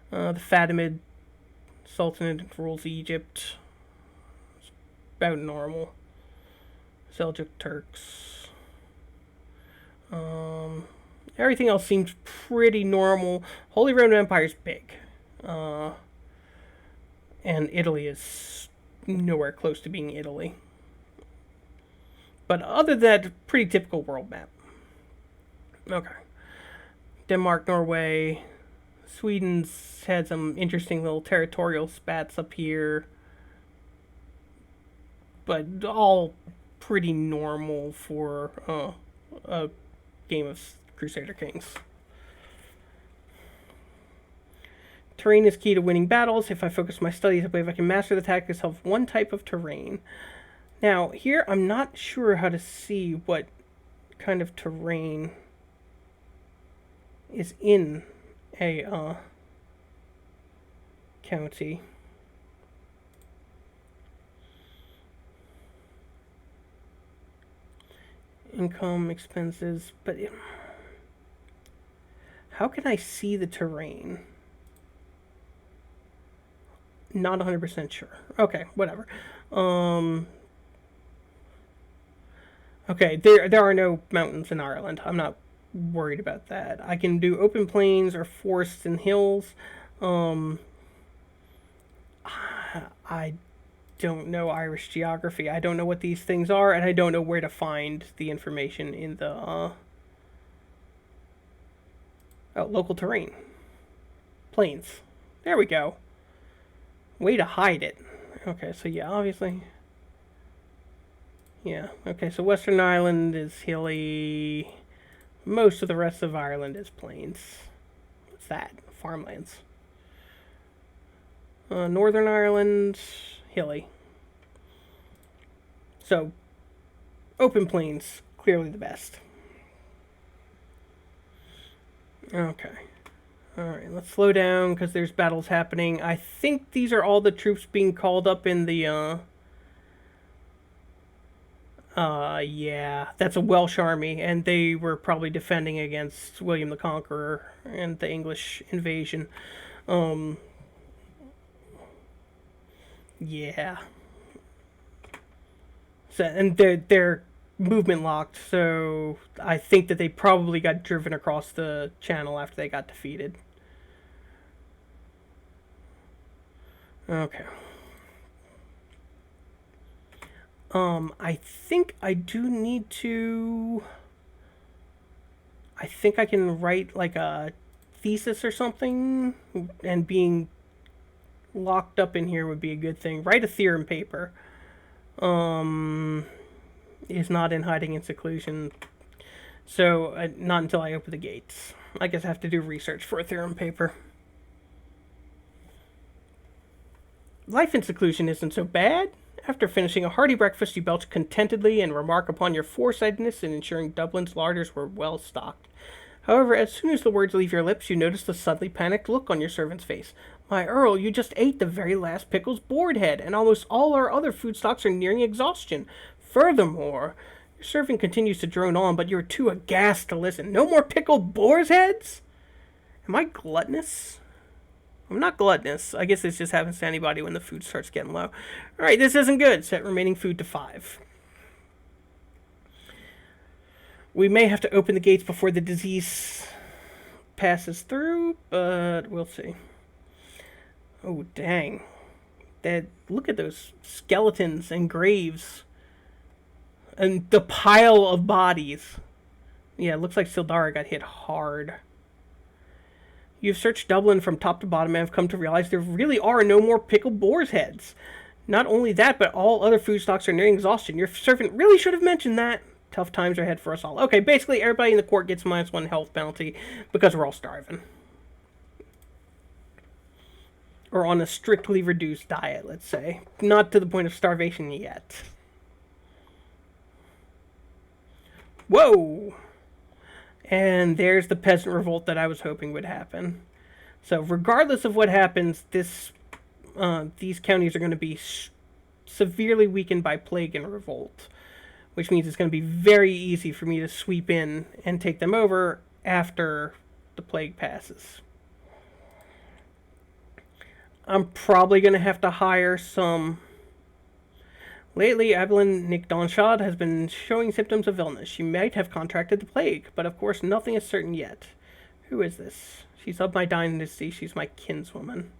The Fatimid Sultanate rules Egypt. It's about normal. Seljuk Turks. Everything else seems pretty normal. Holy Roman Empire's big. And Italy is nowhere close to being Italy. But other than that, pretty typical world map. Okay. Denmark, Norway. Sweden's had some interesting little territorial spats up here. But all pretty normal for a game of Crusader Kings. Terrain is key to winning battles. If I focus my studies, I believe I can master the tactics of one type of terrain. Now, here I'm not sure how to see what kind of terrain is in a county. Income, expenses, but how can I see the terrain? Not 100% sure. Okay, whatever. Okay, there are no mountains in Ireland. I'm not worried about that. I can do open plains or forests and hills. I don't know Irish geography. I don't know what these things are, and I don't know where to find the information in the local terrain. Plains. There we go. Way to hide it. Okay, so yeah, obviously. Yeah, okay, so Western Ireland is hilly. Most of the rest of Ireland is plains. What's that? Farmlands. Northern Ireland, hilly. So, open plains, clearly the best. Okay. Alright, let's slow down because there's battles happening. I think these are all the troops being called up in the, yeah, that's a Welsh army, and they were probably defending against William the Conqueror and the English invasion. Yeah. So, and they're movement locked, so I think that they probably got driven across the channel after they got defeated. Okay. I think I do need to... I think I can write like a thesis or something, and being locked up in here would be a good thing. Write a theorem paper. Is not in hiding and seclusion. So, not until I open the gates. I guess I have to do research for a theorem paper. Life in seclusion isn't so bad. After finishing a hearty breakfast, you belch contentedly and remark upon your foresightedness in ensuring Dublin's larders were well stocked. However, as soon as the words leave your lips, you notice the suddenly panicked look on your servant's face. My Earl, you just ate the very last pickle's boar's head, and almost all our other food stocks are nearing exhaustion. Furthermore, your servant continues to drone on, but you're too aghast to listen. No more pickled boar's heads? Am I gluttonous? I'm not gluttonous. I guess this just happens to anybody when the food starts getting low. Alright, this isn't good. Set remaining food to 5. We may have to open the gates before the disease passes through, but we'll see. Oh, dang. Look at those skeletons and graves. And the pile of bodies. Yeah, it looks like Sildara got hit hard. You've searched Dublin from top to bottom and have come to realize there really are no more pickled boar's heads. Not only that, but all other food stocks are nearing exhaustion. Your servant really should have mentioned that. Tough times are ahead for us all. Okay, basically everybody in the court gets -1 health penalty because we're all starving. Or on a strictly reduced diet, let's say. Not to the point of starvation yet. Whoa! And there's the peasant revolt that I was hoping would happen. So regardless of what happens, these counties are going to be severely weakened by plague and revolt, which means it's going to be very easy for me to sweep in and take them over after the plague passes. I'm probably going to have to hire some... Lately, Evelyn Nick Donshad has been showing symptoms of illness. She might have contracted the plague, but of course nothing is certain yet. Who is this? She's of my dynasty. She's my kinswoman.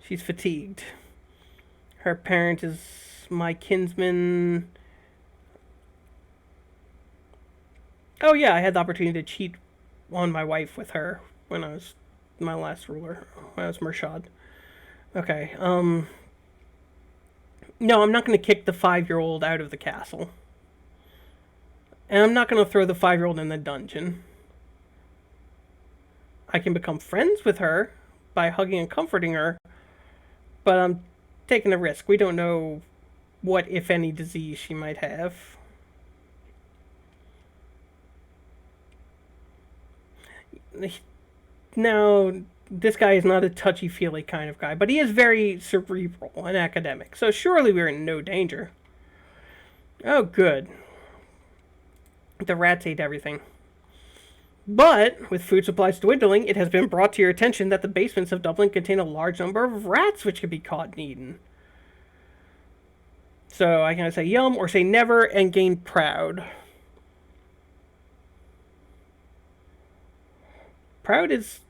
She's fatigued. Her parent is my kinsman. Oh yeah, I had the opportunity to cheat on my wife with her when I was my last ruler, when I was Murshad. Okay, no, I'm not going to kick the 5-year-old out of the castle. And I'm not going to throw the 5-year-old in the dungeon. I can become friends with her by hugging and comforting her, but I'm taking a risk. We don't know what, if any, disease she might have. Now, this guy is not a touchy-feely kind of guy, but he is very cerebral and academic, so surely we're in no danger. Oh, good. The rats ate everything. But, with food supplies dwindling, it has been brought to your attention that the basements of Dublin contain a large number of rats which could be caught and eaten. So I can say yum or say never and gain proud. Proud is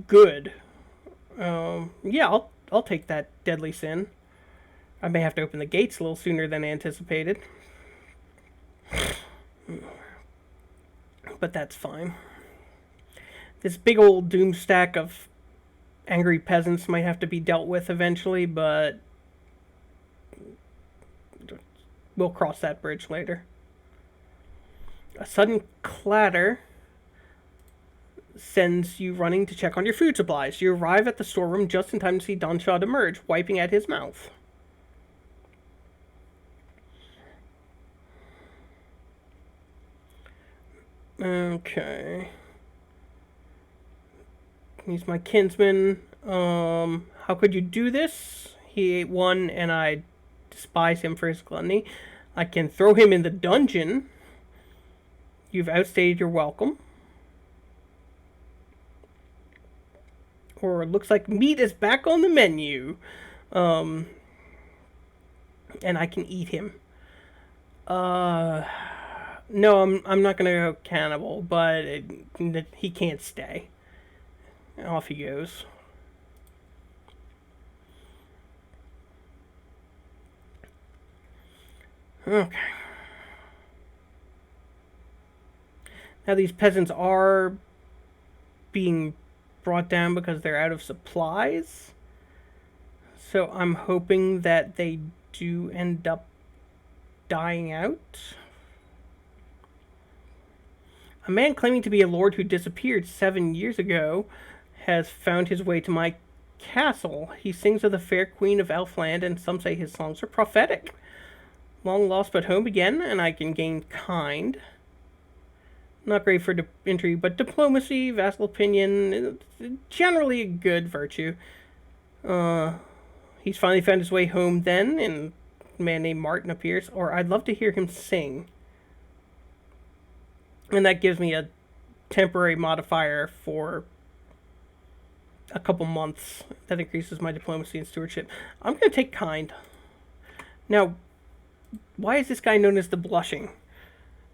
good. Yeah, I'll take that deadly sin. I may have to open the gates a little sooner than anticipated. But that's fine. This big old doom stack of angry peasants might have to be dealt with eventually, but we'll cross that bridge later. A sudden clatter sends you running to check on your food supplies. You arrive at the storeroom just in time to see Donshad emerge, wiping at his mouth. Okay. He's my kinsman. How could you do this? He ate one and I despise him for his gluttony. I can throw him in the dungeon. You've outstayed your welcome. Or it looks like meat is back on the menu. And I can eat him. No, I'm not gonna go cannibal, but he can't stay. Off he goes. Okay. Now these peasants are being brought down because they're out of supplies. So I'm hoping that they do end up dying out. A man claiming to be a lord who disappeared 7 years ago has found his way to my castle. He sings of the fair queen of Elfland, and some say his songs are prophetic. Long lost but home again, and I can gain kind. Not great for intrigue, but diplomacy, vassal opinion, generally a good virtue. He's finally found his way home then, and a man named Martin appears, or I'd love to hear him sing. And that gives me a temporary modifier for a couple months. That increases my diplomacy and stewardship. I'm going to take kind. Now, why is this guy known as the Blushing?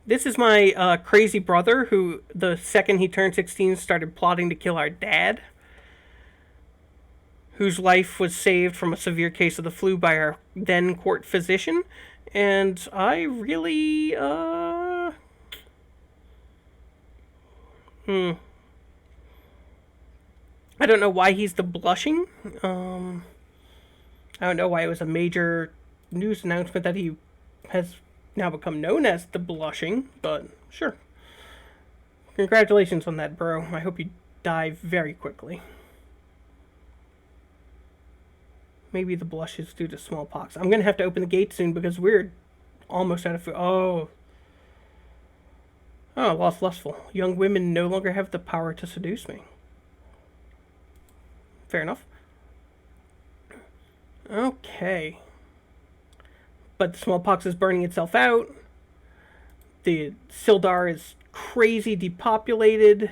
This is my crazy brother who, the second he turned 16, started plotting to kill our dad, whose life was saved from a severe case of the flu by our then court physician. And I really, I don't know why he's the blushing. I don't know why it was a major news announcement that he has now become known as the blushing, but sure. Congratulations on that, bro. I hope you die very quickly. Maybe the blush is due to smallpox. I'm gonna have to open the gate soon because we're almost out of food. Oh, lost lustful. Young women no longer have the power to seduce me. Fair enough. Okay. But the smallpox is burning itself out. The Sildar is crazy depopulated.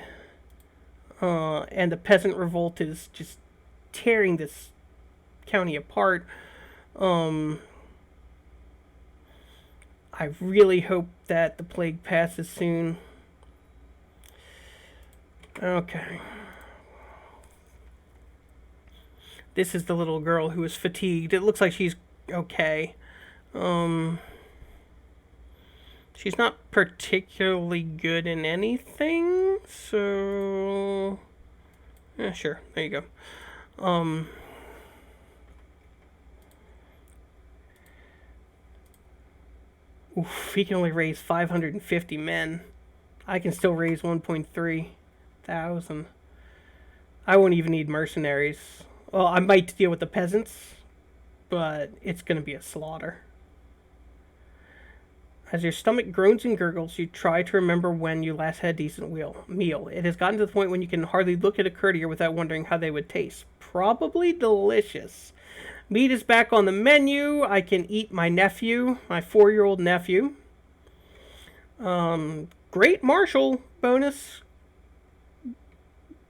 And the peasant revolt is just tearing this county apart. I really hope that the plague passes soon. Okay. This is the little girl who is fatigued. It looks like she's okay. She's not particularly good in anything, so yeah, sure. There you go. Oof, he can only raise 550 men. I can still raise 1.3 thousand. I won't even need mercenaries. Well, I might deal with the peasants, but it's going to be a slaughter. As your stomach groans and gurgles, you try to remember when you last had a decent meal. It has gotten to the point when you can hardly look at a courtier without wondering how they would taste. Probably delicious. Meat is back on the menu. I can eat my nephew, my 4-year-old nephew. Great martial bonus.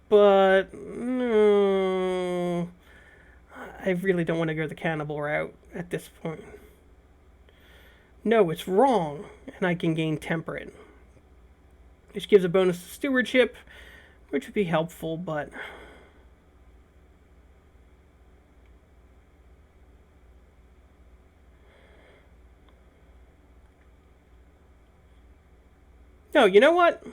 But no, I really don't want to go the cannibal route at this point. No, it's wrong, and I can gain temperate, which gives a bonus to stewardship, which would be helpful, but no, you know what?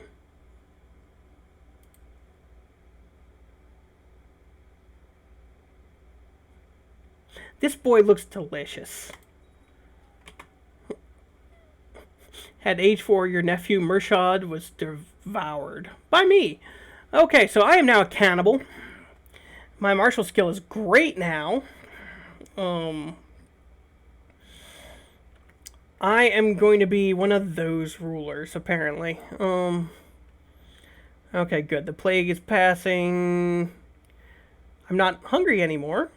This boy looks delicious. At age 4, your nephew Murshad was devoured by me. Okay, so I am now a cannibal. My martial skill is great now. I am going to be one of those rulers, apparently. Okay, good. The plague is passing. I'm not hungry anymore.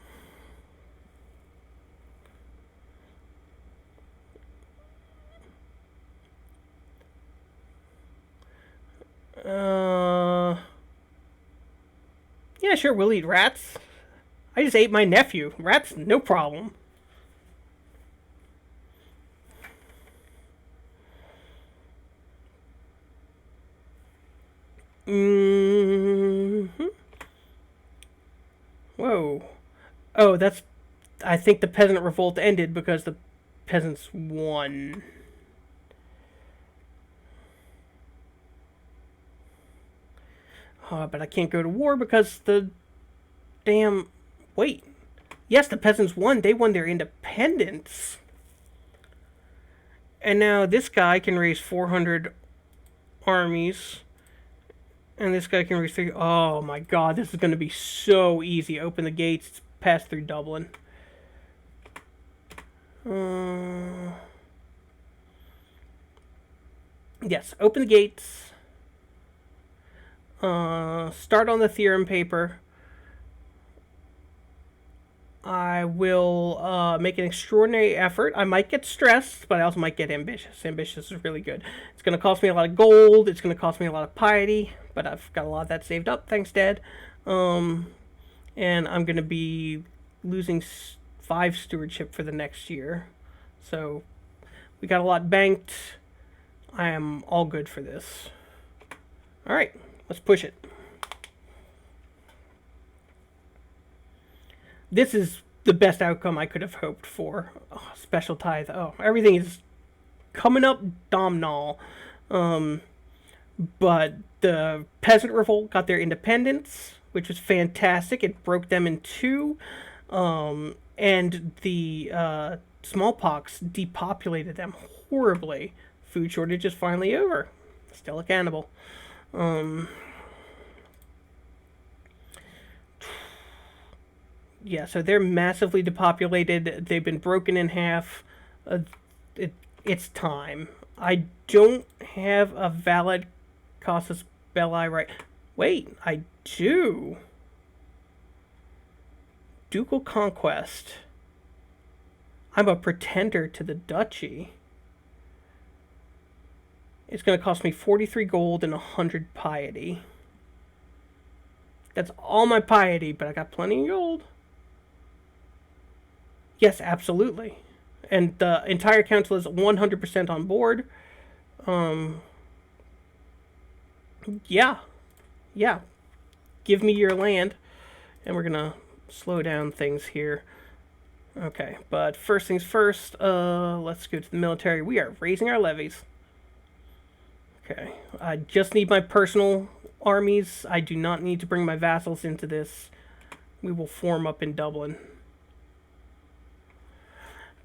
Yeah, sure, we'll eat rats. I just ate my nephew. Rats, no problem. Whoa. Oh, that's... I think the peasant revolt ended because the peasants won. But I can't go to war because the damn... Wait. Yes, the peasants won. They won their independence. And now this guy can raise 400 armies. And this guy can raise 3... Oh my god, this is going to be so easy. Open the gates, pass through Dublin. Yes, open the gates. Start on the theorem paper. I will make an extraordinary effort. I might get stressed, but I also might get ambitious. Ambitious is really good. It's going to cost me a lot of gold. It's going to cost me a lot of piety, but I've got a lot of that saved up. Thanks, Dad. And I'm going to be losing 5 stewardship for the next year. So we got a lot banked. I am all good for this. All right. Let's push it. This is the best outcome I could have hoped for. Oh, special tithe. Oh, everything is coming up domnall. But the peasant revolt got their independence, which was fantastic. It broke them in two. And the smallpox depopulated them horribly. Food shortage is finally over. Still a cannibal. Yeah, so they're massively depopulated. They've been broken in half. Uh, it, it's time. I don't have a valid casus belli right. Wait, I do. Ducal conquest. I'm a pretender to the duchy. It's going to cost me 43 gold and 100 piety. That's all my piety, but I got plenty of gold. Yes, absolutely. And the entire council is 100% on board. Um, yeah, yeah. Give me your land, and we're gonna slow down things here. Okay, but first things first. Let's go to the military. We are raising our levies. Okay, I just need my personal armies. I do not need to bring my vassals into this. We will form up in Dublin.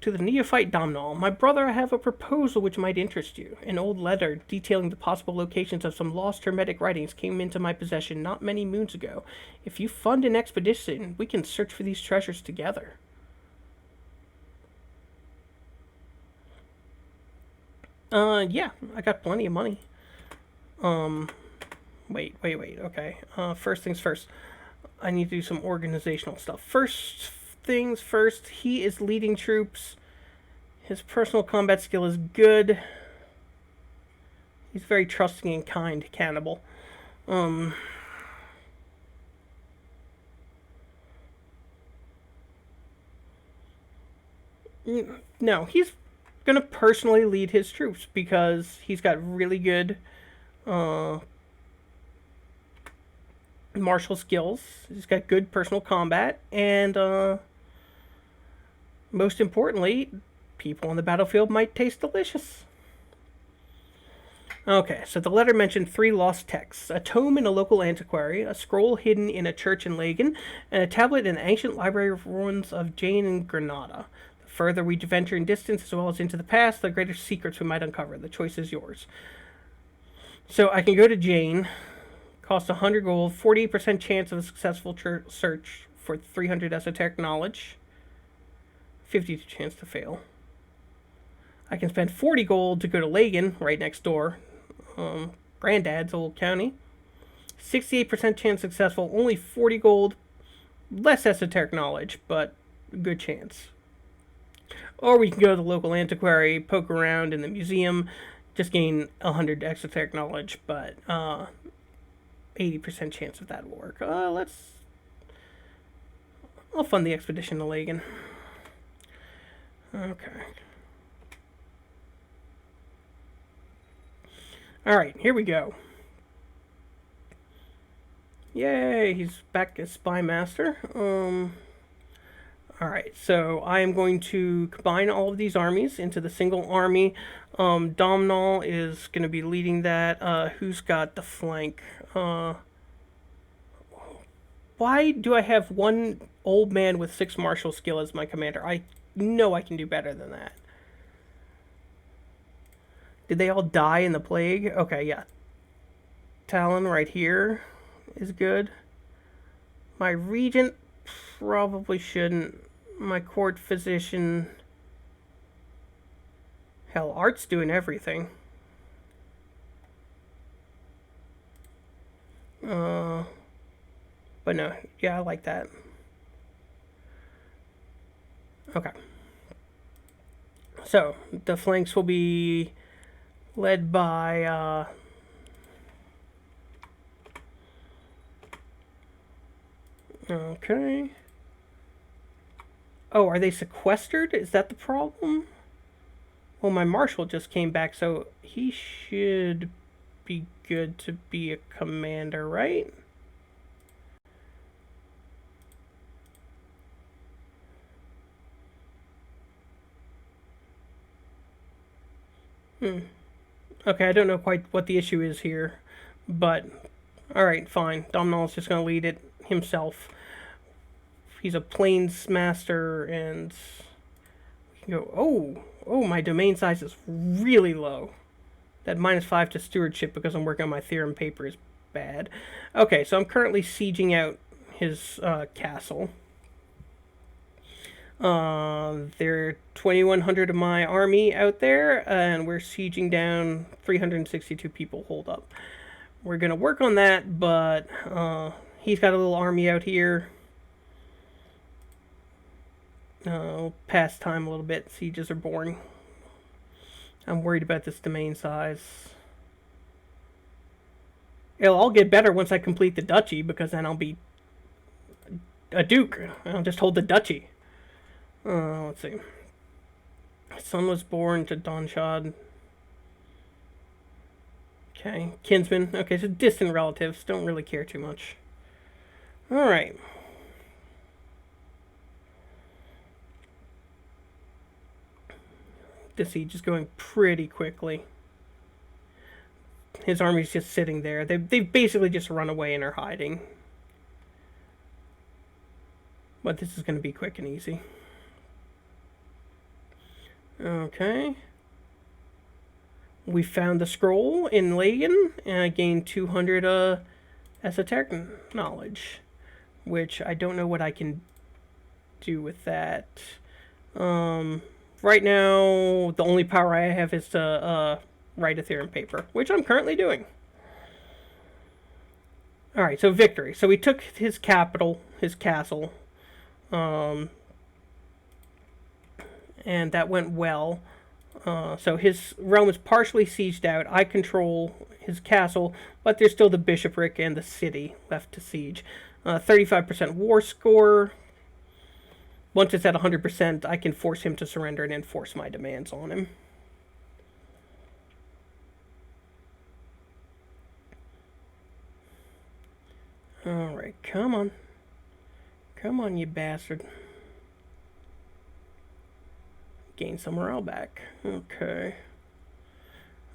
To the neophyte Domnall, my brother, I have a proposal which might interest you. An old letter detailing the possible locations of some lost Hermetic writings came into my possession not many moons ago. If you fund an expedition, we can search for these treasures together. Yeah, I got plenty of money. Wait. Okay. First things first. I need to do some organizational stuff. First things first, he is leading troops. His personal combat skill is good. He's very trusting and kind cannibal. No, he's gonna personally lead his troops because he's got really good martial skills. He's got good personal combat, and most importantly, people on the battlefield might taste delicious. Okay, so the letter mentioned 3 lost texts: a tome in a local antiquary, a scroll hidden in a church in Lagan, and a tablet in the ancient library of ruins of Jane in Granada. The further we venture in distance as well as into the past, the greater secrets we might uncover. The choice is yours. So I can go to Jane, cost 100 gold, 48% chance of a successful search for 300 esoteric knowledge, 50 chance to fail. I can spend 40 gold to go to Lagan, right next door, Granddad's old county. 68% chance successful, only 40 gold, less esoteric knowledge, but good chance. Or we can go to the local antiquary, poke around in the museum, just gain 100 esoteric knowledge, but 80% chance of that will work. I'll fund the expedition to Lagan. Okay. Alright, here we go. Yay, he's back as Spy Master. Alright, so I am going to combine all of these armies into the single army. Domnall is going to be leading that. Who's got the flank? Why do I have one old man with 6 martial skill as my commander? I know I can do better than that. Did they all die in the plague? Okay, yeah. Talon right here is good. My regent probably shouldn't. My court physician... Hell, Art's doing everything. But no, yeah, I like that. Okay. So, the flanks will be led by, okay. Oh, are they sequestered? Is that the problem? Well, my marshal just came back, so he should be good to be a commander, right? Okay, I don't know quite what the issue is here, but alright, fine. Domhnall's just going to lead it himself. He's a plains master, and we can go, oh, my domain size is really low. That -5 to stewardship because I'm working on my theorem paper is bad. Okay, so I'm currently sieging out his castle. There are 2,100 of my army out there, and we're sieging down 362 people. Hold up. We're going to work on that, but he's got a little army out here. Pass time a little bit. Sieges are boring. I'm worried about this domain size. It'll all get better once I complete the duchy, because then I'll be a duke. I'll just hold the duchy. Let's see. My son was born to Donshad. Okay, kinsman. Okay, so distant relatives. Don't really care too much. Alright. The siege is going pretty quickly. His army's just sitting there. They've basically just run away and are hiding. But this is going to be quick and easy. Okay. We found the scroll in Lagan, and I gained 200 esoteric knowledge, which I don't know what I can do with that. Right now, the only power I have is to write a theorem paper, which I'm currently doing. Alright, so victory. So we took his capital, his castle, and that went well. So his realm is partially sieged out. I control his castle, but there's still the bishopric and the city left to siege. 35% war score. Once it's at 100%, I can force him to surrender and enforce my demands on him. Alright, come on. Come on, you bastard. Gain some morale back. Okay.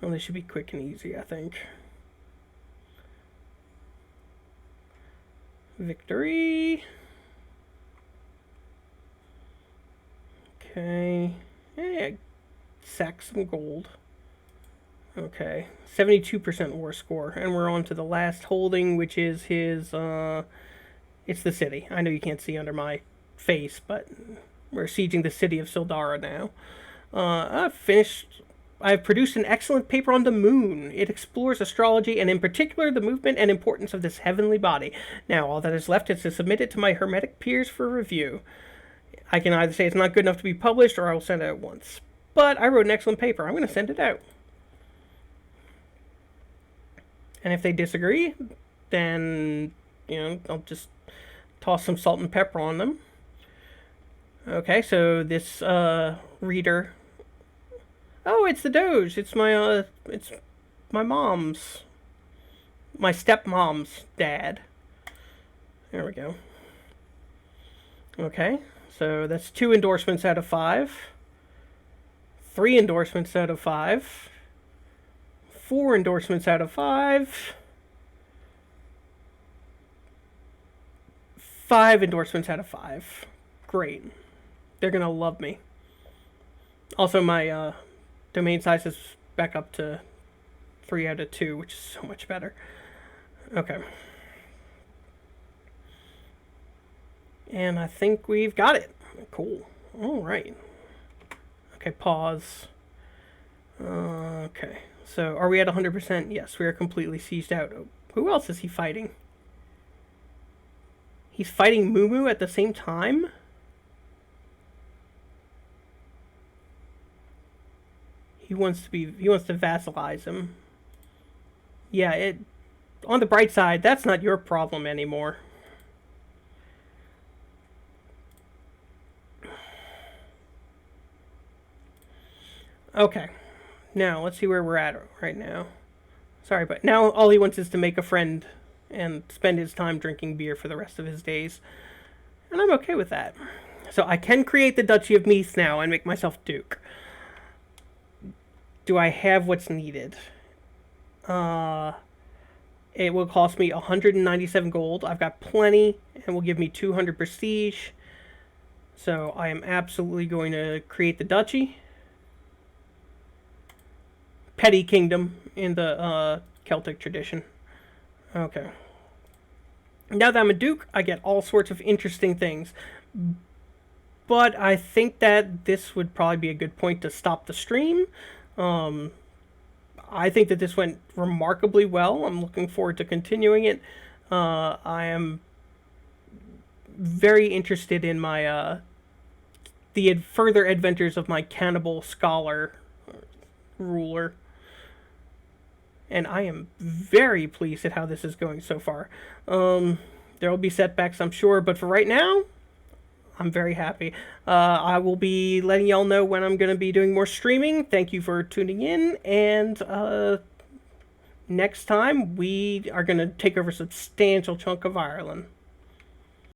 Well, this should be quick and easy, I think. Victory. Okay. Hey, I sacked some gold. Okay. 72% war score. And we're on to the last holding, which is his, it's the city. I know you can't see under my face, but we're sieging the city of Sildara now. I've produced an excellent paper on the moon. It explores astrology and in particular the movement and importance of this heavenly body. Now all that is left is to submit it to my hermetic peers for review. I can either say it's not good enough to be published or I will send it out once. But I wrote an excellent paper. I'm going to send it out. And if they disagree, then, I'll just toss some salt and pepper on them. Okay, so this reader. Oh, it's the Doge. It's my mom's, my stepmom's dad. There we go. Okay, so that's 2 endorsements out of 5. 3 endorsements out of 5. 4 endorsements out of 5. 5 endorsements out of 5. Great. They're gonna love me. Also, my domain size is back up to 3 out of 2, which is so much better. Okay. And I think we've got it. Cool. Alright. Okay, pause. Okay. So, are we at 100%? Yes, we are completely sieged out. Who else is he fighting? He's fighting Mumu at the same time? He wants to vassalize him. Yeah, on the bright side, that's not your problem anymore. Okay. Now, let's see where we're at right now. Sorry, but now all he wants is to make a friend and spend his time drinking beer for the rest of his days. And I'm okay with that. So I can create the Duchy of Meath now and make myself Duke. do I have what's needed? It will cost me 197 gold. I've got plenty, and will give me 200 prestige. So I am absolutely going to create the duchy. Petty kingdom in the Celtic tradition. Okay. Now that I'm a duke, I get all sorts of interesting things. But I think that this would probably be a good point to stop the stream. I think that this went remarkably well. I'm looking forward to continuing it. I am very interested in my the further adventures of my cannibal scholar ruler. And I am very pleased at how this is going so far. There will be setbacks, I'm sure, but for right now, I'm very happy. I will be letting y'all know when I'm going to be doing more streaming. Thank you for tuning in, and next time we are going to take over a substantial chunk of Ireland.